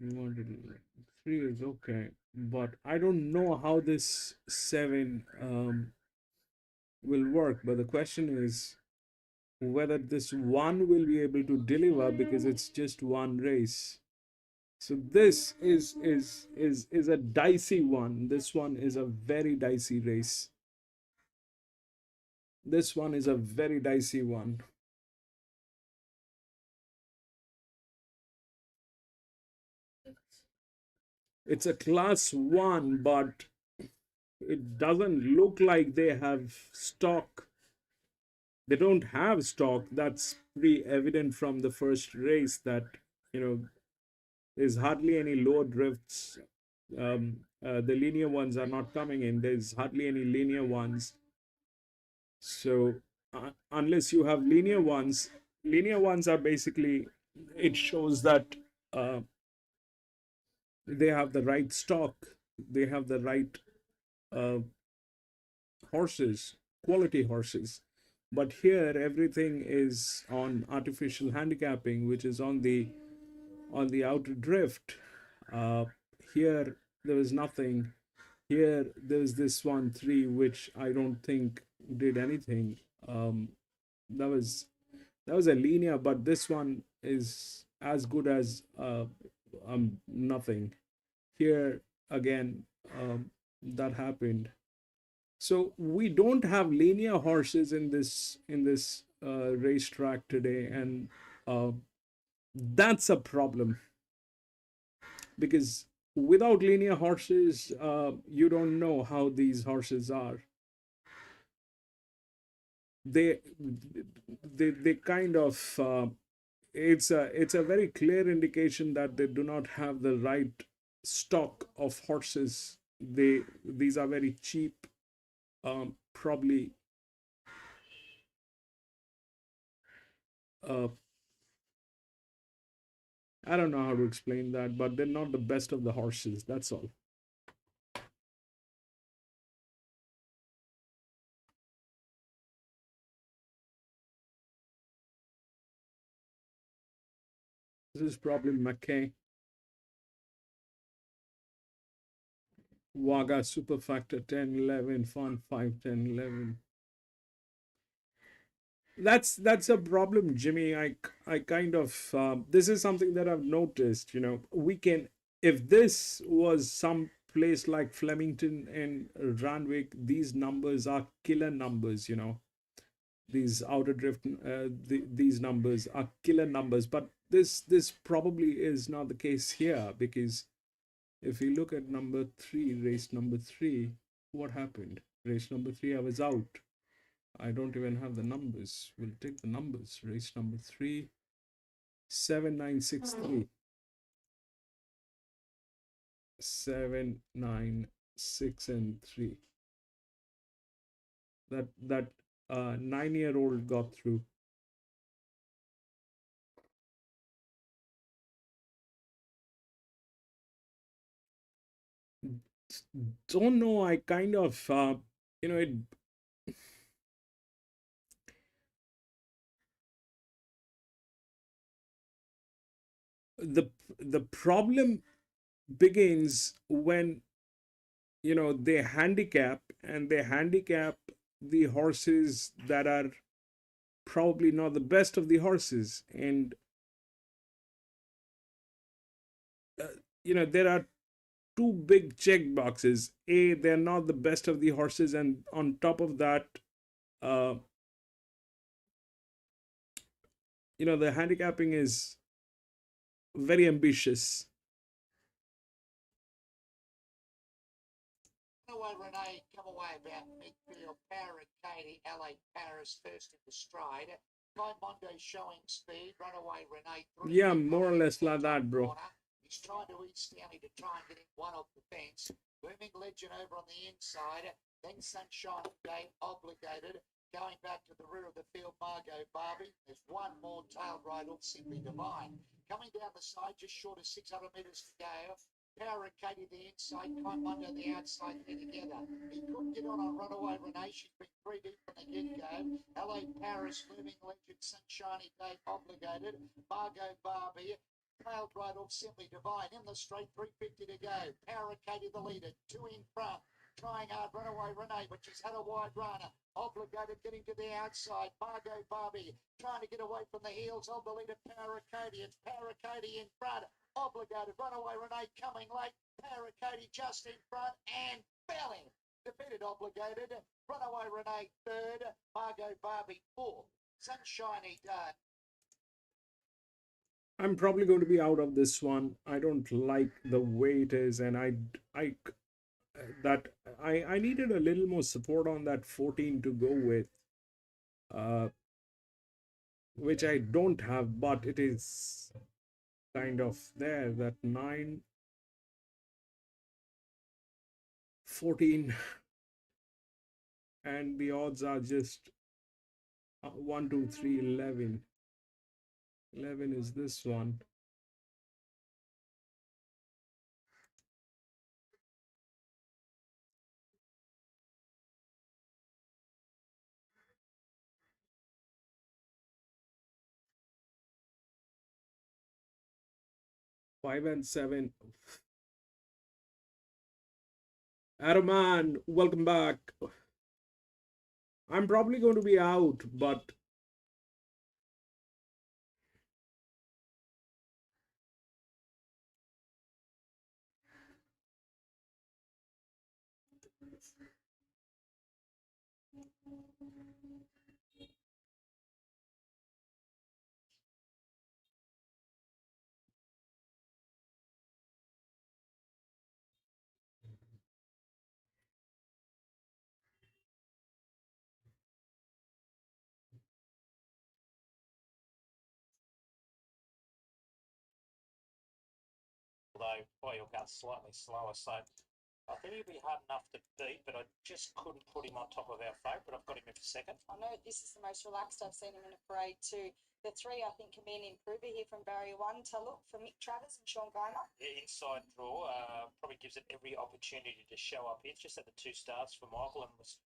We wanted 3 is okay, but I don't know how this 7 will work. But the question is whether this 1 will be able to deliver, because it's just one race. So this is a dicey one. This one is a very dicey race. This one is a very dicey one. It's a class 1, but it doesn't look like they have stock. They don't have stock. That's pretty evident from the first race that, you know, there's hardly any low drifts. The linear ones are not coming in. There's hardly any linear ones. So unless you have linear ones are basically, it shows that they have the right stock, they have the right horses, quality horses. But here everything is on artificial handicapping, which is on the outer drift. Here there was nothing. Here there's this 1-3, which I don't think did anything. That was a linear, but this one is as good as nothing. Here again, that happened. So we don't have linear horses in this racetrack today, and that's a problem, because without linear horses, you don't know how these horses are. They kind of it's a very clear indication that they do not have the right stock of horses. These are very cheap, probably I don't know how to explain that, but they're not the best of the horses, that's all. This is probably McKay. Wagga Super Factor 10, 11, Fun 5, 10, 11. That's a problem, Jimmy. I kind of this is something that I've noticed. You know, we can, if this was some place like Flemington and Randwick, these numbers are killer numbers. You know, these outer drift, these numbers are killer numbers. But this probably is not the case here, because if we look at number 3, race number 3, what happened? Race number 3, I was out. I don't even have the numbers. We'll take the numbers. Race number 3, 7963. 7, 9, 6, and 3. That 9-year-old got through. Don't know. I kind of you know, it. The problem begins when, you know, they handicap the horses that are probably not the best of the horses, and you know, there are two big check boxes. A, they're not the best of the horses, and on top of that, you know, the handicapping is very ambitious. Come away, Renee. Come away about midfield. Power and Katie. LA Paris first in the stride. Mondo showing speed. Runaway Renee. Yeah, more or less like that, bro. He's trying to eat Stanley to try and get him one off the fence. Booming Legend over on the inside. Then Sunshine Day Obligated. Going back to the rear of the field, Margot Barbie. There's one more tail ride on Simply Divine. Coming down the side, just short of 600 metres to go. Power and Katie the inside, Commando the outside, they're together. He couldn't get on Runaway Renee. She's been 3 deep from the get-go. Hello Paris, Looming Legend, Sunshiny Day Obligated. Margot Barbie. Tailed right off Simply Divine. In the straight, 350 to go. Power and Katie the leader, 2 in front. Trying hard, Runaway Renee, but she's had a wide runner. Obligated getting to the outside. Margot Barbie trying to get away from the heels of the leader, Paracati. It's Paracati in front. Obligated, Runaway Renee coming late. Paracati just in front and belling. Defeated Obligated. Runaway Renee third. Margot Barbie fourth. Sunshiny Day. I'm probably going to be out of this one. I don't like the way it is, and I needed a little more support on that 14 to go with, which I don't have, but it is kind of there. That 9, 14, and the odds are just 1, 2, 3, 11. 11 is this one. Five and 7. Araman, welcome back. I'm probably going to be out, but although Boyle goes slightly slower, so I think he'll be hard enough to beat, but I just couldn't put him on top of our favourite. I've got him in for second. I know this is the most relaxed I've seen him in a parade too. The 3, I think, can be an improver here from barrier 1 to look for Mick Travers and Sean Geimer. Yeah, inside draw probably gives it every opportunity to show up. It's just at the 2 starts for Michael and was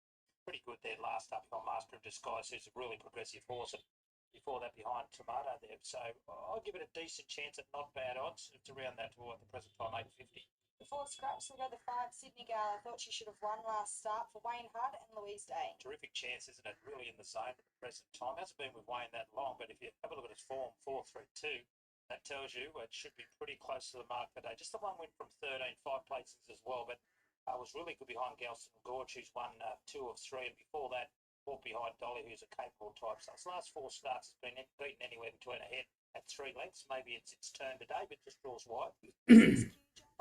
pretty good there last up on Master of Disguise, who's a really progressive horse. And before that, behind Tomato there. So I'll give it a decent chance at not bad odds. It's around that to at the present time, 850. The 4 scraps will go the 5 Sydney Gale. I thought she should have won last start for Wayne Hudd and Louise Day. Terrific chance, isn't it? Really in the zone at the present time. Hasn't been with Wayne that long, but if you have a look at his form, 4-3-2, that tells you it should be pretty close to the mark today. Just the one win from 13, 5 places as well, but was really good behind Galston Gorge, who's won 2 of 3, and before that, walked behind Dolly, who's a capable type. So his last 4 starts has been beaten anywhere between a head at 3 lengths. Maybe it's its turn today, but just draws wide.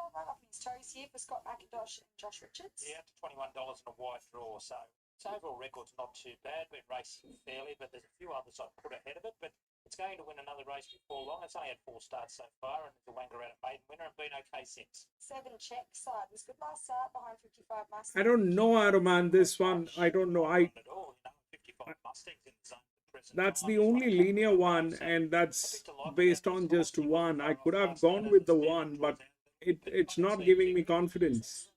Right up his toes here for Scott McIntosh and Josh Richards. Yeah, up to $21 and a wide draw. So its overall record's not too bad. Been racing fairly, but there's a few others I'd put ahead of it. But it's going to win another race before long. It's only had 4 starts so far, and the Wagga out of maiden winner and been okay since. 7 check side was good last start behind 55 Mustang. I don't know, Araman. This one, I don't know. At all, 55 Mustangs in the zone. That's the only linear one, and that's based on just 1. I could have gone with the 1, but it's not giving me confidence.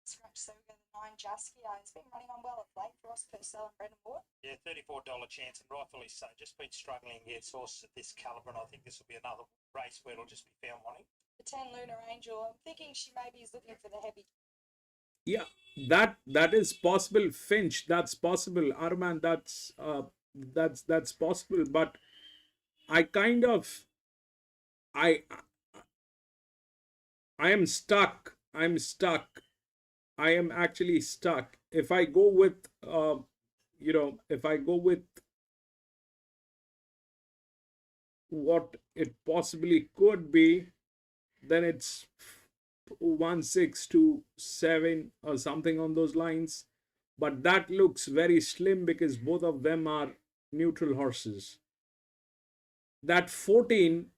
So we go the 9 Jasky. He's been running on well at late for Ross Purcell and Brendan Ward. Yeah, $34 chance, and rightfully so. Just been struggling against horses at this calibre, and I think this will be another race where it'll just be found wanting. The 10 Lunar Angel. I'm thinking she maybe is looking for the heavy. Yeah, that is possible. Finch, that's possible. Arman, that's possible. But I kind of I am stuck. I am actually stuck. If I go with, if I go with what it possibly could be, then it's 1-6-2-7 or something on those lines. But that looks very slim because both of them are neutral horses. That 14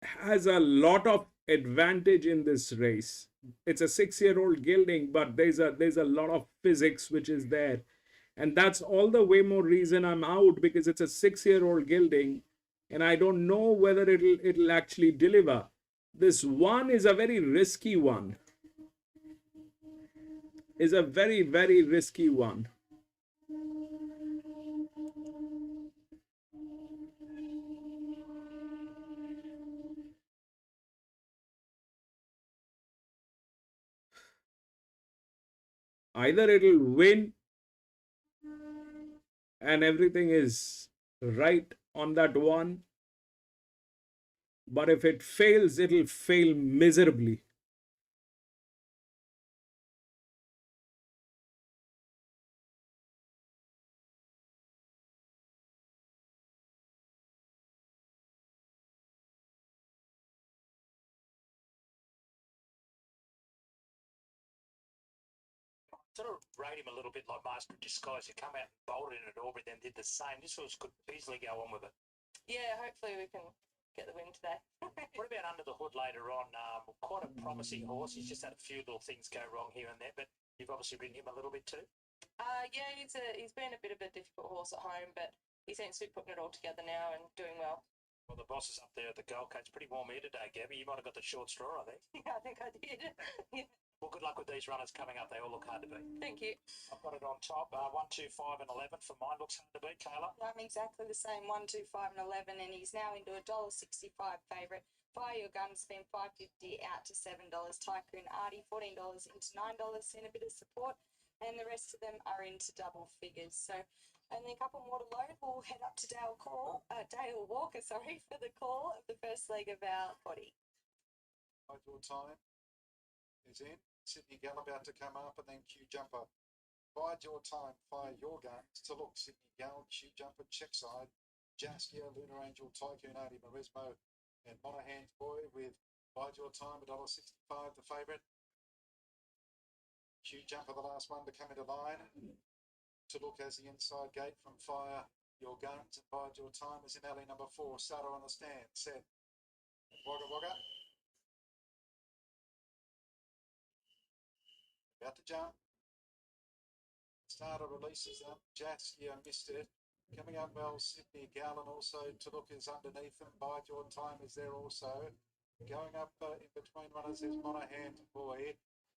has a lot of advantage in this race. It's a 6-year-old gelding, but there's a lot of physics which is there, and that's all the way more reason I'm out, because it's a 6-year-old gelding, and I don't know whether it'll actually deliver. This one is a very risky one. Is a very, very risky one. Either it'll win and everything is right on that one, but if it fails, it'll fail miserably. Sort of rate him a little bit like Master of Disguise. He come out and bolted in at Aubrey, then did the same. This horse could easily go on with it. Yeah, hopefully we can get the win today. What about Under the Hood later on? Quite a promising horse. He's just had a few little things go wrong here and there, but you've obviously ridden him a little bit too. Yeah, he's been a bit of a difficult horse at home, but he seems to be putting it all together now and doing well. Well, the boss is up there at the Gold Coast. Pretty warm here today, Gabby. You might have got the short straw, I think. Yeah, I think I did. Well, good luck with these runners coming up. They all look hard to beat. Thank you. I've got it on top. 1, 2, 5 and 11 for mine. Looks hard to beat, Kayla. I'm exactly the same, 1, 2, 5 and 11, and he's now into $1.65 favourite. Fire Your Gun's been $5.50 out to $7. Tycoon Artie $14 into $9. Seen a bit of support, and the rest of them are into double figures. So only a couple more to load. We'll head up to Dale Walker, for the call of the first leg of our body. Your time is in. Sydney Gal about to come up, and then Q Jumper. Bide Your Time, Fire Your Guns. To look, Sydney Gal, Q Jumper, check side. Jaskia, Lunar Angel, Tycoon Artie, Maresmo, and Monahan's Boy with Bide Your Time, $1.65, the favourite. Q Jumper, the last one to come into line. To look as the inside gate from Fire Your Guns and Bide Your Time is in alley number 4. Starter on the stand, set. Wagga Wagga. About to jump. Starter releases up. Jaskia missed it. Coming up well, Sydney Gallon also to look is underneath them. Bide Your Time is there also. Going up in between runners is Monahan's Boy,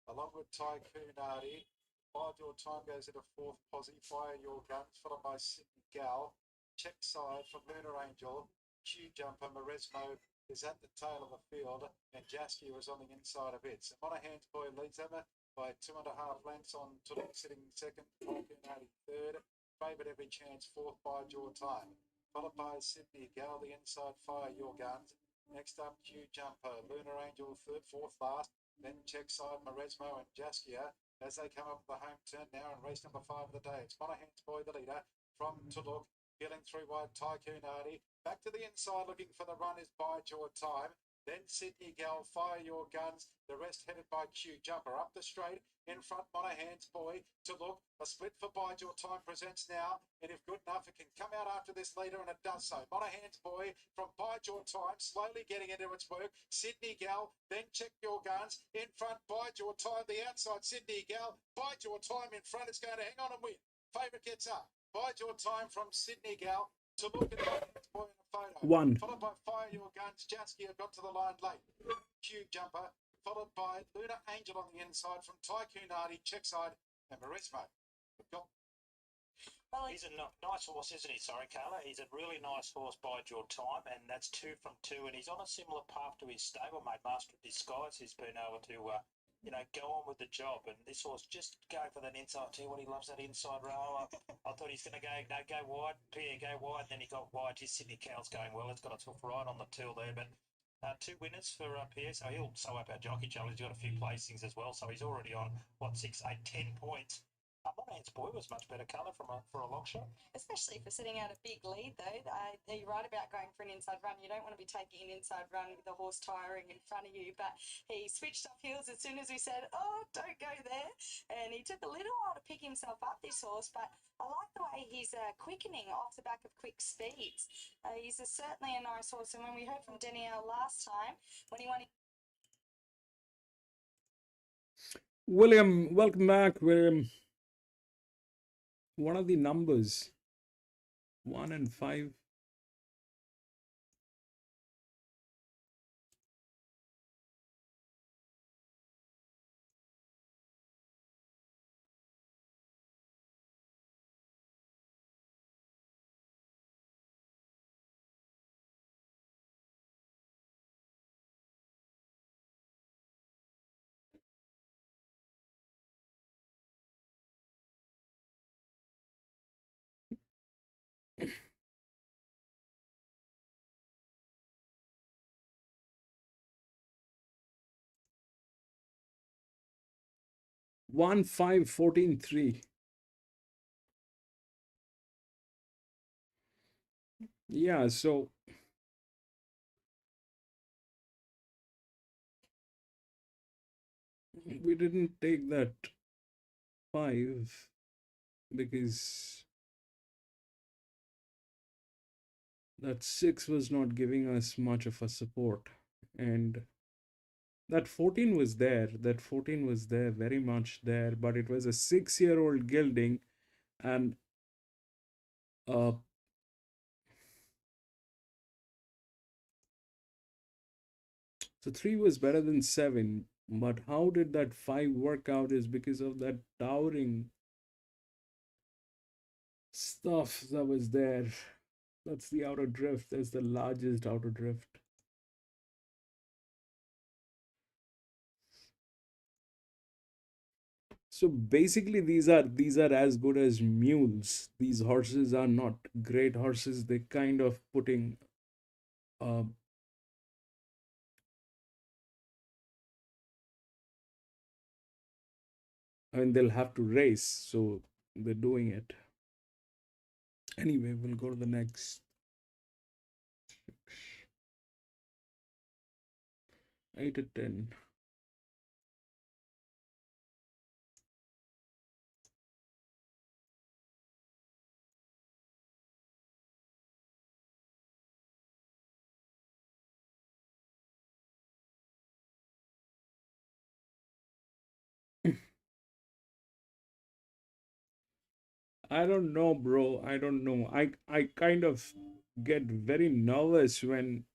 along with Tycoon Artie. Bide Your Time goes into 4th posse. Fire Your Guns, followed by Sydney Gal. Check side from Lunar Angel. Q Jumper, Maresmo is at the tail of the field, and Jaskia is on the inside of it. So Monahan's Boy leads them by 2.5 lengths on Tulip sitting second, Tycoon Artie third. Favourite every chance, 4th, Bide Your Time. Followed by Sydney Gal, the inside, Fire Your Guns. Next up, Q Jumper, Lunar Angel third, 4th last. Then check side, Maresmo and Jaskia as they come up the home turn now in race number 5 of the day. It's Monahan's Boy, the leader, from To Look. Getting through wide, Tycoon Artie. Back to the inside, looking for the run is Bide Your Time. Then Sydney Gal, Fire Your Guns. The rest headed by Q Jumper. Up the straight, in front, Monahan's Boy. To look, a split for Bide Your Time presents now. And if good enough, it can come out after this leader, and it does so. Monahan's Boy from Bide Your Time, slowly getting into its work. Sydney Gal, then Check Your Guns. In front, Bide Your Time. The outside, Sydney Gal. Bide Your Time in front. It's going to hang on and win. Favourite gets up. Bide Your Time from Sydney Gal. To look at Monahan's Boy in a photo. One. Followed by Fire Your Guns. Jaskia got to the line late. Q Jumper. Followed by Lunar Angel on the inside from Tycoon Artie, check side, and Maresmo. Well, He's a nice horse, isn't he? Sorry, Carla. He's a really nice horse, Bide Your Time, and that's 2 from 2. And he's on a similar path to his stablemate, Master of Disguise. He's been able to, go on with the job. And this horse just going for that inside. Tell you what, he loves that inside row. I thought he's going to go wide. Pierre, go wide. Then he got wide. His Sydney Cal's going well. It's got a hoof right on the till there, but. 2 winners for Pierre, so he'll sew up our jockey challenge. He's got a few placings as well, so he's already on 6, 8, 10 points. Monahan's Boy was much better colour for a long shot. especially for sitting out a big lead, though. You're right about going for an inside run. You don't want to be taking an inside run with the horse tiring in front of you, but he switched off heels as soon as we said, oh, don't go there. And he took a little while to pick himself up, this horse, but I like the way he's quickening off the back of quick speeds. He's certainly a nice horse, and when we heard from Danielle last time, when he won William, welcome back, William. What are the numbers? 1 and 5. One, 5, 14, 3. Yeah, so we didn't take that 5 because that 6 was not giving us much of a support, and that 14 was there. That 14 was there, very much there, but it was a 6-year-old gelding, and uh so 3 was better than 7. But how did that 5 work out is because of that towering stuff that was there. That's the outer drift. That's the largest outer drift. So basically these are as good as mules. These horses are not great horses. They kind of putting uh I mean they'll have to race, so they're doing it. Anyway, we'll go to the next 8 to 10. I don't know, bro. I don't know. I kind of get very nervous when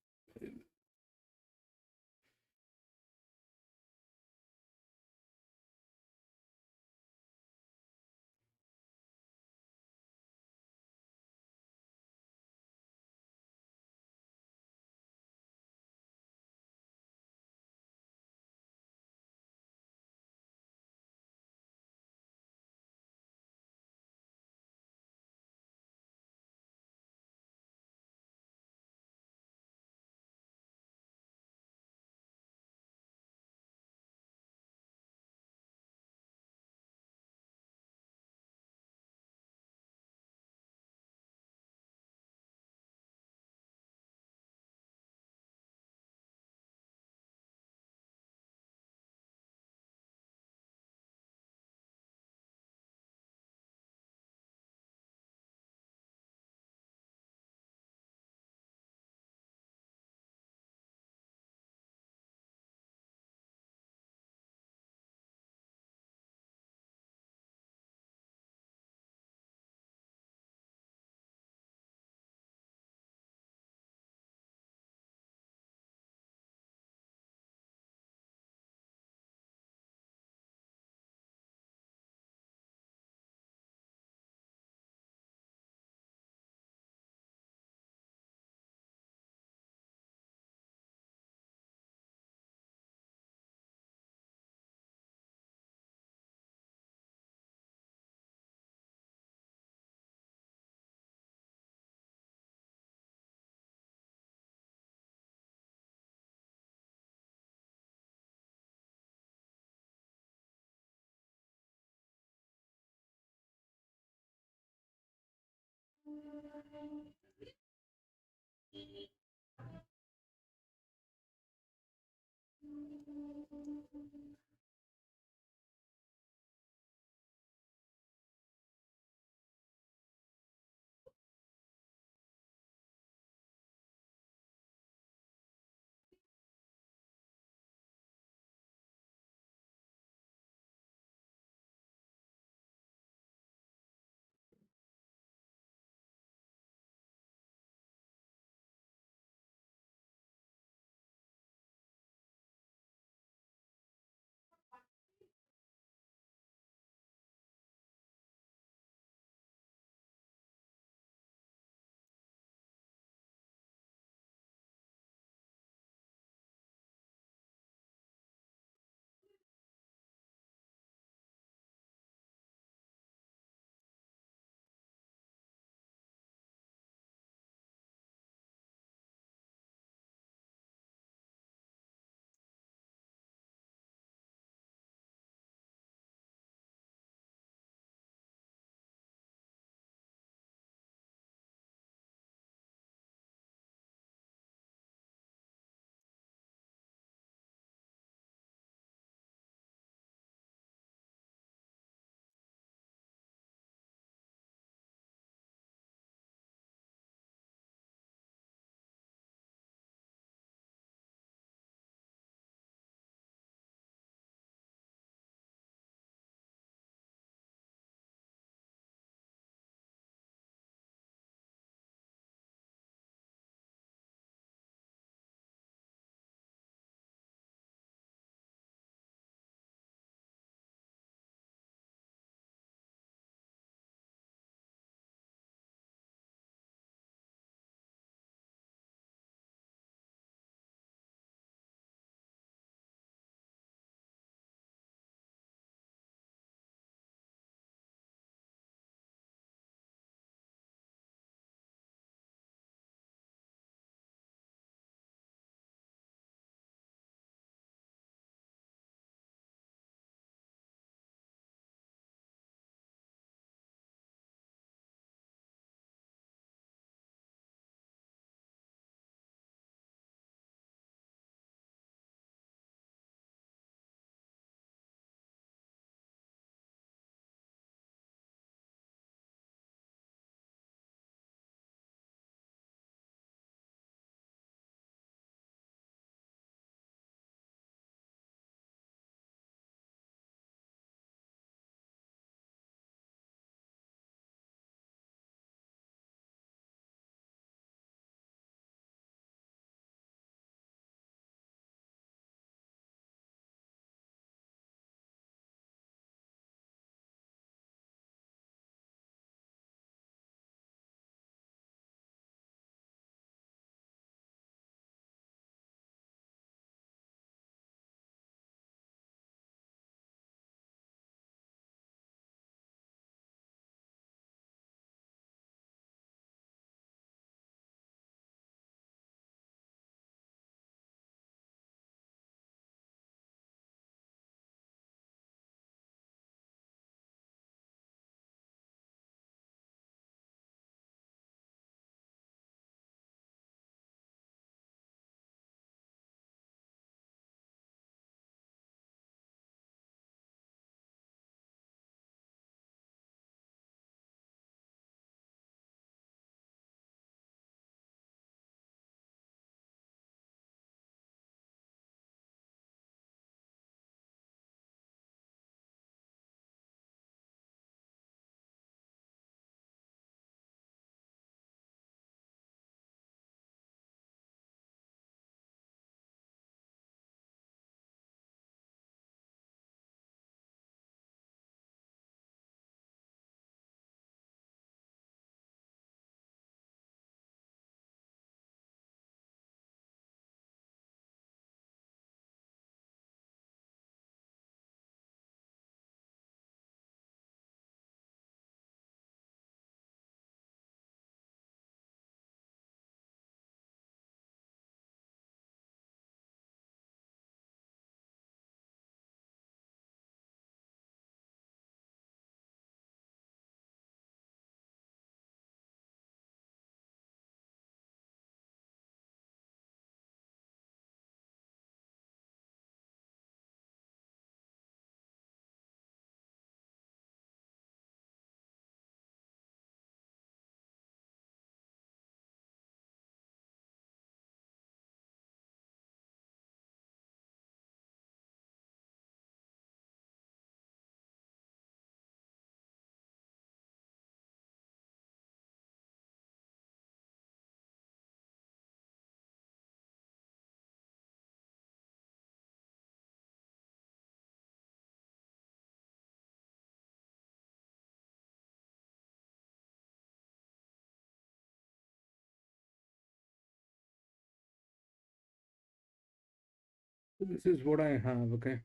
This is what I have, okay?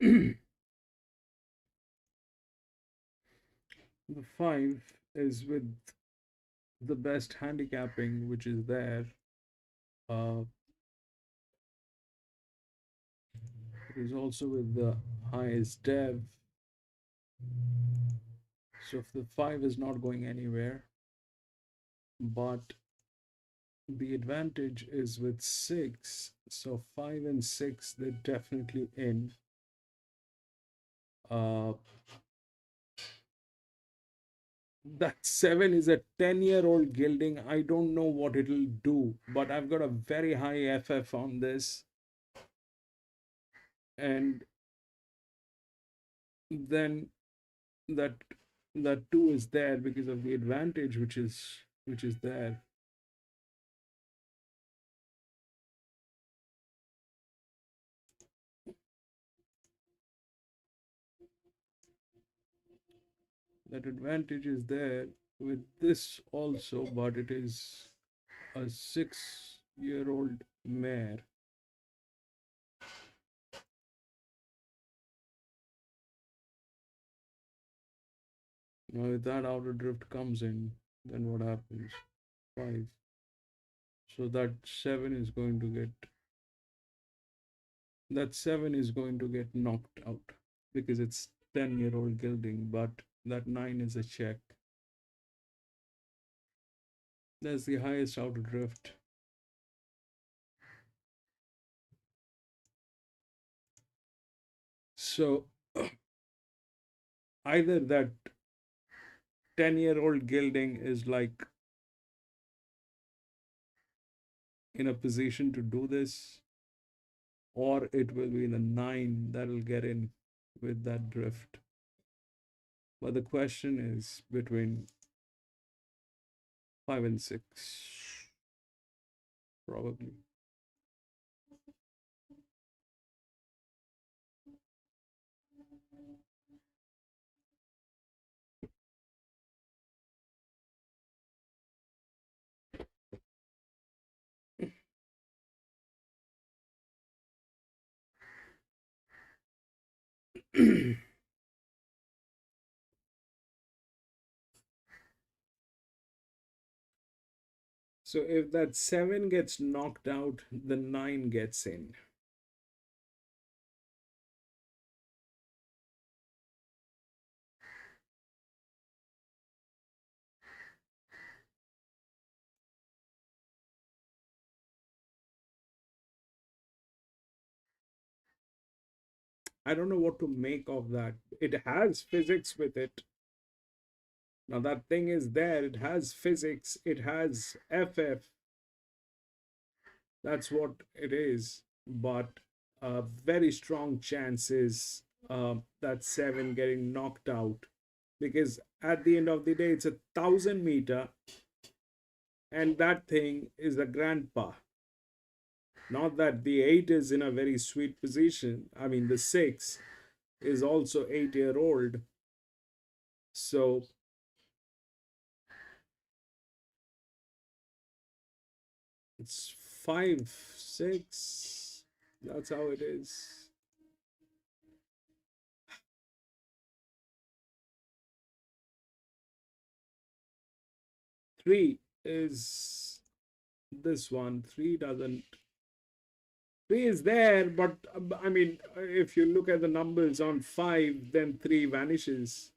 The 5 is with the best handicapping, which is there. It is also with the highest dev. So if the 5 is not going anywhere, but the advantage is with 6. So 5 and 6, they're definitely in. That 7 is a 10-year-old gilding. I don't know what it'll do, but I've got a very high FF on this. And then that 2 is there because of the advantage which is there. That advantage is there with this also, but it is a 6-year-old mare. Now if that outer drift comes in, then what happens? 5. So that 7 is going to get knocked out because it's 10-year-old gilding, but that 9 is a check. That's the highest outer drift. So either that 10-year-old gilding is like in a position to do this, or it will be the 9 that will get in with that drift. But the question is between 5 and 6, probably. So if that 7 gets knocked out, the 9 gets in. I don't know what to make of that. It has physics with it. Now that thing is there, it has physics, it has FF. That's what it is. But a very strong chance is that 7 getting knocked out. Because at the end of the day, it's 1,000 meter. And that thing is a grandpa. Not that the 8 is in a very sweet position. I mean, the 6 is also 8-year-old. So it's 5, 6. That's how it is. Three is this one. 3 doesn't. 3 is there, but I mean, if you look at the numbers on 5, then 3 vanishes.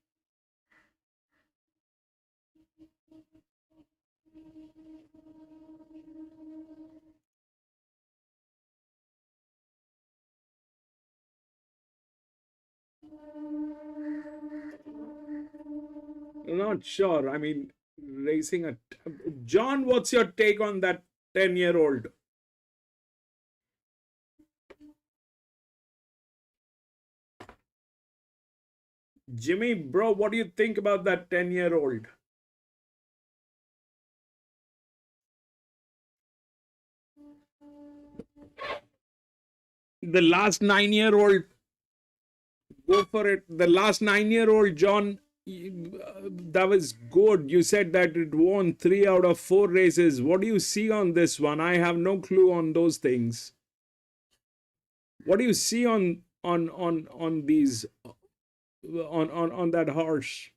Not sure. I mean, racing a John, what's your take on that 10-year-old? Jimmy, bro, what do you think about that 10-year-old? The last 9-year-old, go for it. The last 9-year-old, John, that was good. You said that it won 3 out of 4 races. What do you see on this one? I have no clue on those things. What do you see on these on that horse?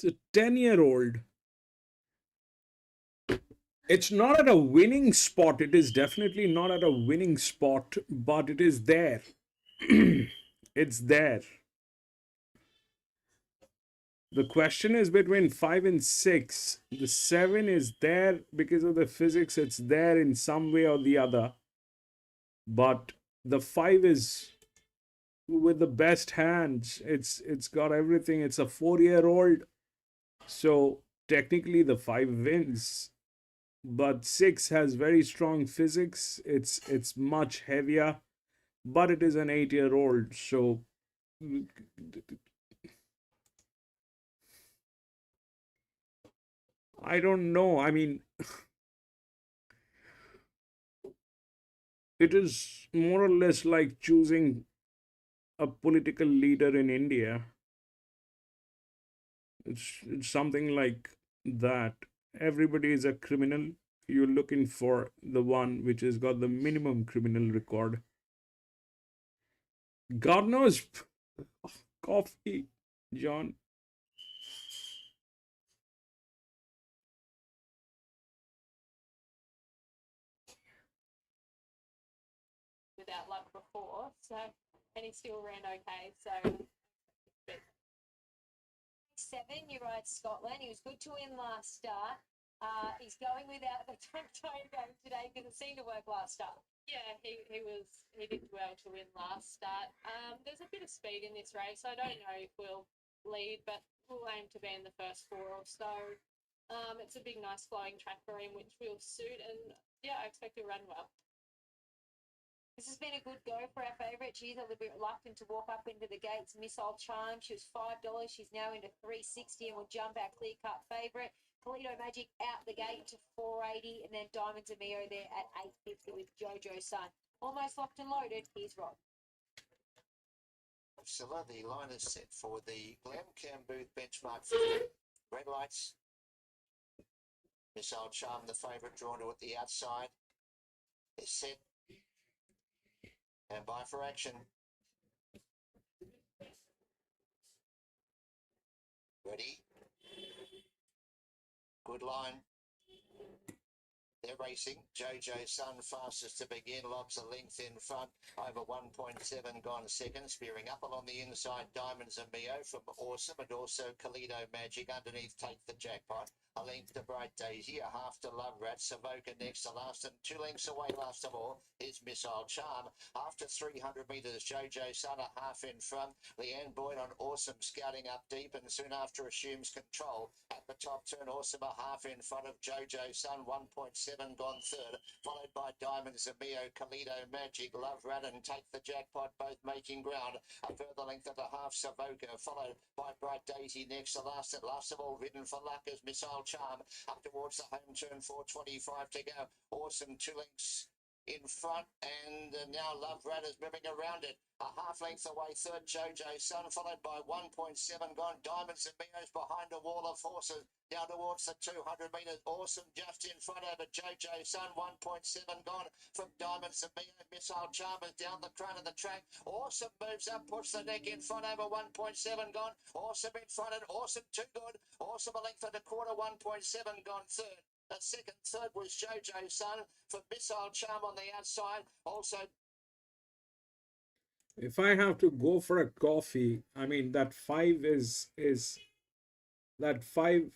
It's a 10-year-old. It's not at a winning spot. It is definitely not at a winning spot, but it is there. It's there. The question is between 5 and 6. The 7 is there because of the physics. It's there in some way or the other. But the 5 is with the best hands. It's got everything. It's a 4-year-old. So technically the 5 wins. But 6 has very strong physics. It's much heavier. But it is an 8-year-old. So I don't know. I mean, it is more or less like choosing a political leader in India. It's something like that. Everybody is a criminal. You're looking for the one which has got the minimum criminal record. God knows. Coffee, John. Without luck before, so and he still ran okay. So 7-year-old Scotland. He was good to win last start. He's going without the time game today because it seemed to work last start. yeah, he did well to win last start. There's a bit of speed in this race. I don't know if we'll lead, but we'll aim to be in the first 4 or so. It's a big, nice flowing track for him, which will suit, and yeah, I expect he'll run well. This has been a good go for our favourite. She's a little bit reluctant to walk up into the gates. Missile Charm, she was $5. She's now into $3.60 and will jump our clear-cut favourite. Toledo Magic out the gate to $4.80, and then Diamonds and Mio there at $8.50 with Jojo Sun. Almost locked and loaded. Here's Rod. Priscilla, the line is set for the Glam Cam Booth benchmark 50. Red lights. Missile Charm, the favourite, drawn to at the outside. Is set. And by for action. Ready. Good line. They're racing. Jojo Sun fastest to begin. Lobs a length in front. Over 1.7 gone second. Spearing up along the inside. Diamonds and Mio from Awesome. And also Kalido Magic underneath. Take the Jackpot. A length to Bright Daisy. A half to Love Rat. Savoca next to last. And 2 lengths away last of all is Missile Charm. After 300 metres, Jojo Sun a half in front. Leanne Boyd on Awesome scouting up deep and soon after assumes control. At the top turn, Awesome a half in front of Jojo Sun. 1.7 gone third. Followed by Diamonds and Mio, Kalido Magic, Love Rat and Take the Jackpot both making ground. A further length of a half Savoca followed by Bright Daisy next to last. And last of all ridden for luck is Missile Charm up towards the home turn. 4.25 to go. Awesome 2 lengths in front, and now Love Rat is moving around it. A half length away, third Jojo Sun, followed by 1.7 gone. Diamonds and Mios behind a wall of horses. Down towards the 200 metres. Awesome just in front over Jojo Sun. 1.7 gone from Diamonds and Mio. Missile Charm is down the front of the track. Awesome moves up, puts the neck in front over 1.7 gone. Awesome in front and Awesome too good. Awesome a length and a quarter. 1.7 gone third. The second, third was Jojo Sun for Missile Charm on the outside. Also, if I have to go for a coffee, I mean that 5 is that 5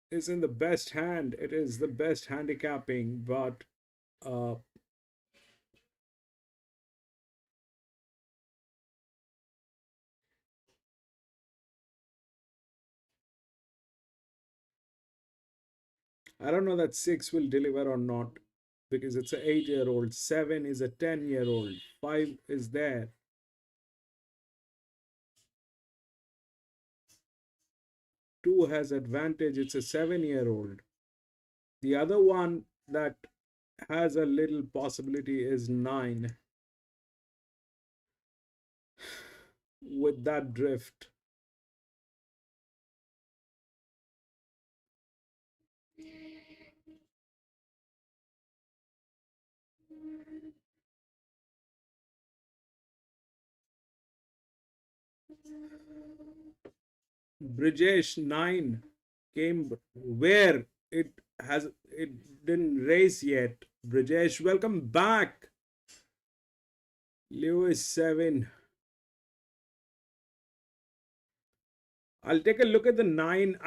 is in the best hand. It is the best handicapping, but I don't know that 6 will deliver or not because it's an 8-year-old. 7 is a 10-year-old. 5 is there. 2 has advantage. It's a 7-year-old. The other one that has a little possibility is 9. with that drift. Brijesh 9 came where it didn't race yet. Brijesh, welcome back. Lewis 7. I'll take a look at the 9.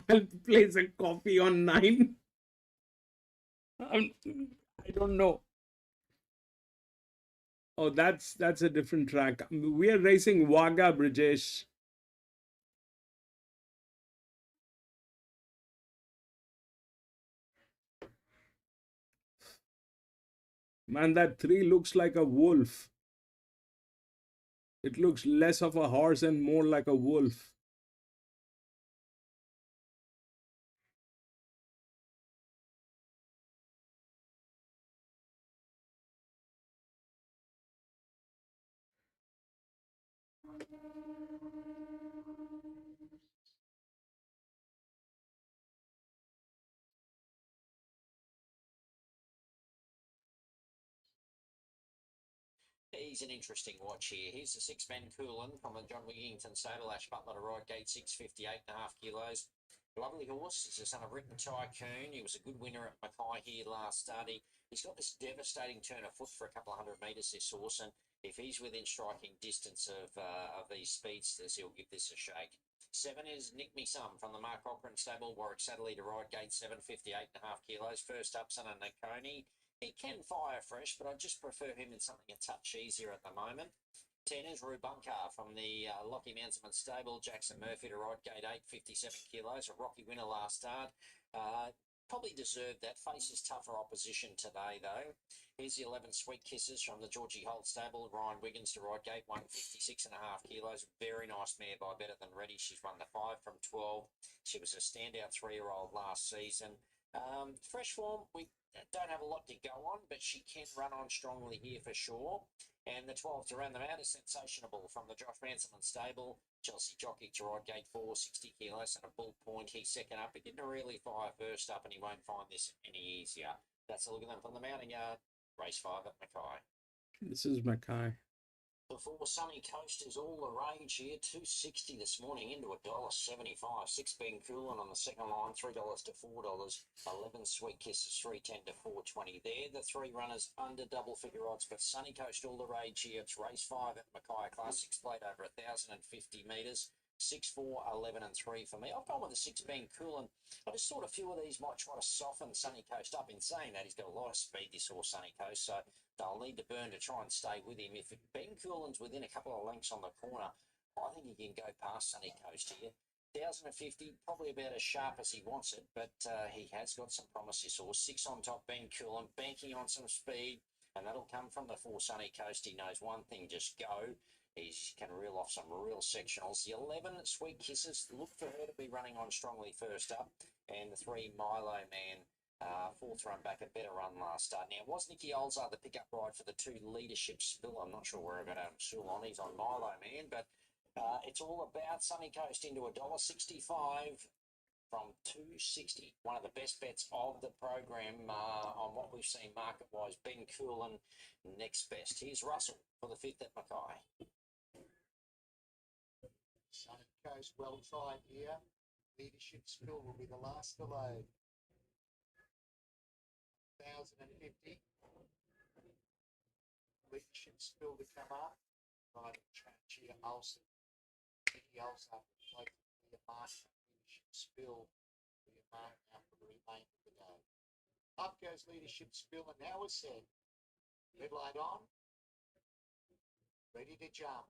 I'll place a coffee on 9. I don't know. Oh, that's a different track. We are racing Wagga, Brijesh. Man, that 3 looks like a wolf. It looks less of a horse and more like a wolf. He's an interesting watch here. Here's the 6-man Coolin from the John Wigington stable, Ash Butler to right gate, 658.5 kilos. Lovely horse. He's the son of Written Tycoon. He was a good winner at Mackay here last start. He's got this devastating turn of foot for a couple of 100 metres, this horse, and if he's within striking distance of these speedsters, he'll give this a shake. 7 is Nick Me Some from the Mark Cochran stable, Warwick Sadlerly to right gate, 758.5 kilos. First up, son of Nakoni. He can fire fresh, but I just prefer him in something a touch easier at the moment. 10 is Rubunkar from the Lockie Mansman stable, Jackson Murphy to right gate, 857 kilos. A rocky winner last start. Probably deserved that. Faces tougher opposition today, though. Here's the 11 Sweet Kisses from the Georgie Holt stable, Ryan Wiggins to right gate, 156.5 kilos. Very nice mare by Better Than Ready. She's run the 5 from 12. She was a standout 3-year-old last season. Fresh form, we don't have a lot to go on, but she can run on strongly here for sure. And the 12 to round them out is Sensationable from the Josh Ransoman stable. Chelsea Jockey to right gate, 460 kilos and a Bull Point. He's second up. He didn't really fire first up, and he won't find this any easier. That's a look at them from the mounting yard. Race 5 at Mackay. This is Mackay. The 4 Sunny Coast is all the rage here. 260 this morning into $1.75. 6 being Coolin on the second line, $3 to $4. 11 Sweet Kisses, 310 to 420. There, the 3 runners under double figure odds, but Sunny Coast all the rage here. It's race 5 at Mackay. Class 6 played over 1,050 metres. 6, 4, 11 and 3 for me. I've gone with the 6 being Coolin. I just thought a few of these might try to soften Sunny Coast up. In saying that, he's got a lot of speed, this horse, Sunny Coast, so they'll need to burn to try and stay with him. If Ben Coolin's within a couple of lengths on the corner, I think he can go past Sunny Coast here. 1,050, probably about as sharp as he wants it, but he has got some promise, this horse. 6 on top, Ben Coolin, banking on some speed, and that'll come from the 4 Sunny Coast. He knows one thing, just go. He can reel off some real sectionals. The 11 Sweet Kisses, look for her to be running on strongly first up, and the 3 Milo Man. 4th run back, a better run last start. Now, was Nicky Olzar the pickup ride for the 2 Leadership Spill? I'm not sure where I've got Adam Sewell on. He's on Milo Man, but it's all about Sunny Coast into $1.65 from 260. One of the best bets of the program on what we've seen market-wise. Ben Coolin, next best. Here's Russell for the 5th at Mackay. Sunny Coast, well tried here. Leadership Spill will be the last to load. 1,050. Leadership Spill to come up. Riding Tranchia Olsen. Nicky Olsen like the mark. Leadership Spill will be a mark now for the remainder of the day. Up goes Leadership Spill, and now we're set. Red light on. Ready to jump.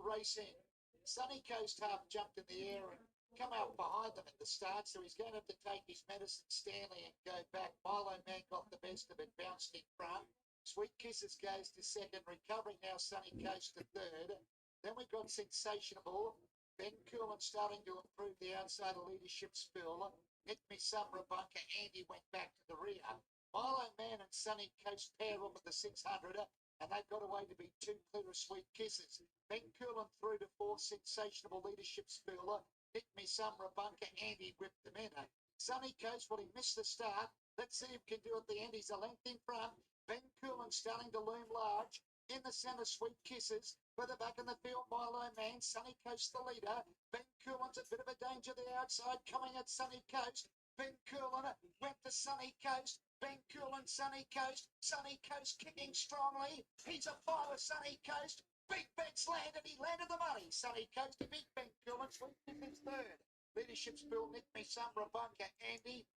Racing. Sunny Coast half jumped in the air and come out behind them at the start, so he's going to have to take his medicine, Stanley, and go back. Milo Man got the best of it, bounced in front. Sweet Kisses goes to second, recovering now Sunny Coast to third. Then we've got Sensationable. Ben Coolin starting to improve the outside of Leadership Spill. Nick Me Some Rabunka. Andy went back to the rear. Milo Man and Sunny Coast pair up with the 600er, and they've got away to be two clear of Sweet Kisses. Ben Coolin through to fourth, sensational leadership spooler. Nick Me Some Rabunka, Andy whipped them in. Sunny Coast, well, he missed the start. Let's see if he can do it at the end. He's a length in front. Ben Coolin starting to loom large. In the centre, Sweet Kisses. Further back in the field, Milo Man. Sunny Coast, the leader. Ben Coolin's a bit of a danger the outside, coming at Sunny Coast. Ben Coolin went to Sunny Coast. Ben Coolin, Sunny Coast. Sunny Coast kicking strongly. He's a fire, Sunny Coast. Big Ben's landed. He landed the money. Sunny Coast to Big Ben Coolin. Sweet Kisses third. Leadership's Bill, Nick Me Some, Rabunka, Andy.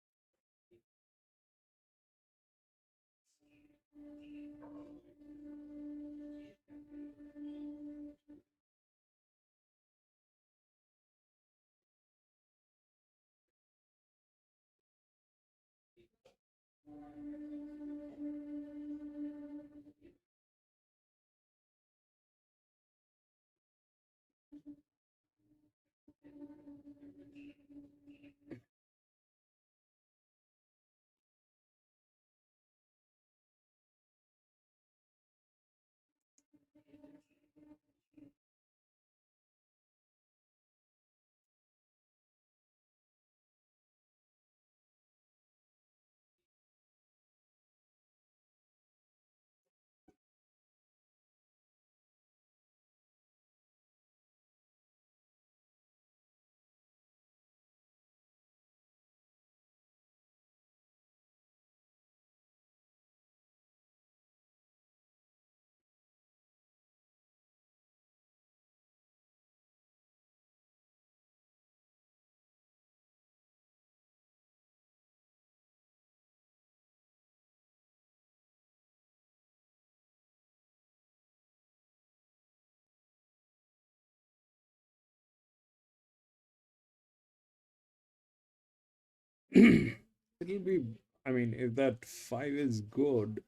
It'll be, I mean, if that 5 is good,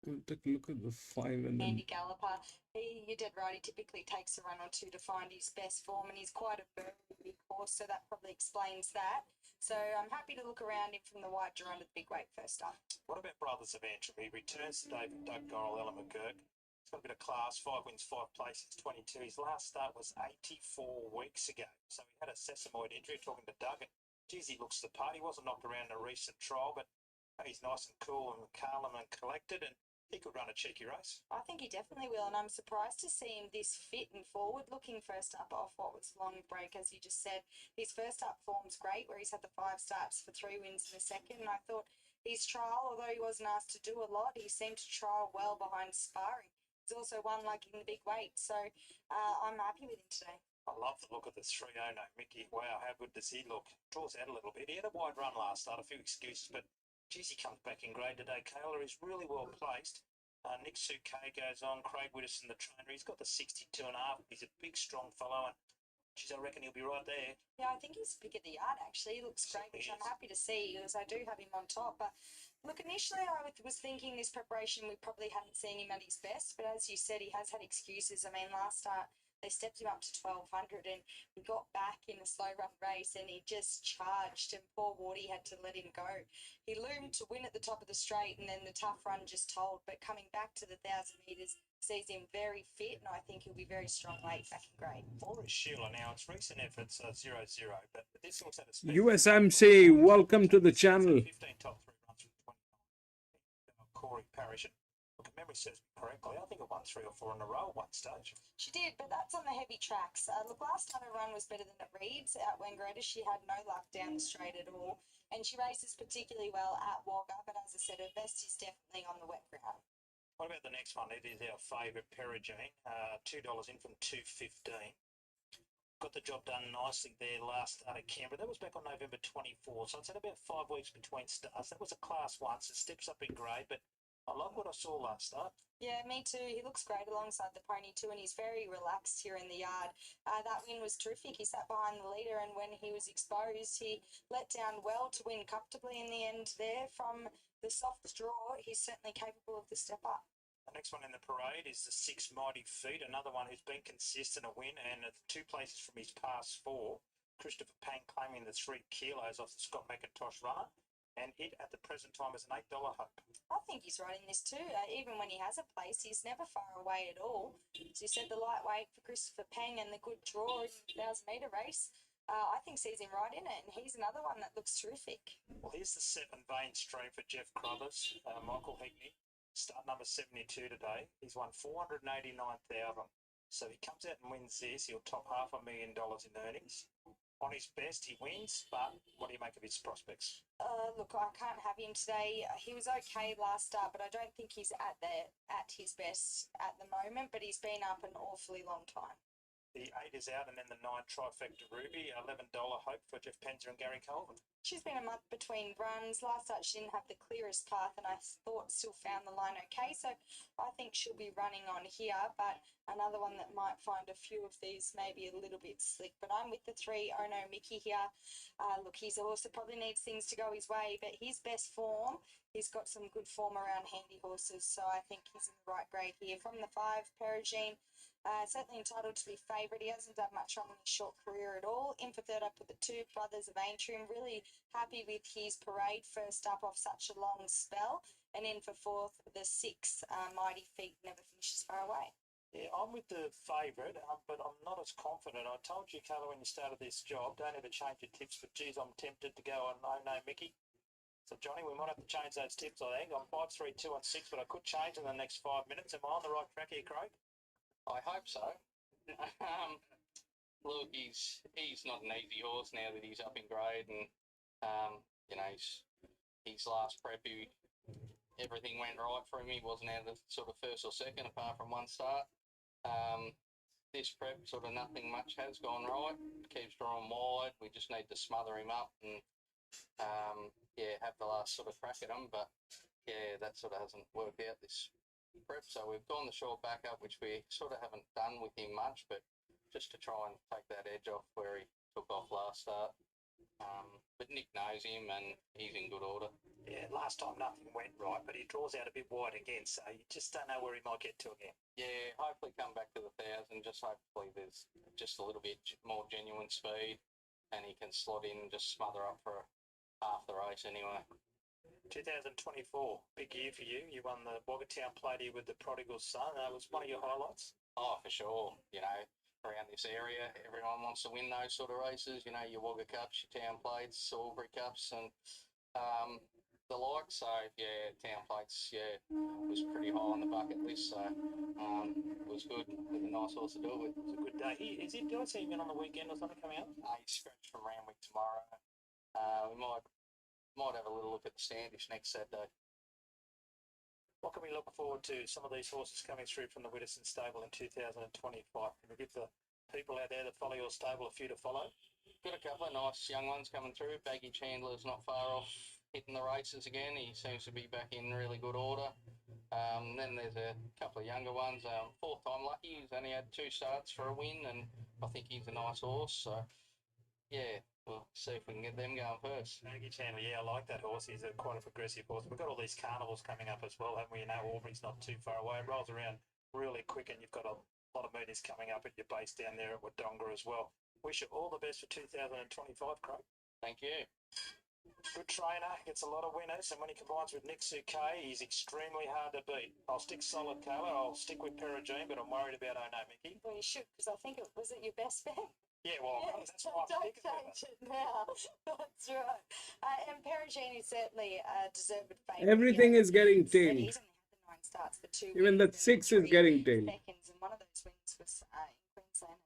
we'll take a look at the 5 and then Andy Galloper, you're dead right. He typically takes a run or two to find his best form, and he's quite a very big horse, so that probably explains that. So I'm happy to look around him from the white draw under the big weight first up. What about Brothers of Antrim? He returns to David Doug Gorrell, Ella McGurk. He's got a bit of class, 5 wins, 5 places, 22. His last start was 84 weeks ago. So he had a sesamoid injury, talking to Doug, and geez, he looks the part. He wasn't knocked around in a recent trial, but he's nice and cool and calm and collected, and he could run a cheeky race. I think he definitely will, and I'm surprised to see him this fit and forward-looking first up off what was long break, as you just said. His first up form's great, where he's had the 5 starts for 3 wins in a second, and I thought his trial, although he wasn't asked to do a lot, he seemed to trial well behind sparring. He's also won like in the big weight, so I'm happy with him today. I love the look of the 3-0 Mickey. Wow, how good does he look? Draws out a little bit. He had a wide run last start, a few excuses, but geez, he comes back in grade today. Kayla is really well placed. Nick Suquet goes on. Craig Widdowson, the trainer, he's got the 62.5. He's a big, strong fellow, and geez, I reckon he'll be right there. Yeah, I think he's pick of the yard, actually. He looks great, which I'm happy to see, because I do have him on top. But look, initially I was thinking this preparation we probably hadn't seen him at his best, but as you said, he has had excuses. I mean, last start they stepped him up to 1200 and we got back in a slow run race and he just charged and poor Wardy had to let him go. He loomed to win at the top of the straight and then the tough run just told, but coming back to the 1,000 metres sees him very fit and I think he'll be very strong late back in grade. For Sheila now, it's recent efforts 0-0, but this looks at a speed. USMC, welcome to the channel. 15 top 3 runs from 20. Corey Parrish. Look, if memory serves me correctly, I think it won 3 or 4 in a row at one stage. She did, but that's on the heavy tracks. Look, last time her run was better than it reads. At Wangaratta, she had no luck down the straight at all, and she races particularly well at Wagga, but as I said, her best is definitely on the wet ground. What about the next one? It is our favourite, Perigene, $2 in from $2.15. Got the job done nicely there last start at Canberra. That was back on November 24, so it's had about 5 weeks between starts. That was a class 1, so it steps up in grade, but I love what I saw last start. Yeah, me too. He looks great alongside the pony too, and he's very relaxed here in the yard. That win was terrific. He sat behind the leader, and when he was exposed, he let down well to win comfortably in the end there. From the soft draw, he's certainly capable of the step up. The next one in the parade is the 6 Mighty Feet, another one who's been consistent a win, and 2 places from his past 4. Christopher Pang claiming the 3 kilos off the Scott McIntosh runner, and it at the present time is an $8 hope. I think he's right in this too. Even when he has a place, he's never far away at all. As you said, the lightweight for Christopher Pang and the good draw in the 1,000-metre race, I think sees him right in it, and he's another one that looks terrific. Well, here's the 7 vein stream for Jeff Crothers, Michael Hickney, start number 72 today. He's won $489,000. So he comes out and wins this, he'll top $500,000 in earnings. On his best, he wins, but what do you make of his prospects? Look, I can't have him today. He was okay last start, but I don't think he's at his best at the moment, but he's been up an awfully long time. The 8 is out, and then the 9 trifecta Ruby, $11 hope for Jeff Penzer and Gary Colvin. She's been a month between runs. Last start she didn't have the clearest path, and I thought still found the line okay, so I think she'll be running on here, but another one that might find a few of these maybe a little bit slick. But I'm with the 3, Ono Mickey here. Look, he's a horse that probably needs things to go his way, but his best form, he's got some good form around handy horses, so I think he's in the right grade here. From the 5, Perugine, certainly entitled to be favourite. He hasn't done much wrong in his short career at all. In for 3rd, I put the 2, Brothers of Atrium. Really happy with his parade first up off such a long spell. And in for 4th, the 6, Mighty Feet, never finishes far away. Yeah, I'm with the favourite, but I'm not as confident. I told you, Carla, when you started this job, don't ever change your tips, but geez, I'm tempted to go on No Mickey. So, Johnny, we might have to change those tips, I think. I'm 5, 3, 2 and 6, but I could change in the next 5 minutes. Am I on the right track here, Craig? I hope so. Look, he's not an easy horse now that he's up in grade, and you know, his last prep, everything went right for him. He wasn't out of sort of 1st or 2nd apart from 1 start. This prep, sort of nothing much has gone right. Keeps drawing wide. We just need to smother him up and have the last sort of crack at him. But yeah, that sort of hasn't worked out this prep, so we've gone the short backup, which we sort of haven't done with him much, but just to try and take that edge off where he took off last start. But Nick knows him and he's in good order. Yeah, last time nothing went right, but he draws out a bit wide again, so you just don't know where he might get to again. Yeah, hopefully come back to the 1,000, just hopefully there's just a little bit more genuine speed and he can slot in and just smother up for half the race anyway. 2024, big year for you. You won the Wagga Town Plate here with the Prodigal Son. That was one of your highlights. Oh, for sure. You know, around this area, everyone wants to win those sort of races. You know, your Wagga Cups, your Town Plates, Salisbury Cups, and the like. So, yeah, Town Plates, was pretty high on the bucket list. So, it was good. It was a nice horse to do it with. It was a good day. Do I see him on the weekend or something coming up? He's scratched from Randwick tomorrow. We might have a little look at the Standish next Saturday. What can we look forward to? Some of these horses coming through from the Widdowson stable in 2025. Can we give the people out there that follow your stable a few to follow? Got a couple of nice young ones coming through. Baggy Chandler's not far off hitting the races again. He seems to be back in really good order. Then there's a couple of younger ones. 4th time lucky. He's only had 2 starts for a win, and I think he's a nice horse. So, yeah, we'll see if we can get them going first. Maggie Chandler, yeah, I like that horse. He's quite a progressive horse. We've got all these carnivals coming up as well, haven't we? You know, Aubrey's not too far away. It rolls around really quick, and you've got a lot of meetings coming up at your base down there at Wodonga as well. Wish you all the best for 2025, Craig. Thank you. Good trainer, gets a lot of winners, and when he combines with Nick Suquet, he's extremely hard to beat. I'll stick solid, Kayla. I'll stick with Perugine, but I'm worried about Oh No Mickey. Well, you should, because I think was it your best bet? Yeah, well, that's why I'm don't sticking change it now. That's right. And Perugine is certainly a deserved favourite. Everything is getting tamed. He's only had the 9 starts for 2 Even wins that 6 is getting tamed. seconds, and one of those wins was in Queensland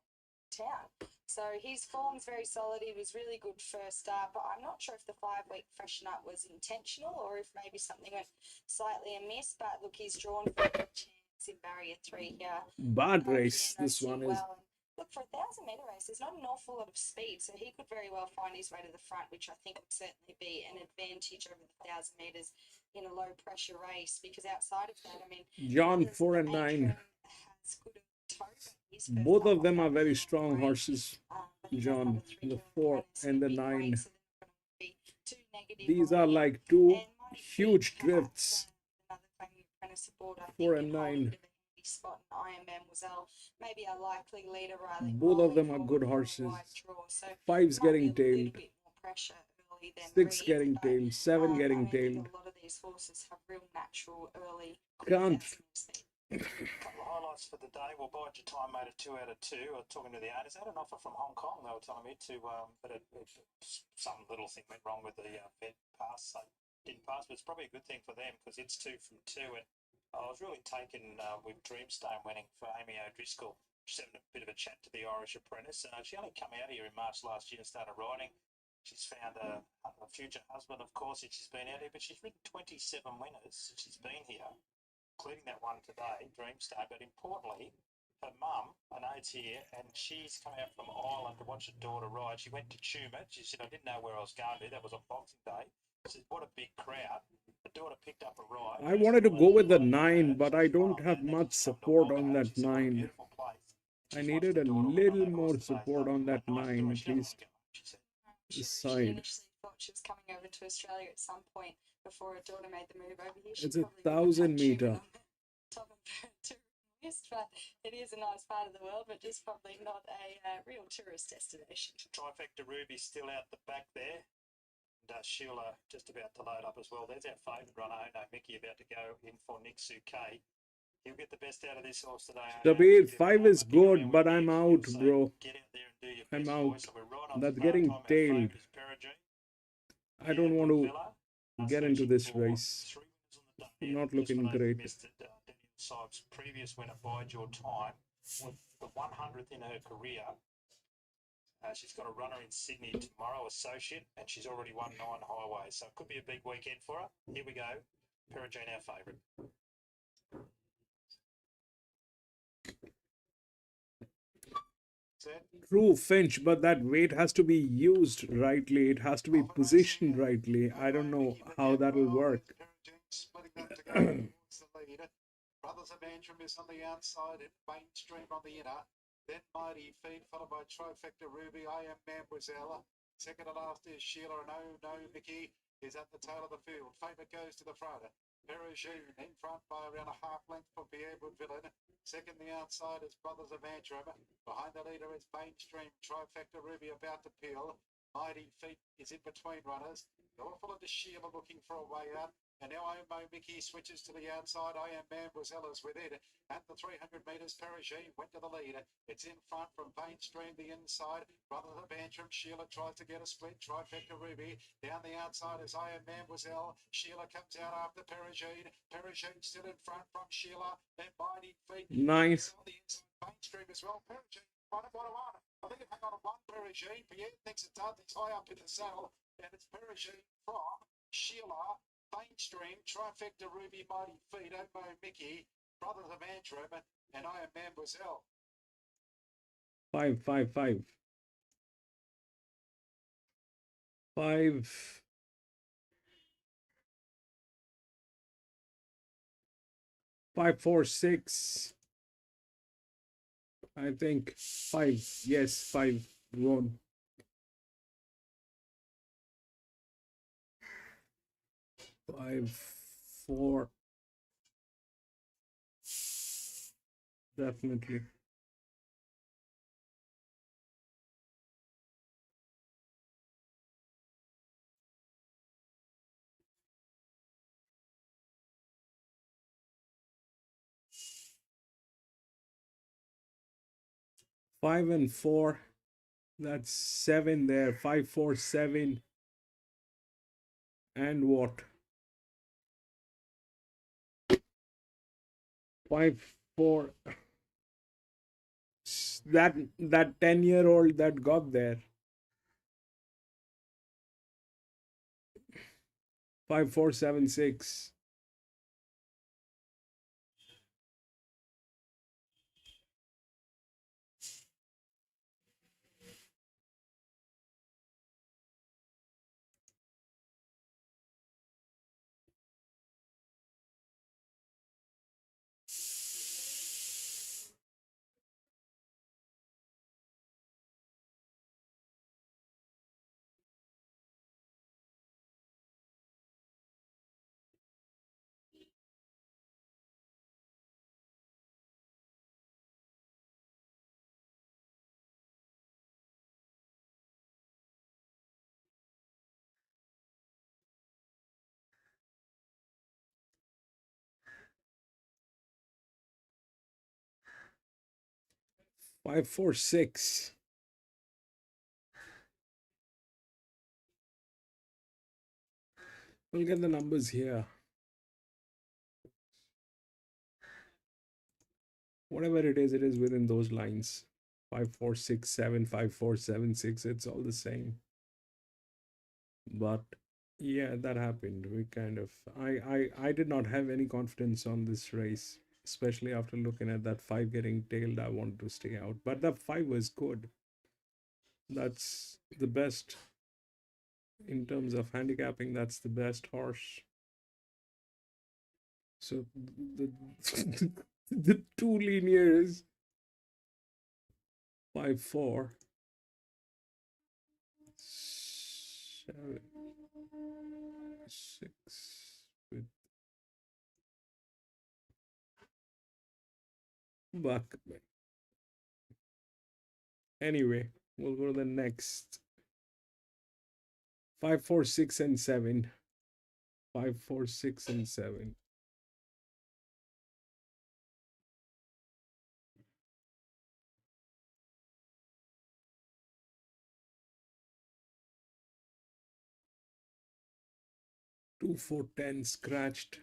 Town. So his form's very solid. He was really good first up. But I'm not sure if the 5-week freshen up was intentional or if maybe something went slightly amiss. But look, he's drawn for a chance in barrier 3 here. Bad race, this one is. Look, for a 1,000-metre race, there's not an awful lot of speed, so he could very well find his way to the front, which I think would certainly be an advantage over the 1,000 metres in a low-pressure race, because outside of that, I mean... John, 4 and 9. Both of them are very strong horses, John, the 4 and the 9. These are like 2 huge drifts, 4 and 9. be spotting Iron Mademoiselle, maybe a likely leader, Riley. Both of them are good horses. Five's getting tailed. Bit more pressure early than 6 Reed, getting tailed. 7 getting I think tailed. a lot of these horses have real natural early. Can't. A couple of highlights for the day. We'll bide your time, mate, at 2 out of 2. Talking to the owners, they had an offer from Hong Kong. They were telling me to, but some little thing went wrong with the vet pass. So didn't pass, but it's probably a good thing for them because it's 2 from 2. And I was really taken with Dreamstone winning for Amy O'Driscoll. Just having a bit of a chat to the Irish apprentice. She only come out here in March last year and started riding. She's found a future husband, of course, since she's been out here, but she's ridden 27 winners since she's been here, including that one today, Dreamstone. But importantly, her mum, Anaid's here, and she's come out from Ireland to watch her daughter ride. She went to Tumut. She said, I didn't know where I was going to. That was on Boxing Day. She said, what a big crowd. The daughter picked up a ride. I wanted to go with the 9, but I don't have much support on that 9. I needed a little more support on that 9 at least. This She side. initially thought she was coming over to Australia at some point before her daughter made the move over here. It's a 1,000 meter. Top of the tourism list, but it is a nice part of the world, but just probably not a real tourist destination. Trifecta Ruby still out the back there. And Sheila just about to load up as well. There's our favourite runner, Ono Mickey, about to go in for Nick Suke. He'll get the best out of this horse today. Sabir, 5 is good, but I'm out, bro. Get out there and do your I'm best, out. boys. So we're right on That's the getting time. Our tailed. favourite is Perigee. I don't want to get into this race. Not looking great. Daniel Sykes, previous winner, Bide Your Time, with the 100th in her career. She's got a runner in Sydney tomorrow, Associate, and she's already won 9 highways. So it could be a big weekend for her. Here we go. Perigee, our favourite. True, Finch, but that weight has to be used rightly. It has to be positioned rightly. I don't know how that will work. Brothers of Antrim is on the outside and Mainstream on the inner. Then Mighty Feet, followed by Trifecta Ruby. I Am Mademoiselle. Second to last is Sheila, and Oh No Mickey is at the tail of the field. Favourite goes to the front. Perigee in front by around a half length for Pierre Woodvillain. Second the outside is Brothers of Antrim. Behind the leader is Mainstream. Trifecta Ruby about to peel. Mighty Feet is in between runners. They're full into Sheila looking for a way out. And now Omo Mickey switches to the outside. I Am Mademoiselle is with it. At the 300 metres, Perigee went to the lead. It's in front from Mainstream, the inside. Brothers of Antrim, Sheila tries to get a split. Trifecta Ruby. Down the outside is I Am Mademoiselle. Sheila comes out after Perigee. Perigee still in front from Sheila. Then Mighty Feet. Nice. On the inside, Mainstream as well. Perigee. I think it hung on a 1, Perigee. Pierre thinks it does. He's high up in the saddle. And it's Perigee from Sheila. Mainstream, Trifecta Ruby, Mighty Feet, Omo Mickey, Brothers of Antrim, and I Am Mademoiselle. 5, 5, 5. 5. 5, 4, 6. I think 5. Yes, 5 won. 5, 4. Definitely. Five and 4. That's 7 there. 5, 4, 7. And what? 5, 4. That 10-year-old that got there. 5, 4, 7, 6. 546. We'll get the numbers here. Whatever it is within those lines. 5467, 5476, it's all the same. But yeah, that happened. We kind of I did not have any confidence on this race, especially after looking at that 5 getting tailed. I wanted to stay out, but that 5 was good. That's the best in terms of handicapping. That's the best horse. So the the two linears 5-4 7 6 with buck. Anyway, we'll go to the next 5 4 6 and 7. 5 4 6 and 7. Two 4 10 scratched.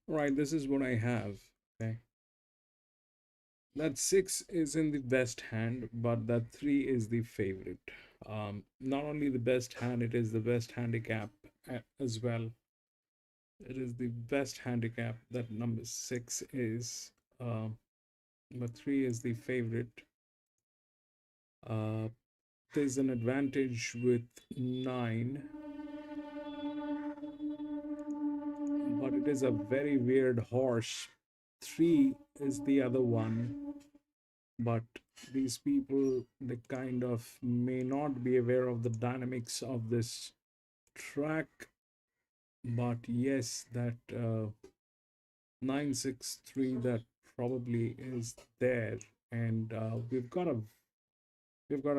Right, this is what I have. Okay. That 6 is in the best hand, but that 3 is the favorite. Not only the best hand, it is the best handicap as well. It is the best handicap that number 6 is. But 3 is the favorite. There's an advantage with 9, but it is a very weird horse. 3 is the other one, but these people, they kind of may not be aware of the dynamics of this track. But yes, that 963, that probably is there, and we've got a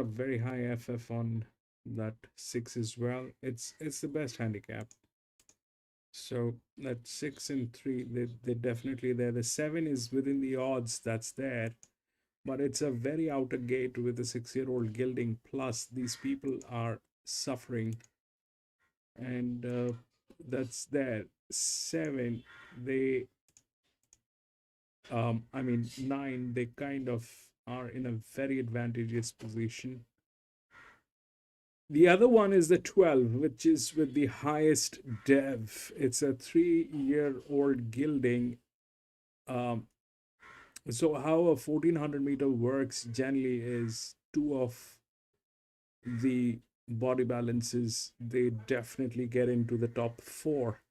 very high FF on that 6 as well. It's the best handicap. So that 6 and 3, they definitely there. The 7 is within the odds, that's there, but it's a very outer gate with a 6-year-old gelding. Plus, these people are suffering, and that's there. 7, they I mean 9, they kind of are in a very advantageous position. The other one is the 12, which is with the highest dev. It's a 3-year-old gelding. So how a 1400-meter works generally is 2 of the body balances, they definitely get into the top 4.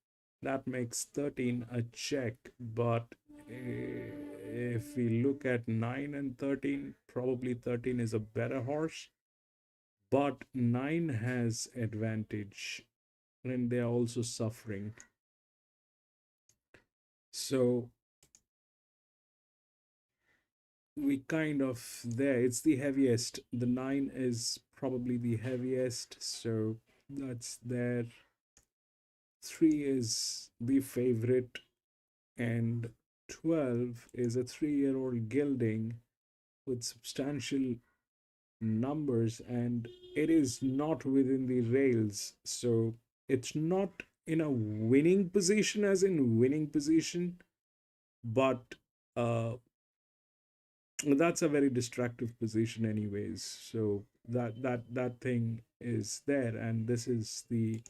That makes 13 a check. But if we look at 9 and 13, probably 13 is a better horse. But 9 has advantage, and they are also suffering. So we kind of there. It's the heaviest. The 9 is probably the heaviest, so that's there. 3 is the favorite, and 12 is a 3-year-old gelding with substantial numbers, and it is not within the rails, so it's not in a winning position, as in winning position, but that's a very distractive position anyways. So that thing is there, and this is the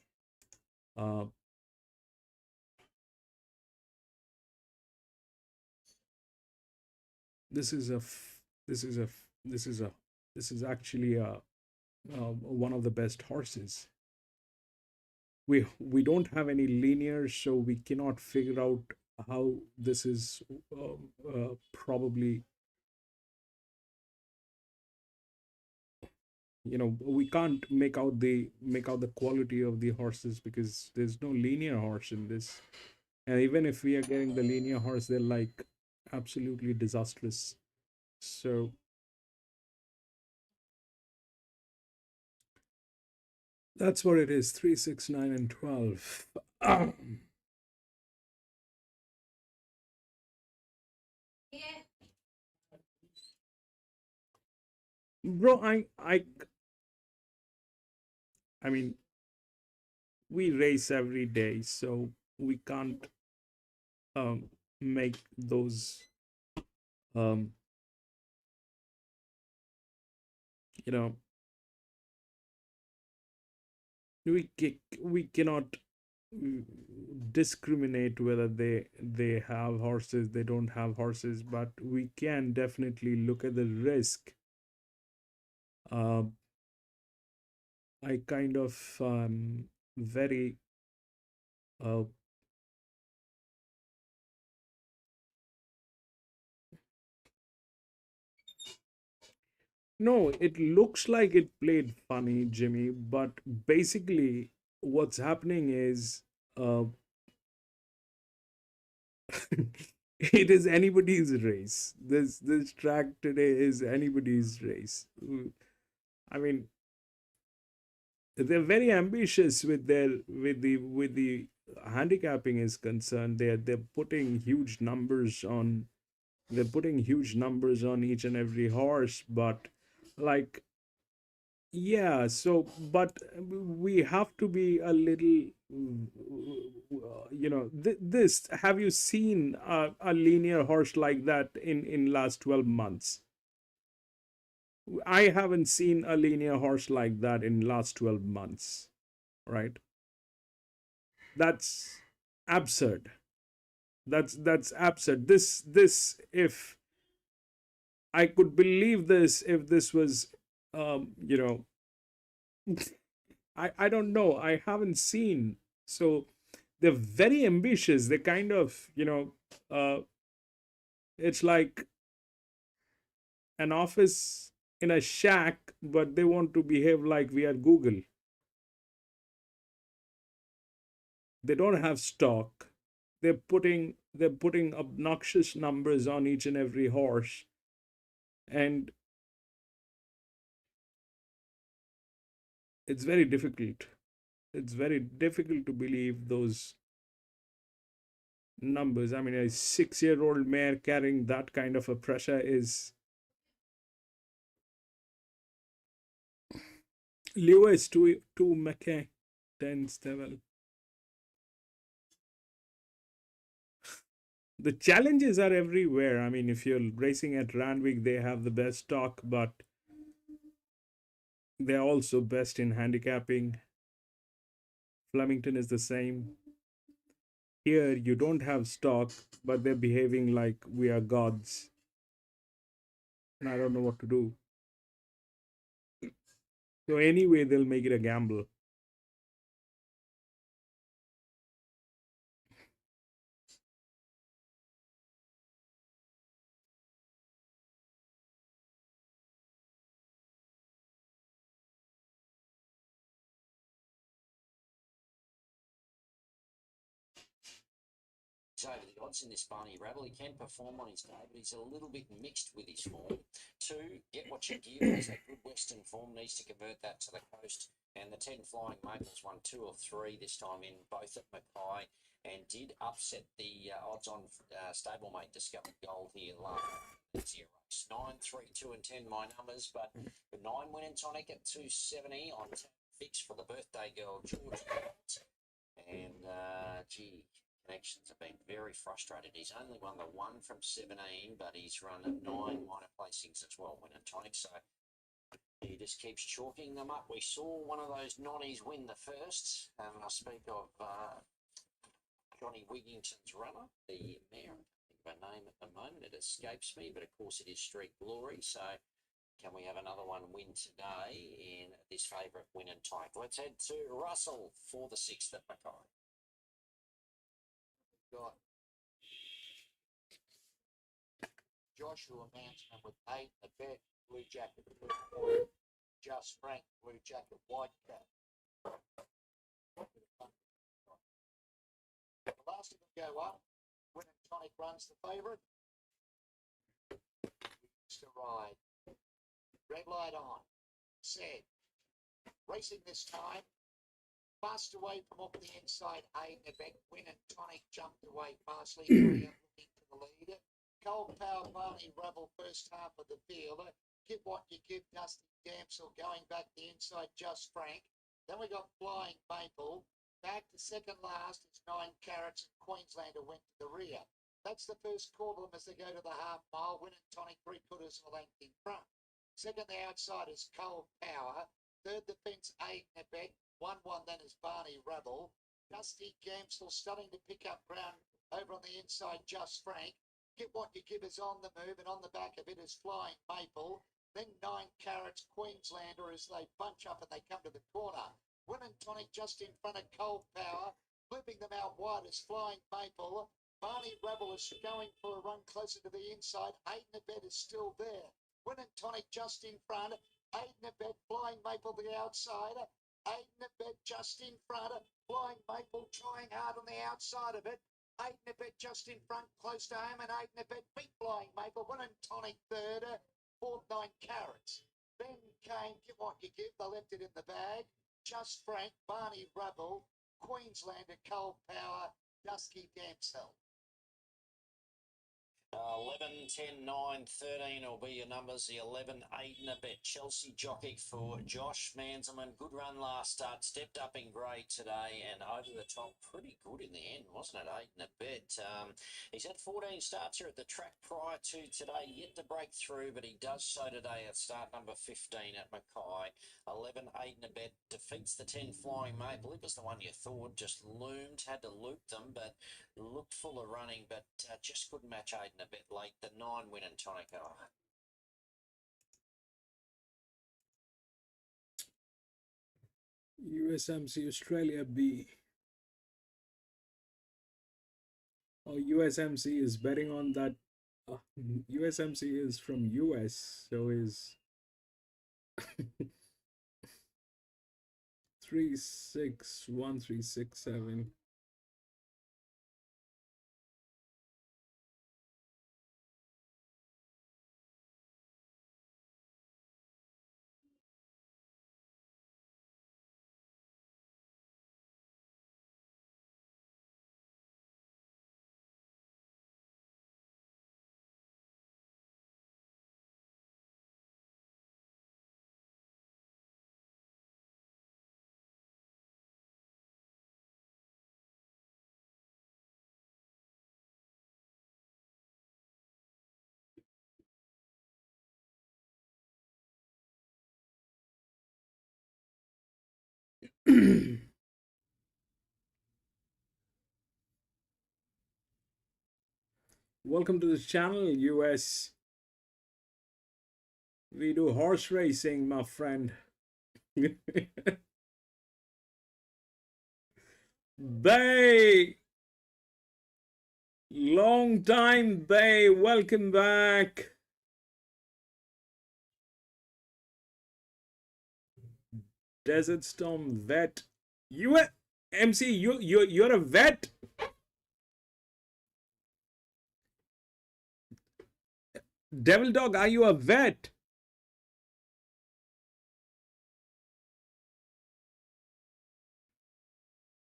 this is actually one of the best horses. We don't have any linear, so we cannot figure out how this is probably, we can't make out the quality of the horses because there's no linear horse in this. And even if we are getting the linear horse, they're like absolutely disastrous. So that's what it is. 3, 6, 9, and 12. Bro, I mean, we race every day, so we can't make those we cannot discriminate whether they have horses, they don't have horses, but we can definitely look at the risk. I kind of very no, it looks like it played funny, Jimmy, but basically what's happening is it is anybody's race. This track today is anybody's race. I mean, they're very ambitious with the handicapping is concerned. They're putting huge numbers on each and every horse, but like Yeah, so but we have to be a little, this, have you seen a linear horse like that in last 12 months? I haven't seen a linear horse like that in last 12 months, right? That's absurd. That's absurd. This if I could believe this if this was, you know, I don't know. I haven't seen. So they're very ambitious. They kind of, it's like an office in a shack, but they want to behave like we are Google. They don't have stock. They're putting obnoxious numbers on each and every horse, and it's very difficult. It's very difficult to believe those numbers. I mean, a 6-year-old mare carrying that kind of a pressure is. Lewis to McKay, 10 level. The challenges are everywhere. I mean, if you're racing at Randwick, they have the best stock, but they're also best in handicapping. Flemington is the same. Here, you don't have stock, but they're behaving like we are gods. And I don't know what to do. So, anyway, they'll make it a gamble. Over the odds in this Barney Rabble. He can perform on his day, but he's a little bit mixed with his form. 2, Get What You Give. He's a good Western form, needs to convert that to the coast. And the 10 Flying Maples won 2 or 3 this time in, both at Mackay, and did upset the odds on stablemate Discovered Gold here last. It's your race. 9, 3, 2, and 10, my numbers, but the 9 winning tonic at 270 on fix for the birthday girl, George. And, connections have been very frustrated. He's only won the 1 from 17, but he's run 9 minor placings as well, win and tonic. So he just keeps chalking them up. We saw one of those nonnies win the first, and I speak of Johnny Wigington's runner, the mare. I can't think of her name at the moment. It escapes me, but of course it is Street Glory. So can we have another one win today in this favourite win and tonic? Let's head to Russell for the 6th at Mackay. Got Joshua Mansman with 8, a bet, Blue Jacket, Just Frank, Blue Jacket, White Cat. The last of them go up. Win and tonic runs the favourite. Used to ride. Red light on. Said. Racing this time. Fast away from up the inside, Aiden Beck, Win and tonic jumped away fastly, looking to the leader. Cold Power Barney Rebel first half of the field. Give What You Give, Dusty Damsel going back the inside, Just Frank. Then we got Flying Maple. Back to second last, it's 9 Carrots and Queenslander went to the rear. That's the first call of them as they go to the half mile. Win and tonic, 3/4 of a length in front. Second, the outside is Cold Power. Third, the fence, Aiden Beck. 1-1 then is Barney Rebel. Dusty Gamsel starting to pick up ground over on the inside, Just Frank. Get What You Give is on the move, and on the back of it is Flying Maple. Then 9 Carrots, Queenslander as they bunch up and they come to the corner. Win and tonic just in front of Cold Power. Looping them out wide is Flying Maple. Barney Rebel is going for a run closer to the inside. Aiden Abed is still there. Win and tonic just in front. Aiden Abed, Flying Maple the outside. Aiden Abed just in front of Flying Maple, trying hard on the outside of it. Aiden Abed just in front, close to home, and Aiden Abed beat Flying Maple. Win and tonic third, 4th 9 Carrots. Then came Get What You Give, they left it in the bag. Just Frank, Barney Rebel, Queenslander, Cold Power, Dusky Damsel. 11, 10, 9, 13 will be your numbers. The 11, 8 and a bet. Chelsea jockey for Josh Manzelman. Good run last start. Stepped up in grade today and over the top. Pretty good in the end, wasn't it? 8 and a bet. He's had 14 starts here at the track prior to today. Yet to break through, but he does so today at start number 15 at Mackay. 11, 8 and a bet. Defeats the 10 Flying Maple. It was the one you thought just loomed. Had to loop them, but looked full of running, but just couldn't match 8 and a bit late. The 9 win and tonic. USMC Australia B. Oh, USMC is betting on that. USMC is from US, so is 361367. Welcome to the channel, US. We do horse racing, my friend. Bay! Long time, Bay. Welcome back. Desert Storm vet. MC, you're a vet? Devil Dog, are you a vet?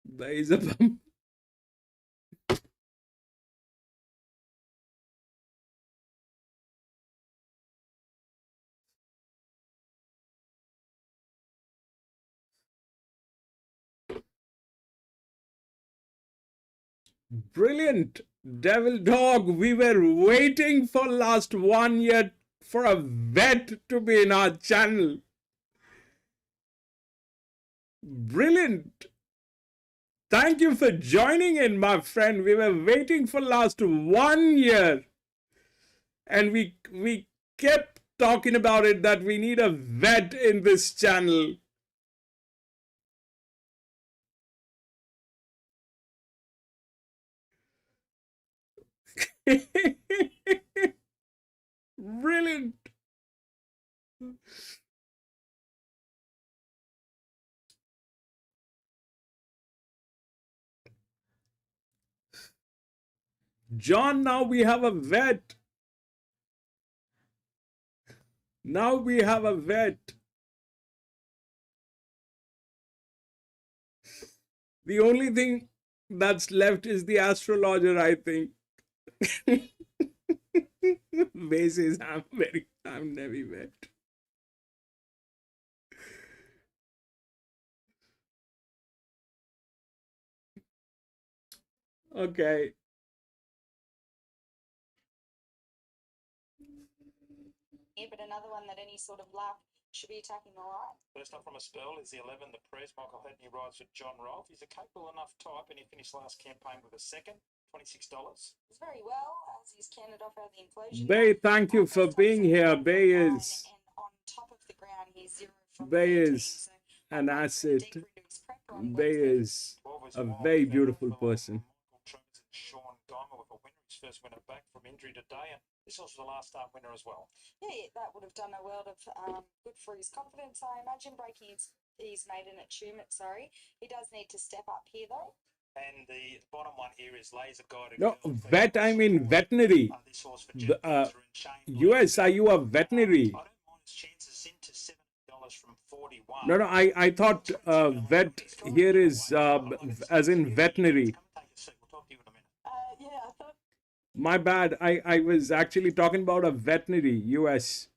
There is a bum. Brilliant. Devil Dog, we were waiting for last 1 year for a vet to be in our channel. Brilliant. Thank you for joining in, my friend. We were waiting for last 1 year. And we kept talking about it that we need a vet in this channel. Brilliant. John, now we have a vet. Now we have a vet. The only thing that's left is the astrologer, I think. Basis, I'm never vet. Okay. Yeah, but another one that any sort of luck should be attacking the line. First up from a spell is the 11, the Prez. Michael Hedney rides for John Rolfe. He's a capable enough type, and he finished last campaign with a second, $26. It's very well as he's canned off out of the enclosure. Bay, thank you for being here. Bay is. And on top of the ground, he's 0 from Bay 13, is so an asset. Bay is a very beautiful person. Sean Geimer with a winner, his first winner back from injury today, and this was the last start winner as well. Yeah, that would have done a world of good for his confidence, I imagine. Breaking his maiden at Tumut, sorry. He does need to step up here, though. And the bottom one here is Laser Guide. No, vet, I mean veterinary. US, are you a veterinary? I don't mind his chances into $7 from 41. No, I thought vet here is as in veterinary. Yeah, I thought My bad. I was actually talking about a veterinary, US.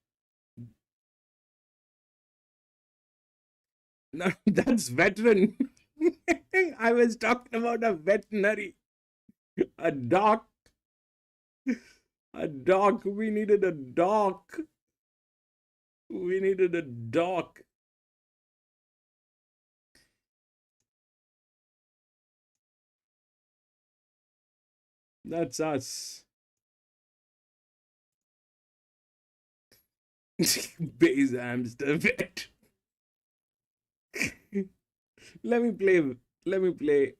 No, that's veteran. I was talking about a veterinary. A doc. A doc. We needed a doc. We needed a doc. That's us. Base hamster vet. Let me play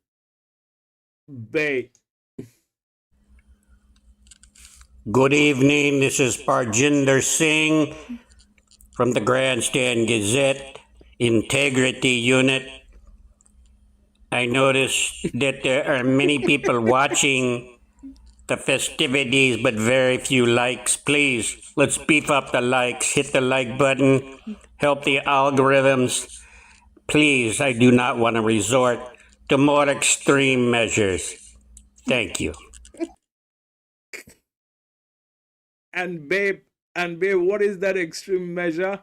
Bay. Good evening, this is Parjinder Singh from the Grandstand Gazette Integrity Unit. I notice that there are many people watching the festivities but very few likes. Please, let's beef up the likes, hit the like button, help the algorithms. Please, I do not want to resort to more extreme measures. Thank you. And babe, what is that extreme measure?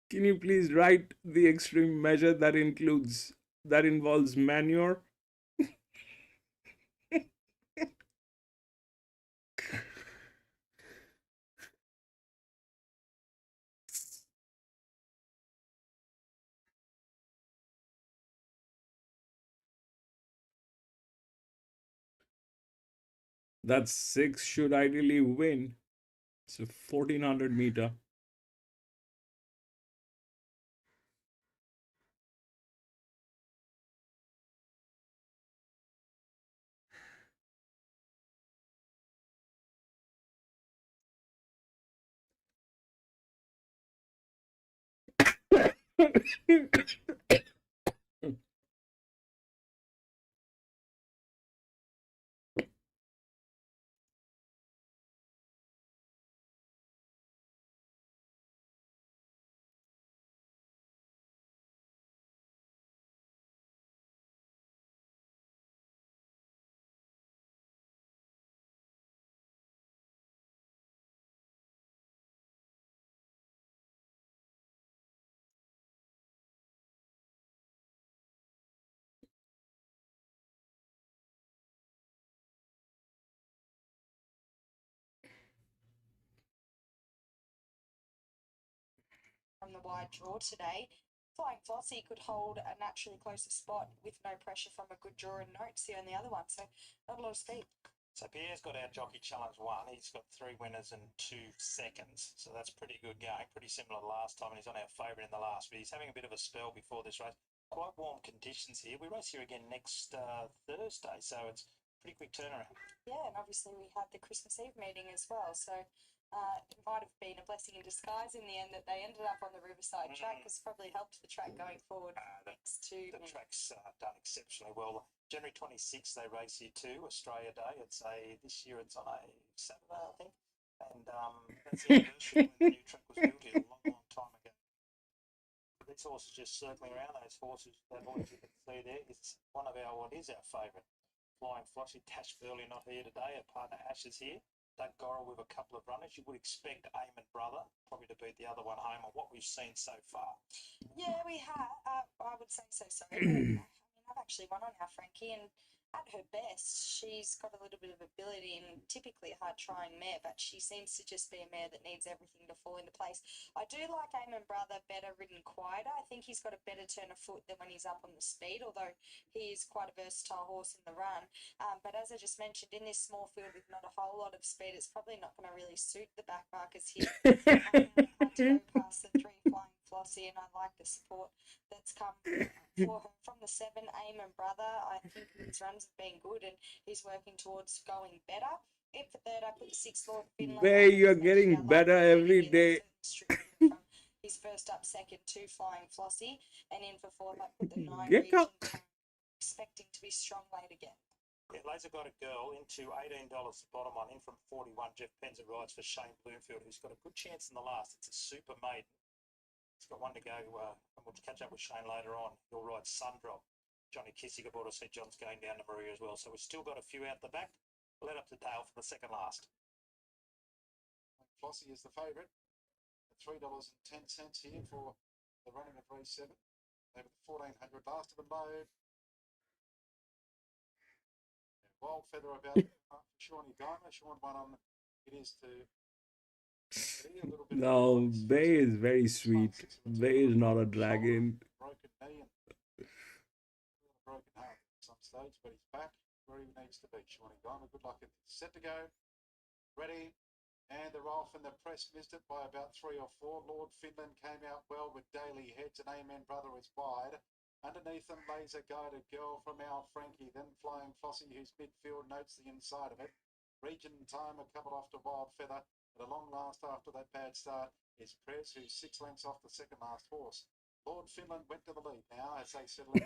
Can you please write the extreme measure that involves manure? That 6 should ideally win. It's a 1400 meter. From the wide draw today. Flying Flossie could hold a naturally closer spot with no pressure from a good draw and Note's the only other one, so not a lot of speed. So Pierre's got our Jockey Challenge 1. He's got 3 winners and 2 seconds. So that's pretty good going. Pretty similar to last time. And he's on our favourite in the last. But he's having a bit of a spell before this race. Quite warm conditions here. We race here again next Thursday. So it's pretty quick turnaround. Yeah, and obviously we had the Christmas Eve meeting as well. So it might have been a blessing in disguise in the end that they ended up on the Riverside track. It's probably helped the track going forward next to... The track's done exceptionally well. January 26th, they race here too, Australia Day. This year it's on a Saturday, I think. And that's the anniversary when the new track was built here a long, long time ago. These horses just circling around, those horses, that horse you can see there, is one of our favourite. Flying Flossie, Tash Burley not here today, her partner Ash is here. Doug Gorrell with a couple of runners. You would expect Eamon Brother probably to beat the other one home on what we've seen so far. Yeah, we have. I would say so. I mean, I've actually won on our Frankie, and at her best, she's got a little bit of ability and typically a hard trying mare, but she seems to just be a mare that needs everything to fall into place. I do like Eamon Brother better ridden quieter. I think he's got a better turn of foot than when he's up on the speed, although he is quite a versatile horse in the run. But as I just mentioned, in this small field with not a whole lot of speed, it's probably not going to really suit the back markers here. Hard to go past the 3 Flying Flossie, and I like the support that's come for her from the 7 Eamon Brother. I think his runs have been good and he's working towards going better. In for third, I put the 6 Lord Finlay. Bay, you're getting better every day. From his first up second, 2 Flying Flossie, and in for fourth, I put the 9 Region, expecting to be strong late again. Yeah, Laser Got a Girl into $18, the bottom one, in from 41. Jeff Penzer rides for Shane Bloomfield, who's got a good chance in the last. It's a super maiden. He's got one to go, and we'll catch up with Shane later on. He'll ride Sundrop. Johnny Kissick aboard. I see John's going down to Maria as well. So we've still got a few out the back. led up to Dale for the second last. Flossie is the favourite at $3.10 here for the running of race 7. Over the 1400 last of the load. Wild feather about Shawnee Guymer. Sean won on it is to a little bit. No, Bay is very sweet. Bay is not a dragon. Broken knee and broken heart at some stage, but he's back where he needs to be. Shawnee Guymer, good luck. Set to go. Ready. And they're off, and the press missed it by about 3 or 4. Lord Finland came out well with Daily Heads, and Amen Brother is wide. Underneath them, Laser Guided Girl from our Frankie, then Flying Flossie, whose midfield notes the inside of it. Region Time, a couple off to Wild Feather. At a long last after that bad start is Prez, who's 6 lengths off the second last horse. Lord Finland went to the lead now as they settle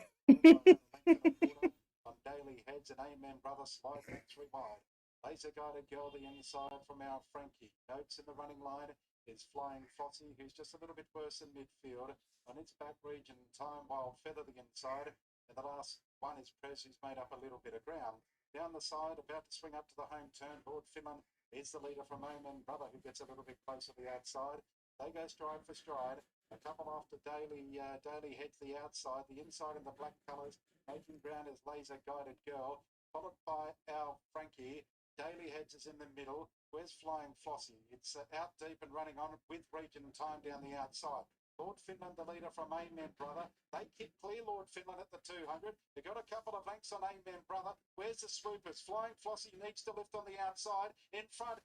on Daily Heads, and Amen Brother slide that 3 wide. Laser Guided Girl the inside from our Frankie. Notes in the running line is Flying Flossie, who's just a little bit worse in midfield. On its back, Region Time, Wild Feather the inside. And the last one is Prez, who's made up a little bit of ground. Down the side, about to swing up to the home turn, Lord Finland is the leader from Omen Brother, who gets a little bit closer to the outside. They go stride for stride. A couple after Daily Heads the outside. The inside in the black colours, making ground is Laser Guided Girl, followed by our Frankie. Daily Heads is in the middle. Where's Flying Flossie? It's out deep and running on with Region Time down the outside. Lord Finland, the leader from Amen Brother. They keep clear Lord Finland at the 200. They've got a couple of lengths on Amen Brother. Where's the swoopers? Flying Flossie needs to lift on the outside. In front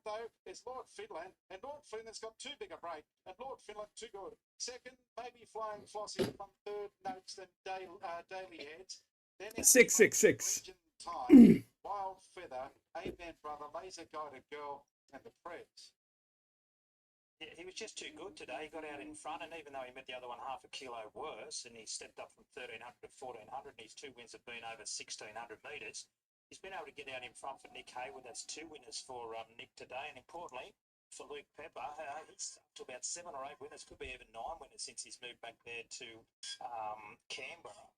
though is Lord Finland. And Lord Finland's got too big a break. And Lord Finland too good. Second, maybe Flying Flossie from third, Notes, then Daily Heads. Then 666. Region Time, Wild Feather, Amen Brother, Laser Guided Girl, and the Preds. Yeah, he was just too good today. He got out in front, and even though he met the other one half a kilo worse, and he stepped up from 1300 to 1400, and his 2 wins have been over 1600 metres, he's been able to get out in front for Nick Hayward. That's 2 winners for Nick today, and importantly for Luke Pepper, he's up to about 7 or 8 winners, could be even 9 winners since he's moved back there to Canberra.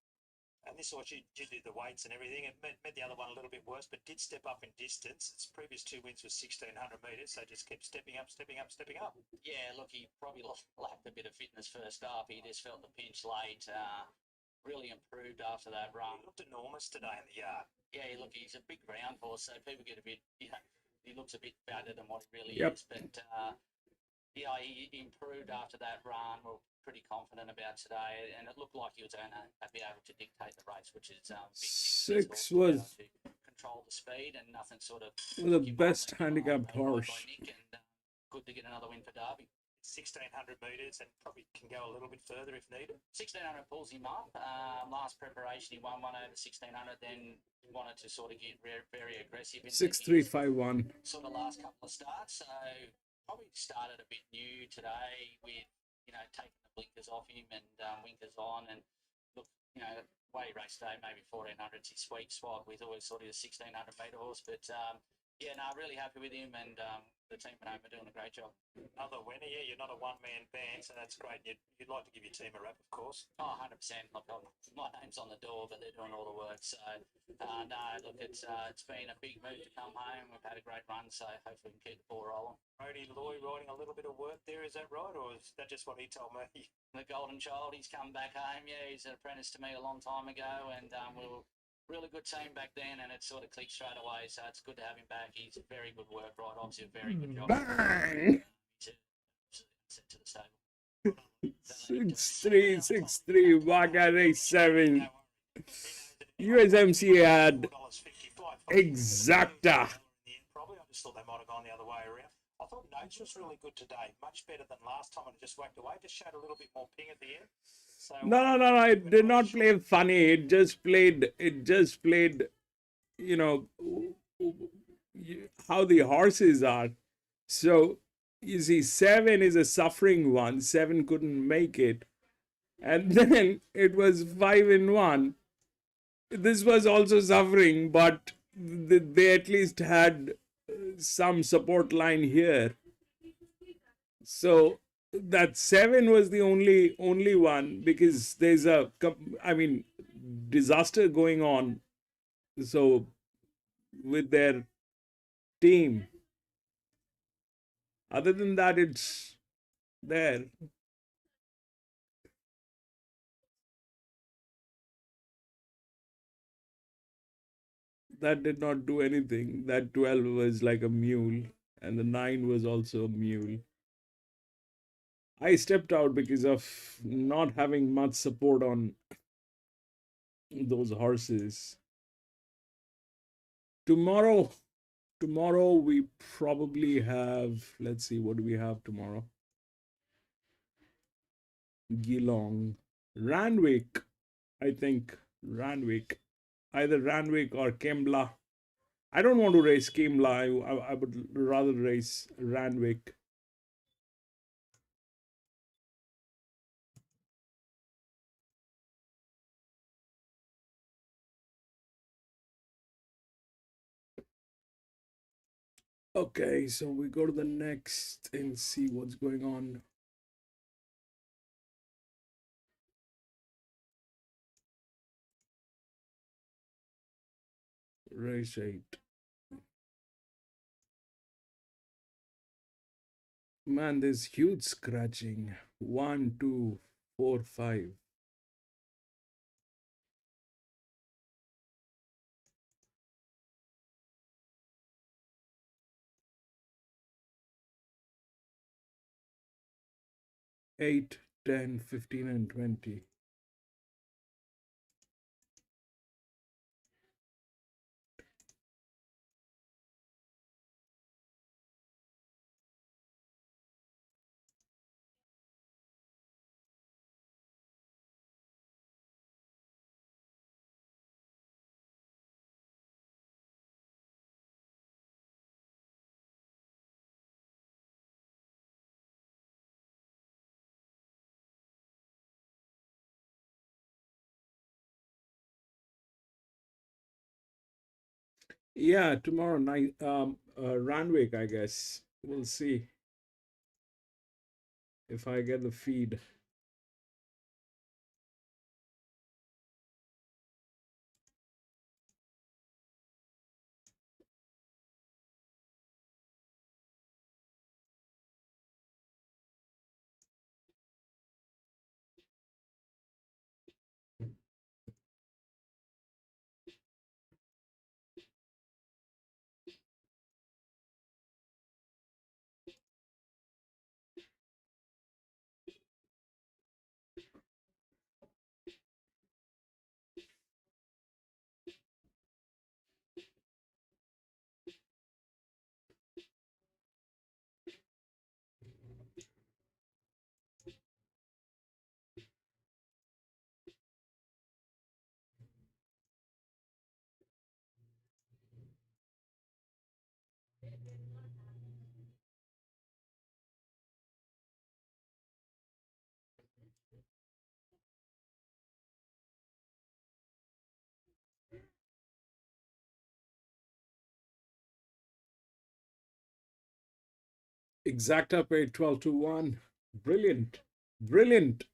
And this horse, you do the weights and everything. It met the other one a little bit worse, but did step up in distance. Its previous 2 wins was 1600 metres, so just kept stepping up. Yeah, look, he probably lacked a bit of fitness first up. He just felt the pinch late. Really improved after that run. He looked enormous today in the yard. Yeah, look, he's a big ground horse, so people get a bit, he looks a bit better than what he really is. But, he improved after that run. We're pretty confident about today, and it looked like he was going to be able to dictate the race, which is big. 6 was to control the speed, and nothing sort of the best handicapped horse. Nick, and good to get another win for Derby. 1600 metres and probably can go a little bit further if needed. 1600 pulls him up. Last preparation, he won one over 1600, then wanted to sort of get very aggressive. 6351. Sort of last couple of starts, so probably started a bit new today with, taking the blinkers off him and winkers on, and look, way he raced today, maybe 1400's his sweet spot with always sort of a 1600 metre horse, but really happy with him, and the team at home are doing a great job. Another winner, you're not a one-man band, so that's great. You'd like to give your team a rap, of course. Oh, 100%. Look, my name's on the door, but they're doing all the work. So, look, it's been a big move to come home. We've had a great run, so hopefully we can keep the ball rolling. Brody Loy riding a little bit of work there, is that right, or is that just what he told me? The golden child, he's come back home. Yeah, he's an apprentice to me a long time ago, and we were really good team back then, and it sort of clicked straight away, so it's good to have him back. He's a very good work rider, obviously a very good job. Bang! Sent to the stable. 6363 Wagga race 7. USMC had Exacta. Probably, I just thought they might have gone the other way around. I thought Notes was really good today, much better than last time, and it just whacked away. Just showed a little bit more ping at the end. So, No. It did not play funny. It just played. How the horses are. So you see, 7 is a suffering one. 7 couldn't make it, and then it was 5 in 1. This was also suffering, but they at least had some support line here. So that 7 was the only one, because there's disaster going on. So with their team. Other than that, it's there. That did not do anything. That 12 was like a mule, and the 9 was also a mule. I stepped out because of not having much support on those horses. Tomorrow we probably have, let's see, what do we have tomorrow? Geelong, Randwick, I think Randwick, either Randwick or Kembla. I don't want to race Kembla. I would rather race Randwick. Okay, so we go to the next and see what's going on. Race 8. Man, there's huge scratching. 1, 2, 4, 5. Eight, 10, 15, and 20. Yeah, tomorrow night, Randwick, I guess. We'll see if I get the feed. Exacta paid 12 to 1. Brilliant. Brilliant.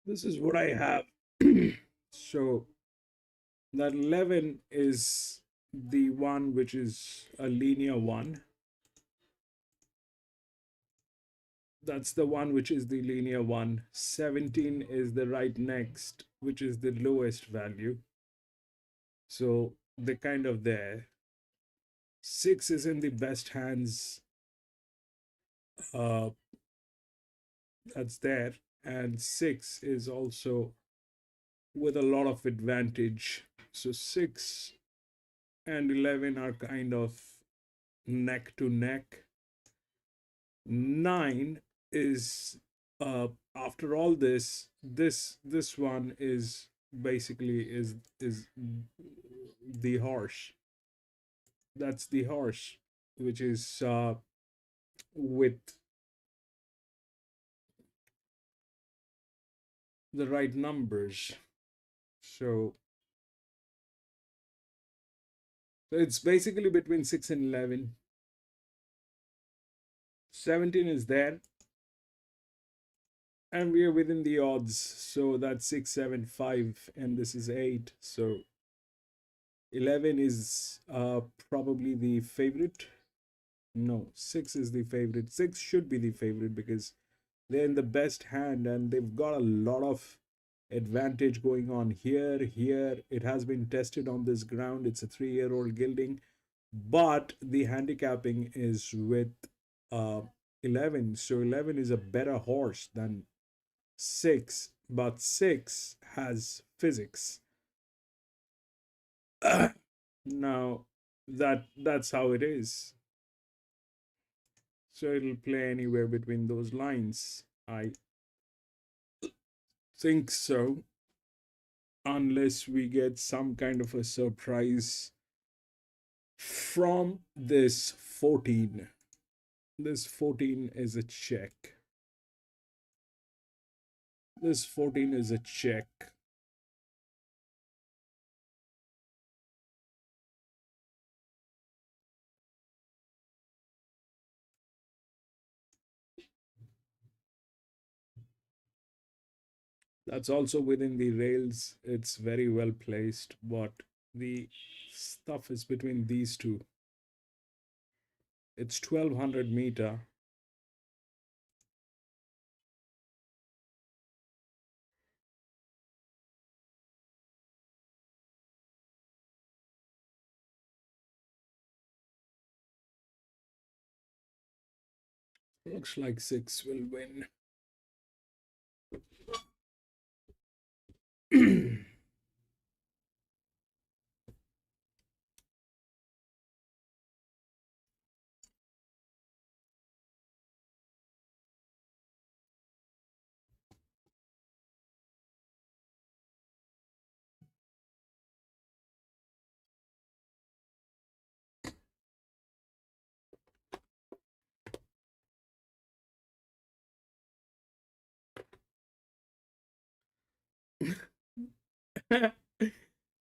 This is what I have. So that 11 is the one which is a linear one. That's the one which is the linear one. 17 is the right next, which is the lowest value. So they're kind of there. 6 is in the best hands. That's there. And 6 is also with a lot of advantage. So 6 and 11 are kind of neck to neck. 9 is after all this one is basically is the horse. That's the horse, which is with the right numbers. So it's basically between 6 and 11. 17 is there, and we are within the odds. So that's 6, 7, 5, and this is 8. So 11 is probably the favorite. No, 6 is the favorite. 6 should be the favorite because they're in the best hand and they've got a lot of advantage going on here. It has been tested on this ground. It's a 3-year-old gelding, but the handicapping is with 11. So 11 is a better horse than 6, but 6 has physics. Now that's how it is. So it'll play anywhere between those lines. I think so, unless we get some kind of a surprise from this 14. This 14 is a check. This 14 is a check. That's also within the rails. It's very well placed, but the stuff is between these two. It's 1200 meter. Looks like 6 will win.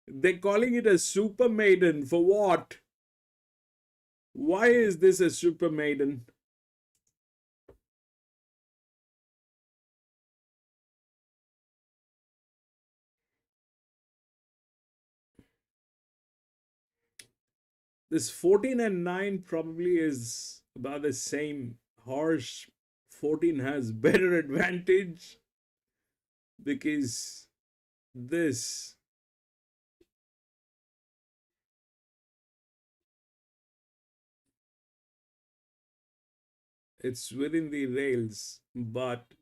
They're calling it a super maiden. For what? Why is this a super maiden? This 14 and 9 probably is about the same horse. 14 has better advantage because this it's within the rails, but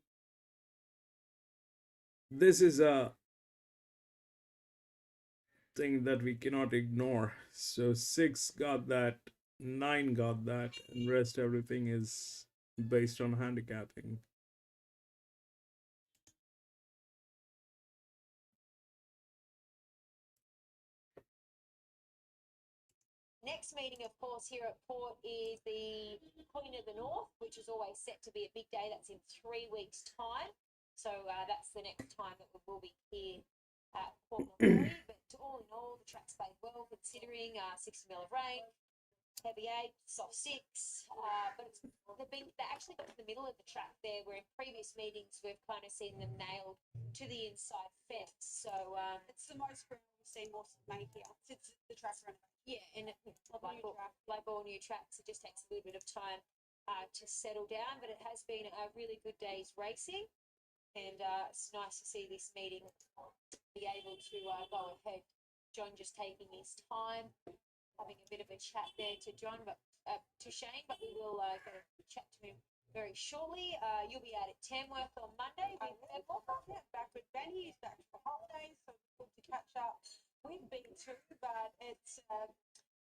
this is a thing that we cannot ignore. So 6 got that, 9 got that, and rest everything is based on handicapping. Next meeting, of course, here at Port is the Queen of the North, which is always set to be a big day. That's in 3 weeks' time. So that's the next time that we will be here at Port Macquarie. But all in all, the track's played well, considering 60 mil of rain, heavy 8, soft 6. But they're actually actually got to the middle of the track there, where in previous meetings we've kind of seen them nailed to the inside fence. So it's the most ground we've seen horses make here since the track renovation. Yeah, and like all new tracks, it just takes a little bit of time to settle down, but it has been a really good day's racing, and it's nice to see this meeting be able to go ahead. John just taking his time, having a bit of a chat there to John, but to Shane, but we will get a chat to him very shortly. You'll be out at Tamworth on Monday with Ed Walker. Yeah, back with Benny. He's back for holidays, so it's good to catch up. We've been too, but it's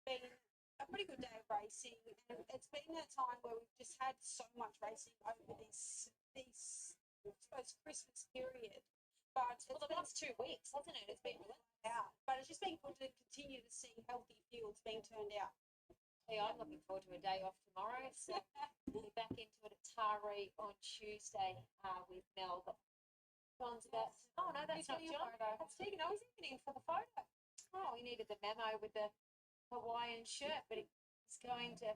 been a pretty good day of racing, and it's been that time where we've just had so much racing over this I suppose, Christmas period. But well, the last 2 weeks, hasn't it? It's been really out, but it's just been good to continue to see healthy fields being turned out. Yeah, I'm looking forward to a day off tomorrow. So we'll be back into it at Taree on Tuesday with Mel. But John's about. Oh no, that's not John. That's Stephen. Oh, he's even in for the photo. Oh, he needed the memo with the Hawaiian shirt, but he's going to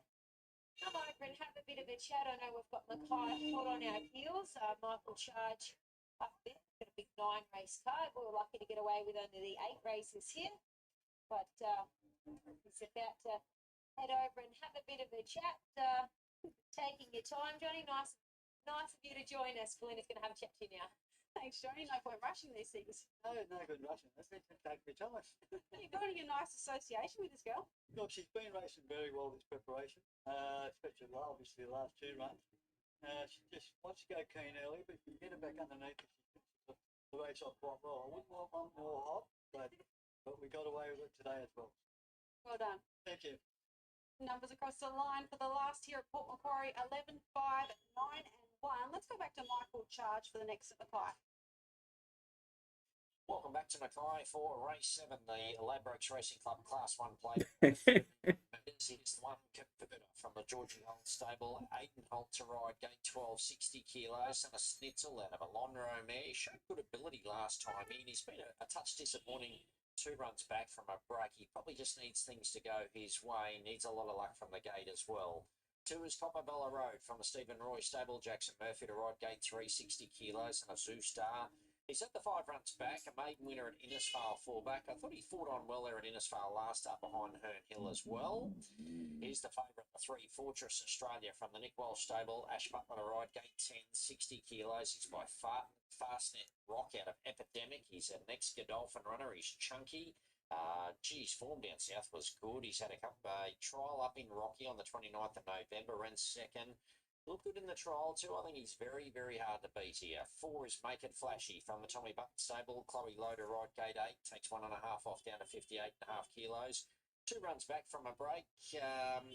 come over and have a bit of a chat. I know we've got Mackay hot on our heels. Michael Charge up there. Got a big 9-race card. We were lucky to get away with only the 8 races here, but he's about to head over and have a bit of a chat. Taking your time, Johnny. Nice of you to join us. Belinda's going to have a chat to you now. Thanks, Johnny. No point rushing these things. No good rushing. That's meant to take me time. You're building a nice association with this girl. Look, she's been racing very well this preparation, especially obviously the last 2 runs. She just wants to go keen early, but if you get her back underneath, she finishes the race off quite well. I wouldn't want one more hop, but we got away with it today as well. Well done. Thank you. Numbers across the line for the last here at Port Macquarie: 11, 5, 9, and 1. Let's go back to Michael Charge for the next at Mackay. Welcome back to Mackay for race 7, the Ladbrokes Racing Club Class 1 plate. It's one converter from the Georgie Holt stable, Aiden Holt to ride, gate 12, 60 kilos, and a Snitzel out of a Lonro mare. He showed good ability last time in. He's been a touch disappointing 2 runs back from a break. He probably just needs things to go his way. Needs a lot of luck from the gate as well. 2 is Copperbella Road from the Stephen Roy stable, Jackson Murphy to ride, gate 3, 60 kilos, and a Zoo Star. He's at the 5 runs back, a maiden winner at Innisfail fullback. I thought he fought on well there at Innisfail last start behind Herne Hill as well. Here's the favourite, the 3, Fortress Australia from the Nick Walsh stable, Ash Butler to ride, gate 10, 60 kilos. He's by Fastnet Rock out of Epidemic. He's an ex-Godolphin runner. He's chunky. His form down south was good. He's had a trial up in Rocky on the 29th of November, ran 2nd. Looked good in the trial too. I think he's very, very hard to beat here. 4 is Make It Flashy from the Tommy Button stable. Chloe Lowe to ride, gate 8. Takes 1.5 off down to 58.5 kilos. 2 runs back from a break.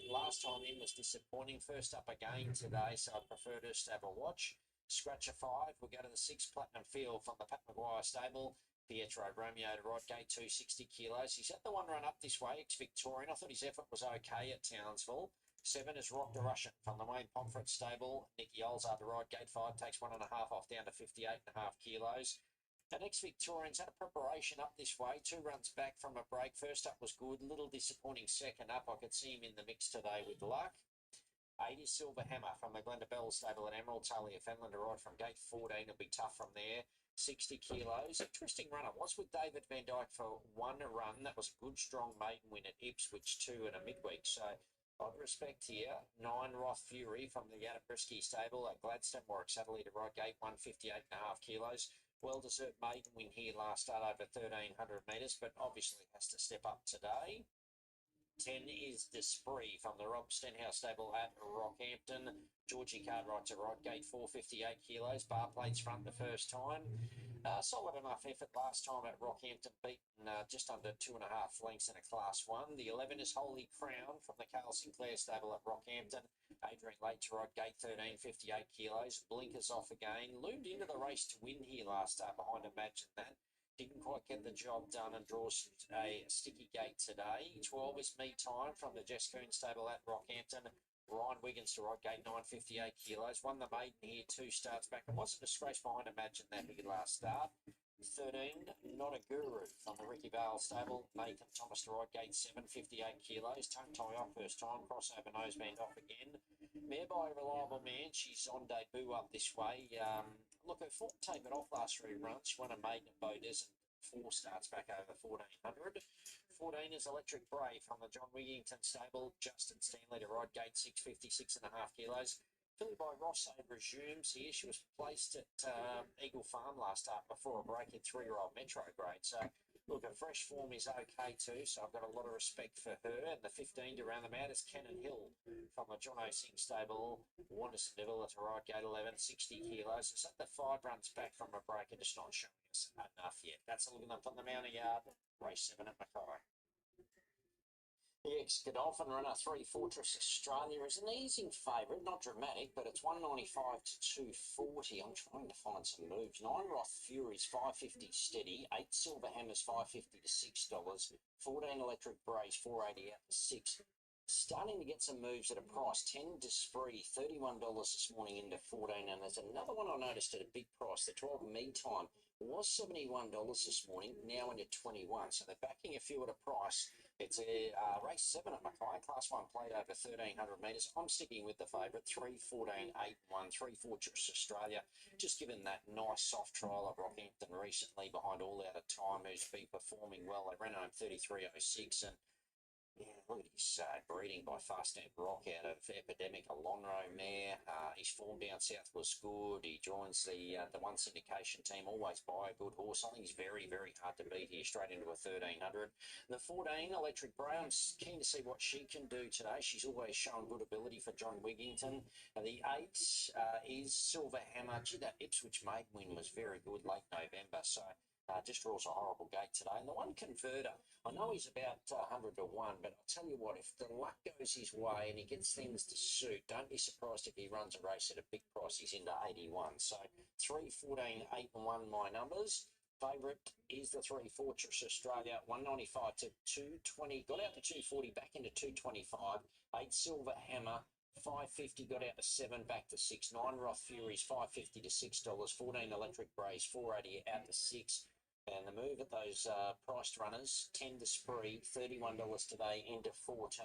Last time in was disappointing. First up again today, so I'd prefer just to have a watch. Scratch a 5. We'll go to the 6, Platinum Field from the Pat Maguire stable. Pietro Romeo to ride, gate 2, 60 kilos. He's had the 1 run up this way, ex-Victorian. I thought his effort was okay at Townsville. 7 is Rock the Russian from the Wayne Pomfret stable. Nicky Olzard to ride, gate 5, takes 1.5 off down to 58.5 kilos. The next Victorian's had a preparation up this way, 2 runs back from a break. First up was good, little disappointing second up. I could see him in the mix today with luck. 8 is Silver Hammer from the Glenda Bell stable at Emerald. Talia Fenlon to ride from gate 14. It'll be tough from there. 60 kilos. Interesting runner. Was with David Van Dyke for 1 run. That was a good, strong maiden win at Ipswich, 2 in a midweek. So I'd respect here. 9 Roth Fury from the Yanabrisky stable at Gladstone. Warwick Satellite to ride, gate 1, 58.5 kilos. Well-deserved maiden win here last start over 1,300 metres, but obviously has to step up today. 10 is Despree from the Rob Stenhouse stable at Rockhampton. Georgie Cartwright to ride, gate 4, 58 kilos. Bar plates front the first time. Solid enough effort last time at Rockhampton, beaten just under 2.5 lengths in a Class 1. The 11 is Holy Crown from the Carl Sinclair stable at Rockhampton. Adrian Late to ride, gate 13, 58 kilos. Blinkers off again. Loomed into the race to win here last start behind Imagine That. Didn't quite get the job done and draws a sticky gate today. 12 is Me Time from the Jess Coon stable at Rockhampton. Ryan Wiggins to ride, gate 9, 58 kilos. Won the maiden here 2 starts back. It wasn't a disgrace behind Imagine That here last start. 13, Not a Guru from the Ricky Vale stable. Nathan Thomas to ride, gate 7, 58 kilos. Tongue tie off first time. Crossover noseband off again. Mare by a reliable man. She's on debut up this way. Look, her form tapered off last 3 runs. Won a maiden at Beaudesert. 4 starts back over 1400. 14 is Electric Brave from the John Wigington stable. Justin Stanley to ride, gate 650, 6.5 kilos. Filly by Ross Aid resumes here. She was placed at Eagle Farm last start before a break in 3-year-old Metro grade. So, look, her fresh form is okay too, so I've got a lot of respect for her. And the 15 to round them out is Cannon Hill from the John O'Sing stable. Wanderson Devil at a ride, gate 11, 60 kilos. It's at the 5 runs back from a break and just not showing us enough yet. That's a look at them from the Mountain Yard, race 7 at Mackay. The ex-Godolphin runner 3 Fortress Australia is an easing favourite, not dramatic, but it's 195 to 240. I'm trying to find some moves. 9 Roth Furies 550 steady, 8 Silver Hammers 550 to $6, 14 Electric Brace 480 out to 6. Starting to get some moves at a price. 10 Desprez $31 this morning into 14, and there's another one I noticed at a big price. The 12 Meantime was $71 this morning, now into 21. So they're backing a few at a price. It's a race 7 at Mackay, Class 1 plate over 1,300 metres. I'm sticking with the favourite, 3, 14, 8, 1, 3 Fortress Australia. Just given that nice soft trial of Rockhampton recently behind All Out of Time, who's been performing well. They ran home 33.06 and yeah, look at his breeding by Fast Stamp Rock out of Epidemic, a Lonro mare. His form down south was good. He joins the one syndication team, always by a good horse. I think he's very, very hard to beat here, straight into a 1,300. The 14, Electric Bray, I'm keen to see what she can do today. She's always shown good ability for John Wigington. The 8 is Silver Hammer. Gee, that Ipswich maiden win was very good late November, so just draws a horrible gate today. And the 1 Converter, I know he's about 100 to 1, but I'll tell you what, if the luck goes his way and he gets things to suit, don't be surprised if he runs a race at a big price. He's into 81. So 3, 14, 8 and 1 my numbers. Favourite is the 3 Fortress Australia, 195 to 220. Got out to 240, back into 225. 8 Silver Hammer, 550, got out to 7, back to 6. 9 Roth Furies, 550 to $6. 14 Electric Brace, 480 out to 6. And the move at those priced runners, 10 Desprez, $31 today into 14.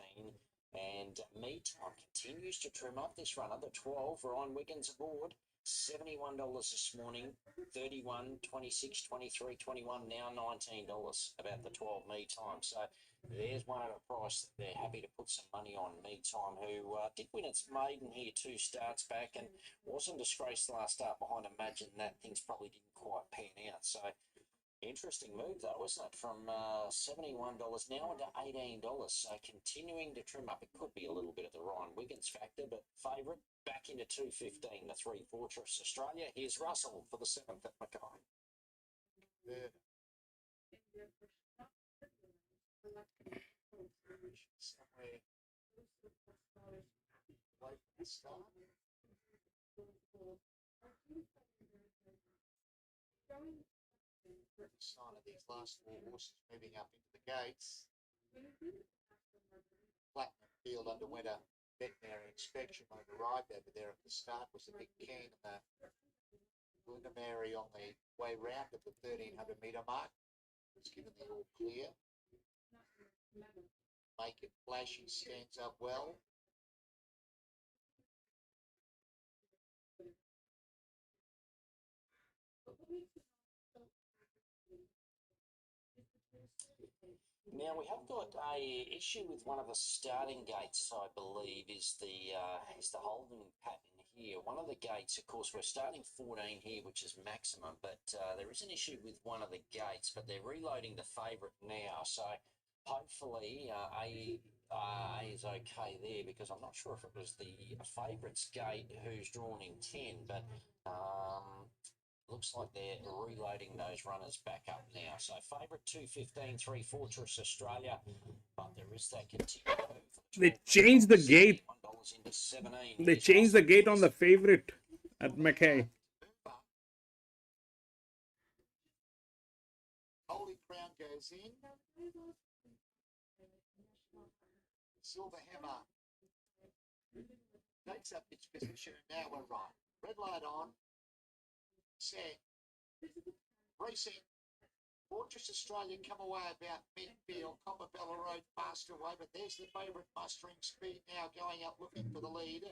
And Meantime continues to trim up this runner. The 12, Ryan Wiggins aboard, $71 this morning, 31, 26, 23, 21, now $19, about the 12 Meantime. So there's one at a price that they're happy to put some money on. Meantime, who did win its maiden here 2 starts back and wasn't disgraced last start behind Imagine That. Things probably didn't quite pan out. So interesting move though, isn't it? From $71 now into $18. So continuing to trim up. It could be a little bit of the Ryan Wiggins factor, but favourite back into 215, the 3 Fortress Australia. Here's Russell for the 7th at Mackay. Yeah. Somewhere late at the start. Sign of these last 4 horses moving up into the gates. Platinum Field underwent a veterinary inspection. I arrived over there at the start, was a big can, and the Luna Mary on the way round at the 1,300 metre mark was given the all clear. Make It Flashy stands up well. Now we have got a issue with one of the starting gates, I believe, is the holding pattern here. One of the gates, of course, we're starting 14 here, which is maximum, but there is an issue with one of the gates, but they're reloading the favourite now. So hopefully A is okay there, because I'm not sure if it was the favourite's gate who's drawn in 10, but looks like they're reloading those runners back up now. So favourite 215, 3 Fortress Australia, but there is that continued move. They changed the gate. Into 17. They changed the gate on the favourite at Mackay. Holy Crown goes in. Silver Hammer takes up its position, and now we're right. Red light on. Set. Racing. Fortress Australia come away about midfield. Copperbella Road fast away, but there's the favourite mustering speed now going up looking for the lead.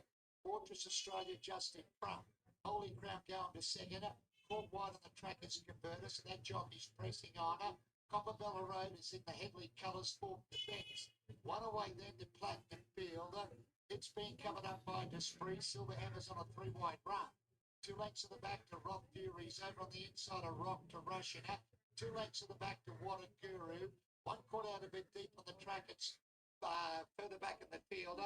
Fortress Australia just in front. Holy Crown going to second. Caught wide on the track is Converter, so that jockey's pressing on her. Copperbella Road is in the Headley colours for defence. One away then to Platinum Field. It's been covered up by Desprez. Silver Hammers on a three-wide run. 2 lengths of the back to Rock Furies. Over on the inside of Rock to Russian. 2 lengths of the back to Water Guru. One caught out a bit deep on the track. It's further back in the field.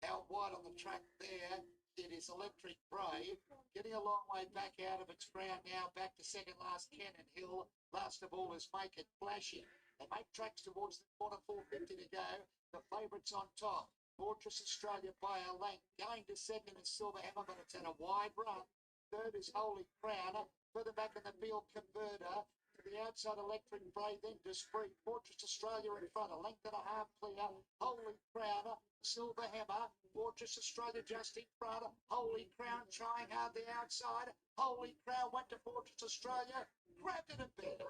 Out wide on the track there. It is Electric Brave. Getting a long way back out of its ground now. Back to second last, Cannon Hill. Last of all is Make It Flashy. They make tracks towards the corner, 450 to go. The favourites on top. Fortress Australia by a length. Going to second is Silver Hammer, but it's in a wide run. Third is Holy Crown. Further back in the field, Converter. To the outside, Electric Brave, then Desprez. Fortress Australia in front. A length and a half clear. Holy Crown. Silver Hammer. Fortress Australia just in front. Holy Crown trying hard the outside. Holy Crown went to Fortress Australia. Grabbed it a bit.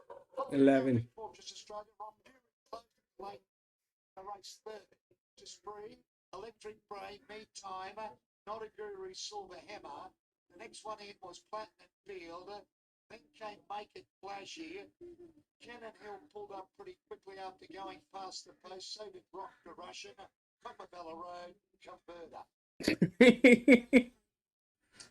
11. Fortress Australia. Rob Fury close to late. The race third. Desprez. Electric Brave. Meantime. Not a Guru. Silver Hammer. The next one in was Platinum Field. Then came Make It Flashy. Cannon Hill pulled up pretty quickly after going past the post. So did Rock to Russian. Copperbella Road, Converter.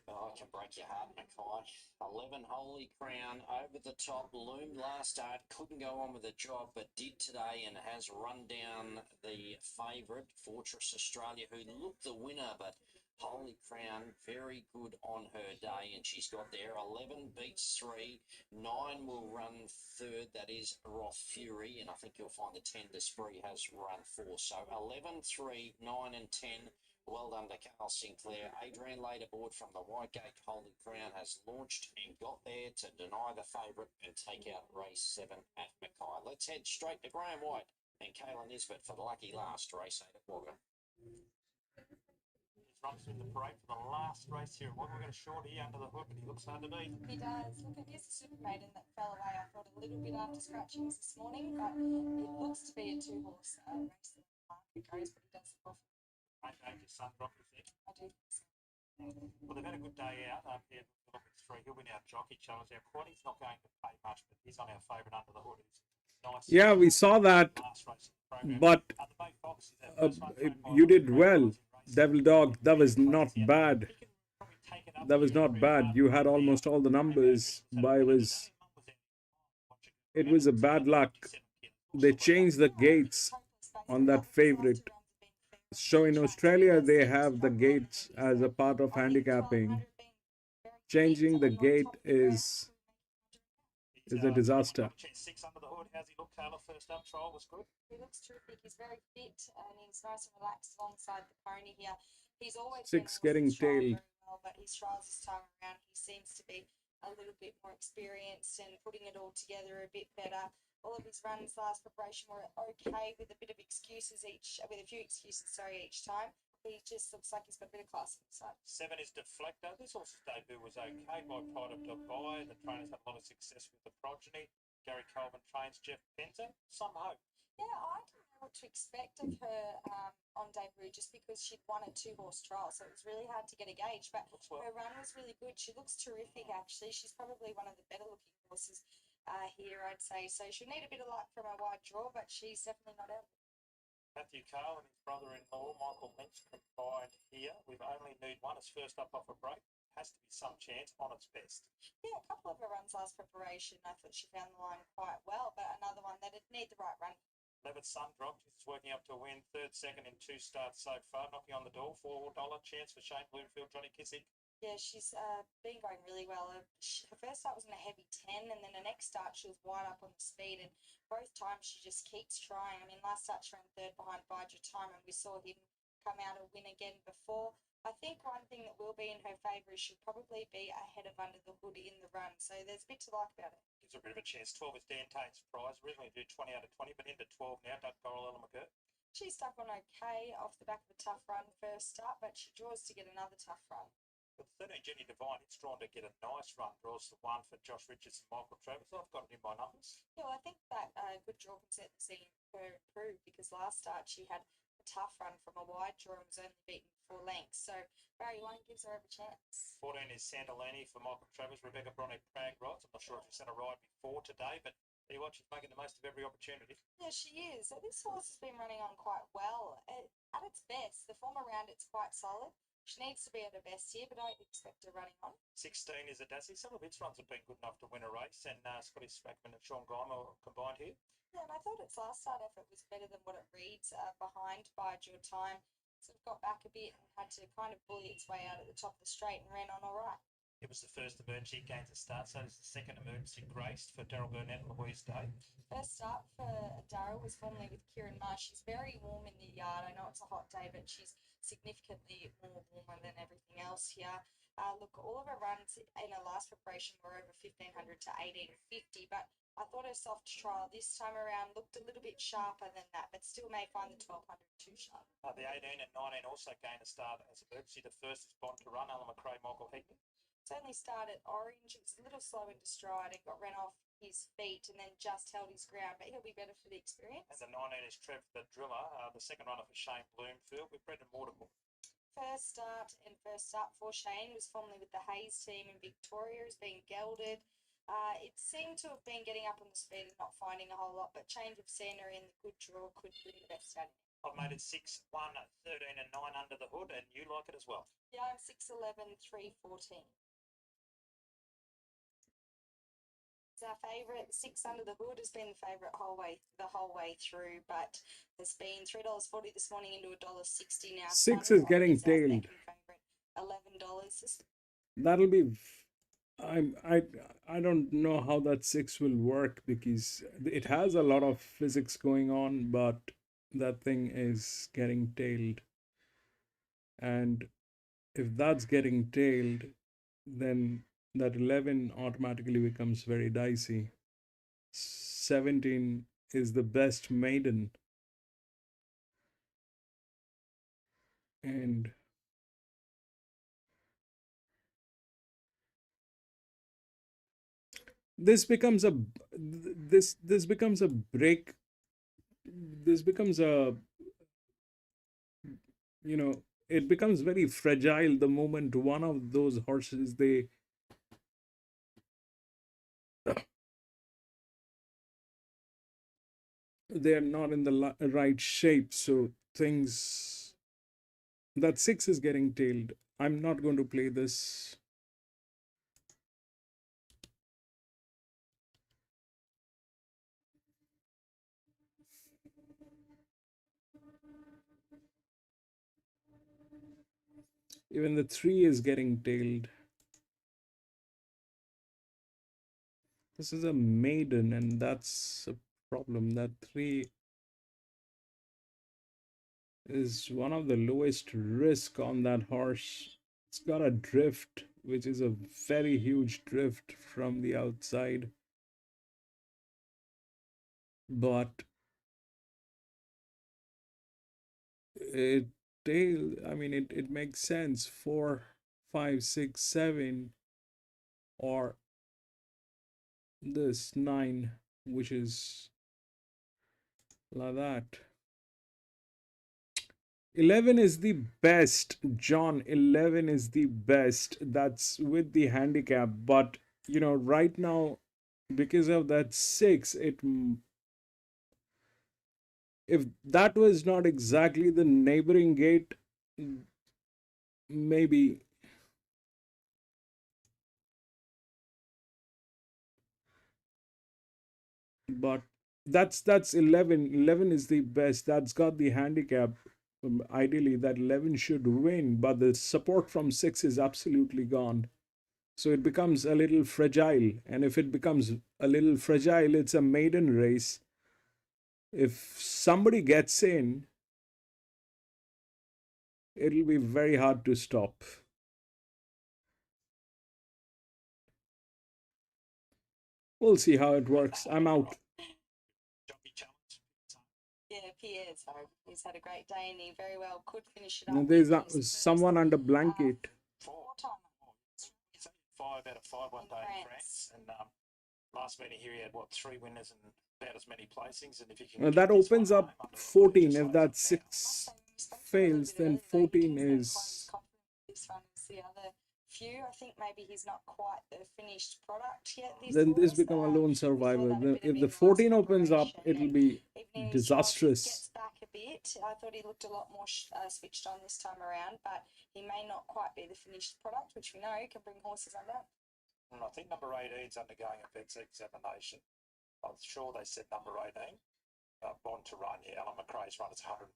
Oh, I can break your heart, Mackay. 11 Holy Crown over the top. Loomed last start. Couldn't go on with the job, but did today and has run down the favourite, Fortress Australia, who looked the winner, but Holy Crown, very good on her day, and she's got there. 11 beats 3. 9 will run third. That is Roth Fury, and I think you'll find the 10 Desprez has run 4. So 11, 3, 9 and 10. Well done to Carl Sinclair. Adrian laid aboard from the Whitegate. Holy Crown has launched and got there to deny the favourite and take out race 7 at Mackay. Let's head straight to Graham White and Kayla Nisbet for the lucky last race 8 at Wagga. Runs through the parade for the last race here. What we've got a shorty under the hood, but he looks hard to beat. He does. Look, it is a super maiden that fell away. I thought a little bit after scratchings this morning, but it looks to be a 2-horse race that the market goes, but he does look off. Ain't Danger Sun Drop, you think? I do think so. Well, they've had a good day out up here. Look, it's 3. He'll win our jockey challenge. Our quaddy's not going to pay much, but he's on our favourite under the hood. It's nice. Yeah, we saw that, but you did well, Devil Dog. That was not bad. That was not bad. You had almost all the numbers, but it was a bad luck. They changed the gates on that favorite. So in Australia, they have the gates as a part of handicapping. Changing the gate is a disaster. 6 under the hood. How's he look, Taylor? First up, trial was good. He looks terrific. He's very fit and he's nice and relaxed alongside the pony here. He's always 6 getting tailed. well, but his trials this time around, he seems to be a little bit more experienced and putting it all together a bit better. All of his runs last preparation were okay with a bit of excuses each time. He just looks like he's got a bit of class inside. 7 is Deflector. This horse's debut was okay by Pride of Dubai. The trainers had a lot of success with the progeny. Gary Colvin trains Jeff Penta. Some hope. Yeah, I didn't know what to expect of her on debut just because she'd won a 2-horse trial, so it was really hard to get a gauge. But her run was really good. She looks terrific, actually. She's probably one of the better looking horses here, I'd say. So she'll need a bit of luck from a wide draw, but she's definitely not out. Matthew Carl and his brother-in-law, Michael Lynch, combined here. We've only need one. It's first up off a break. Has to be some chance on its best. Yeah, a couple of her runs last preparation. I thought she found the line quite well, but another one that'd need the right run. Levitt Sun dropped. He's working up to a win. 3rd, 2nd in 2 starts so far. Knocking on the door. $4 chance for Shane Bloomfield, Johnny Kissick. Yeah, she's been going really well. Her first start was in a heavy 10, and then the next start she was wide up on the speed, and both times she just keeps trying. I mean, last start she ran 3rd behind Bidra Time, and we saw him come out and win again before. I think one thing that will be in her favour is she'll probably be ahead of Under the Hood in the run, so there's a bit to like about it. Gives her a bit of a chance. 12 is Dan Tate's prize. Originally do 20 out of 20, but into 12 now. Doug Coral, Ella McGirt. She stuck on okay off the back of a tough run first start, but she draws to get another tough run. But 13, Jenny Devine, it's drawn to get a nice run. Draws the 1 for Josh Richards and Michael Travis. I've got it in my numbers. Yeah, well, I think that good draw can certainly see her improve because last start she had a tough run from a wide draw and was only beaten 4 lengths. So Barry 1 gives her every chance. 14 is Santolini for Michael Travers. Rebecca Bronick Prag rides. I'm not sure if she's had a ride before today, but tell you what, she's making the most of every opportunity. Yeah, she is. So this horse has been running on quite well. At its best, the form around it's quite solid. She needs to be at her best here, but I expect her running on. 16 is a Dassy. Some of its runs have been good enough to win a race, and Scotty Spackman and Sean Geimer combined here. Yeah, and I thought its last start effort was better than what it reads behind Bide Your Time. Sort of got back a bit and had to kind of bully its way out at the top of the straight and ran on all right. It was the first emergency gains a start, so it's the second emergency graced for Daryl Burnett and Louise Day. First start for Daryl was formerly with Kieran Marsh. She's very warm in the yard. I know it's a hot day, but she's significantly more warmer than everything else here. Look, all of her runs in her last preparation were over 1500 to 1850, but I thought her soft trial this time around looked a little bit sharper than that, but still may find the 1200 too sharp. The 18 and 19 also gained a start as emergency. The first is Bond to run, Alan McRae, Michael Heaton. It's only started orange. It was a little slow into stride and got ran off his feet and then just held his ground, but he'll be better for the experience. And the 19 is Trev the Driller, the second runner for Shane Bloomfield with Brendan Mortimer. First start for Shane was formerly with the Hayes team in Victoria, has been gelded. It seemed to have been getting up on the speed and not finding a whole lot, but change of scenery and the good draw could bring the best out of it. I've made it 6, 1, 13 and 9 under the hood, and you like it as well. Yeah, I'm 6, 11, 3, 14. It's our favourite. 6 under the hood has been the favourite the whole way through, but there's been $3.40 this morning into $1.60 now. 6 is getting tailed. $11. That'll be. I don't know how that 6 will work because it has a lot of physics going on, but that thing is getting tailed. And if that's getting tailed, then that 11 automatically becomes very dicey. 17 is the best maiden. And this becomes a break. This becomes a, it becomes very fragile the moment one of those horses they're not in the right shape, so things. That 6 is getting tailed. I'm not going to play this. Even the 3 is getting tailed. This is a maiden, and that's a problem. That 3 is one of the lowest risk on that horse. It's got a drift, which is a very huge drift from the outside. But it makes sense. 4, 5, 6, 7, or this 9, which is like that. 11 is the best, John. 11 is the best. That's with the handicap. But, right now, because of that 6, if that was not exactly the neighboring gate, maybe. But that's 11. 11 is the best. That's got the handicap. Ideally, that 11 should win, but the support from 6 is absolutely gone. So it becomes a little fragile. And if it becomes a little fragile, it's a maiden race. If somebody gets in, it'll be very hard to stop. We'll see how it works. I'm out. Yeah, Pierre's. He's had a great day and he very well could finish it up. Now, there's someone under blanket. 4-time. 5 out of 5 one day in France. And last meeting here, he had 3 winners and about as many placings, and if you can That get this opens one up home under the hood, 14. just If loads that up now. 6 Spoke a little fails, bit then earlier, though. 14 He's been quite is. confident with this one as the other few. I think maybe he's not quite the finished product yet. Then this horse. become a lone We saw survivor. that a bit of If in the the last 14 opens up, preparation, it'll and be even in his trials, he disastrous. gets back a bit. I thought he looked a lot more switched on this time around, but he may not quite be the finished product, which we know can bring horses under. And I think number 18's undergoing a vet's examination. I'm sure they said number 18. Bond to run, yeah, Alan McRae's run is $101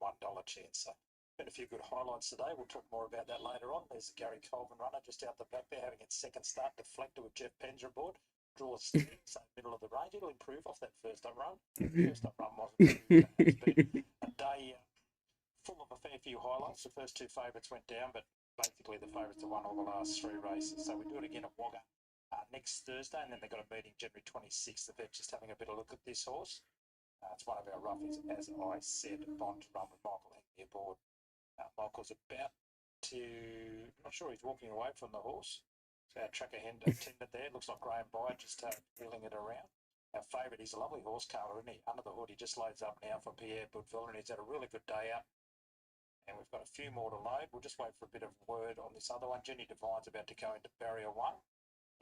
chance. So been a few good highlights today. We'll talk more about that later on. There's the Gary Colvin runner just out the back there having its second start. Deflector with Jeff Penzer aboard. Draws so middle of the range. It'll improve off that first up run. First up run wasn't too bad. It's been a day full of a fair few highlights. The first two favourites went down, but basically the favourites have won all the last 3 races. So we do it again at Wagga next Thursday, and then they've got a meeting January 26th. The vet just having a bit of a look at this horse. It's one of our roughies, as I said. Bond to run with Michael Hinkley aboard. Michael's about to, I'm not sure he's walking away from the horse. So our tracker attendant there, looks like Graham Byer just wheeling it around. Our favourite, he's a lovely horse, Carla, isn't he? Under the hood, he just loads up now for Pierre Boudville, and he's had a really good day out. And we've got a few more to load. We'll just wait for a bit of word on this other one. Jenny Devine's about to go into barrier 1.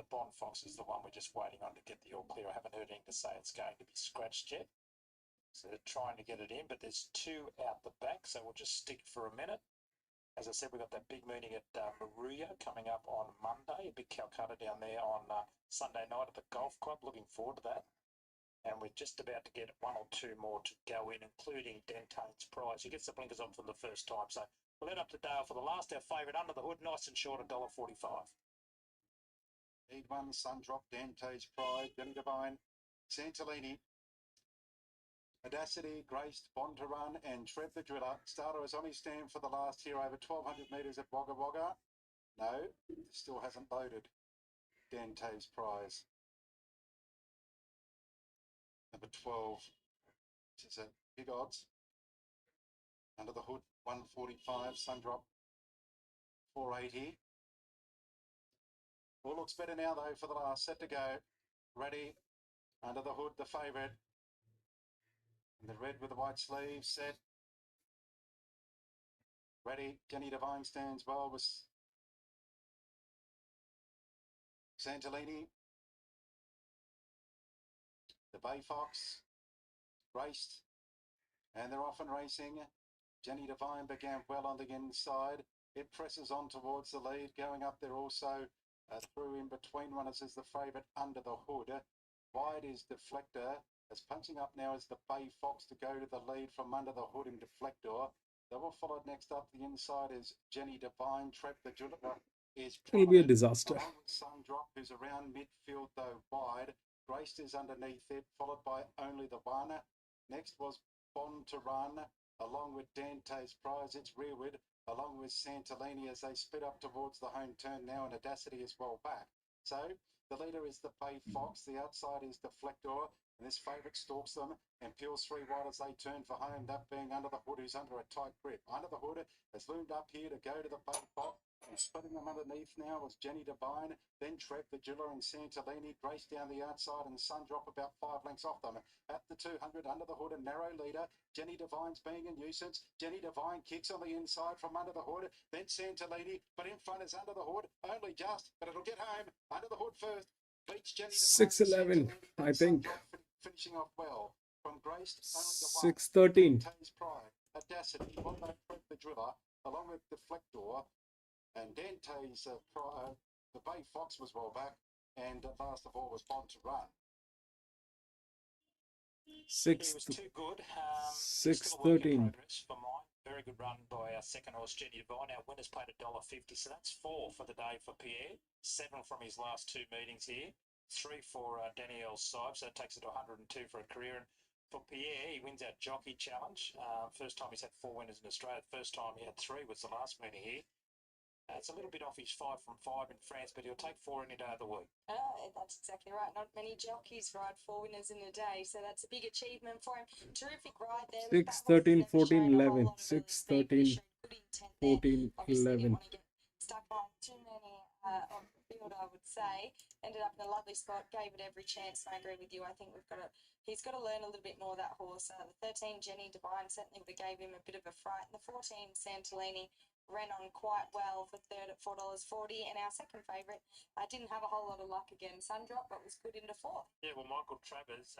The Bond Fox is the one we're just waiting on to get the all clear. I haven't heard anything to say it's going to be scratched yet. So they're trying to get it in, but there's 2 out the back, so we'll just stick for a minute. As I said, we've got that big meeting at Maruya coming up on Monday, a big Calcutta down there on Sunday night at the Golf Club. Looking forward to that. And we're just about to get 1 or 2 more to go in, including Dentane's Prize. He gets the blinkers on for the first time. So we'll head up to Dale for the last. Our favourite under the hood, nice and short, $1.45. Lead 1, Sun Drop, Dante's Pride, Jenny Devine, Santolini, Audacity, Graced, Bond to Run, and Tread the Driller. Starter is on his stand for the last here over 1,200 metres at Wagga Wagga. No, still hasn't loaded. Dante's Prize. Number 12, which is a big odds. Under the hood, 145, Sundrop, 480. All looks better now, though, for the last. Set to go. Ready. Under the hood, the favourite. And the red with the white sleeves. Set. Ready. Jenny Devine stands well with Santolini. The Bay Fox. Raced. And they're off and racing. Jenny Devine began well on the inside. It presses on towards the lead. Going up there also through in between runners is the favourite Under the Hood. Wide is Deflector. As punching up now is the Bay Fox to go to the lead from Under the Hood and Deflector. They will follow next up. The inside is Jenny Devine. Trap the Julita is It'll be a disaster. along with Sun Drop, who's around midfield though wide. Graced is underneath it, followed by Only the One. Next was Bond to Run, along with Dante's Prize. It's rearward, along with Santolini as they spit up towards the home turn now, and Audacity is well back. So the leader is the Bay Fox. The outside is Deflector, and this favourite stalks them and peels 3 wide as they turn for home. That being Under the Hood, who's under a tight grip. Under the Hood has loomed up here to go to the Bay Fox. And splitting them underneath now was Jenny Devine, then Trev, the Jiller and Santolini. Grace down the outside and Sun Drop about 5 lengths off them. At the 200, Under the Hood, a narrow leader. Jenny Devine's being a nuisance. Jenny Devine kicks on the inside from Under the Hood, then Santolini, but in front is Under the Hood, only just, but it'll get home. Under the Hood first, beats Jenny Devine. 6:11, I think. Finishing off well. From Grace, only the 6:13. Dante's Pride, Audacity, well known Trev, the Driller, along with Deflector. And Dante's the Bay Fox was well back, and last of all was Bond to Run. He was too good. 6:13. For mine. Very good run by our second horse, Jenny Devine. Our winner's paid $1.50, so that's 4 for the day for Pierre. 7 from his last 2 meetings here. 3 for Danielle Sibe, so that takes it to 102 for a career. And for Pierre, he wins our Jockey Challenge. First time he's had 4 winners in Australia. First time he had 3 was the last meeting here. It's a little bit off his 5 from 5 in France, but he'll take 4 any day of the week. That's exactly right. Not many jockeys ride 4 winners in a day, so that's a big achievement for him. Terrific ride there. 6:13, 14, 11. 6:13, 14, 11. Stuck on too many field, I would say. Ended up in a lovely spot, gave it every chance, and I agree with you. I think he's got to learn a little bit more, that horse. The 13, Jenny Divine, certainly would have gave him a bit of a fright. And the 14, Santolini, ran on quite well for third at $4.40. And our second favourite didn't have a whole lot of luck again. Sundrop, but was good into fourth. Yeah, well, Michael Travers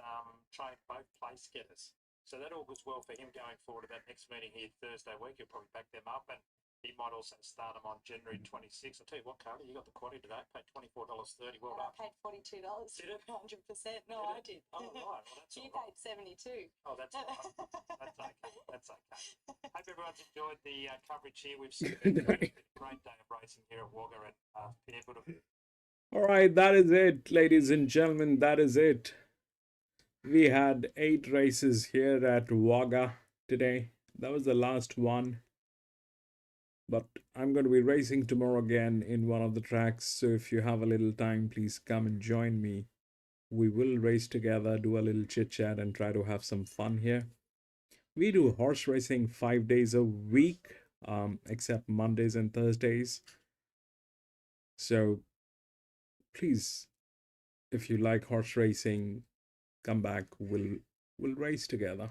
trained both place getters. So that all goes well for him going forward to that next meeting here Thursday week. He'll probably back them up, and he might also start them on January 26th. I'll tell you what, Carly, you got the quaddy today, paid $24.30. Well done. I paid $42. Did it? 100%. No, I did. Oh, right. Well, that's you all right. paid $72. Oh, that's all right. That's okay. That's okay. Hope everyone's enjoyed the coverage here. We've seen a great day of racing here at Wagga and Pierre. All right, that is it, ladies and gentlemen. That is it. We had 8 races here at Wagga today. That was the last one. But I'm going to be racing tomorrow again in one of the tracks. So if you have a little time, please come and join me. We will race together, do a little chit chat, and try to have some fun here. We do horse racing 5 days a week, except Mondays and Thursdays. So please, if you like horse racing, come back. We'll race together.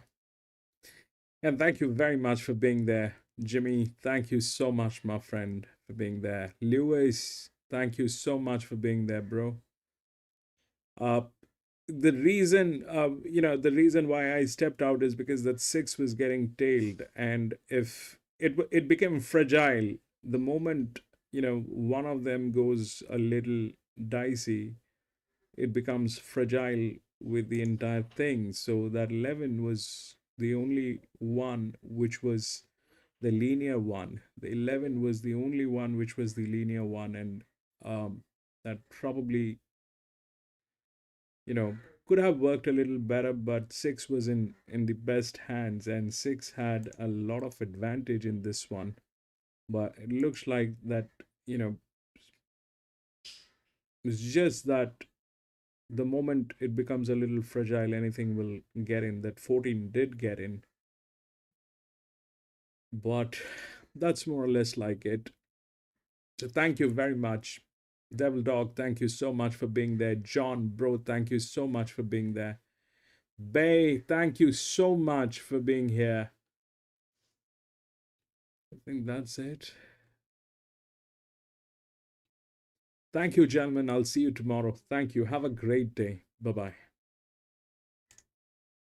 And thank you very much for being there. Jimmy, thank you so much, my friend, for being there. Lewis, thank you so much for being there, bro. The reason, the reason why I stepped out is because that 6 was getting tailed, and if it became fragile the moment one of them goes a little dicey, it becomes fragile with the entire thing. So that 11 was the only one which was the linear one. The 11 was the only one which was the linear one, and that probably could have worked a little better, but 6 was in the best hands, and 6 had a lot of advantage in this one. But it looks like that it's just that the moment it becomes a little fragile, anything will get in. That 14 did get in, but that's more or less like it. So thank you very much. Devil Dog, thank you so much for being there. John, bro, thank you so much for being there. Bay, thank you so much for being here. I think that's it. Thank you, gentlemen. I'll see you tomorrow. Thank you. Have a great day. Bye-bye.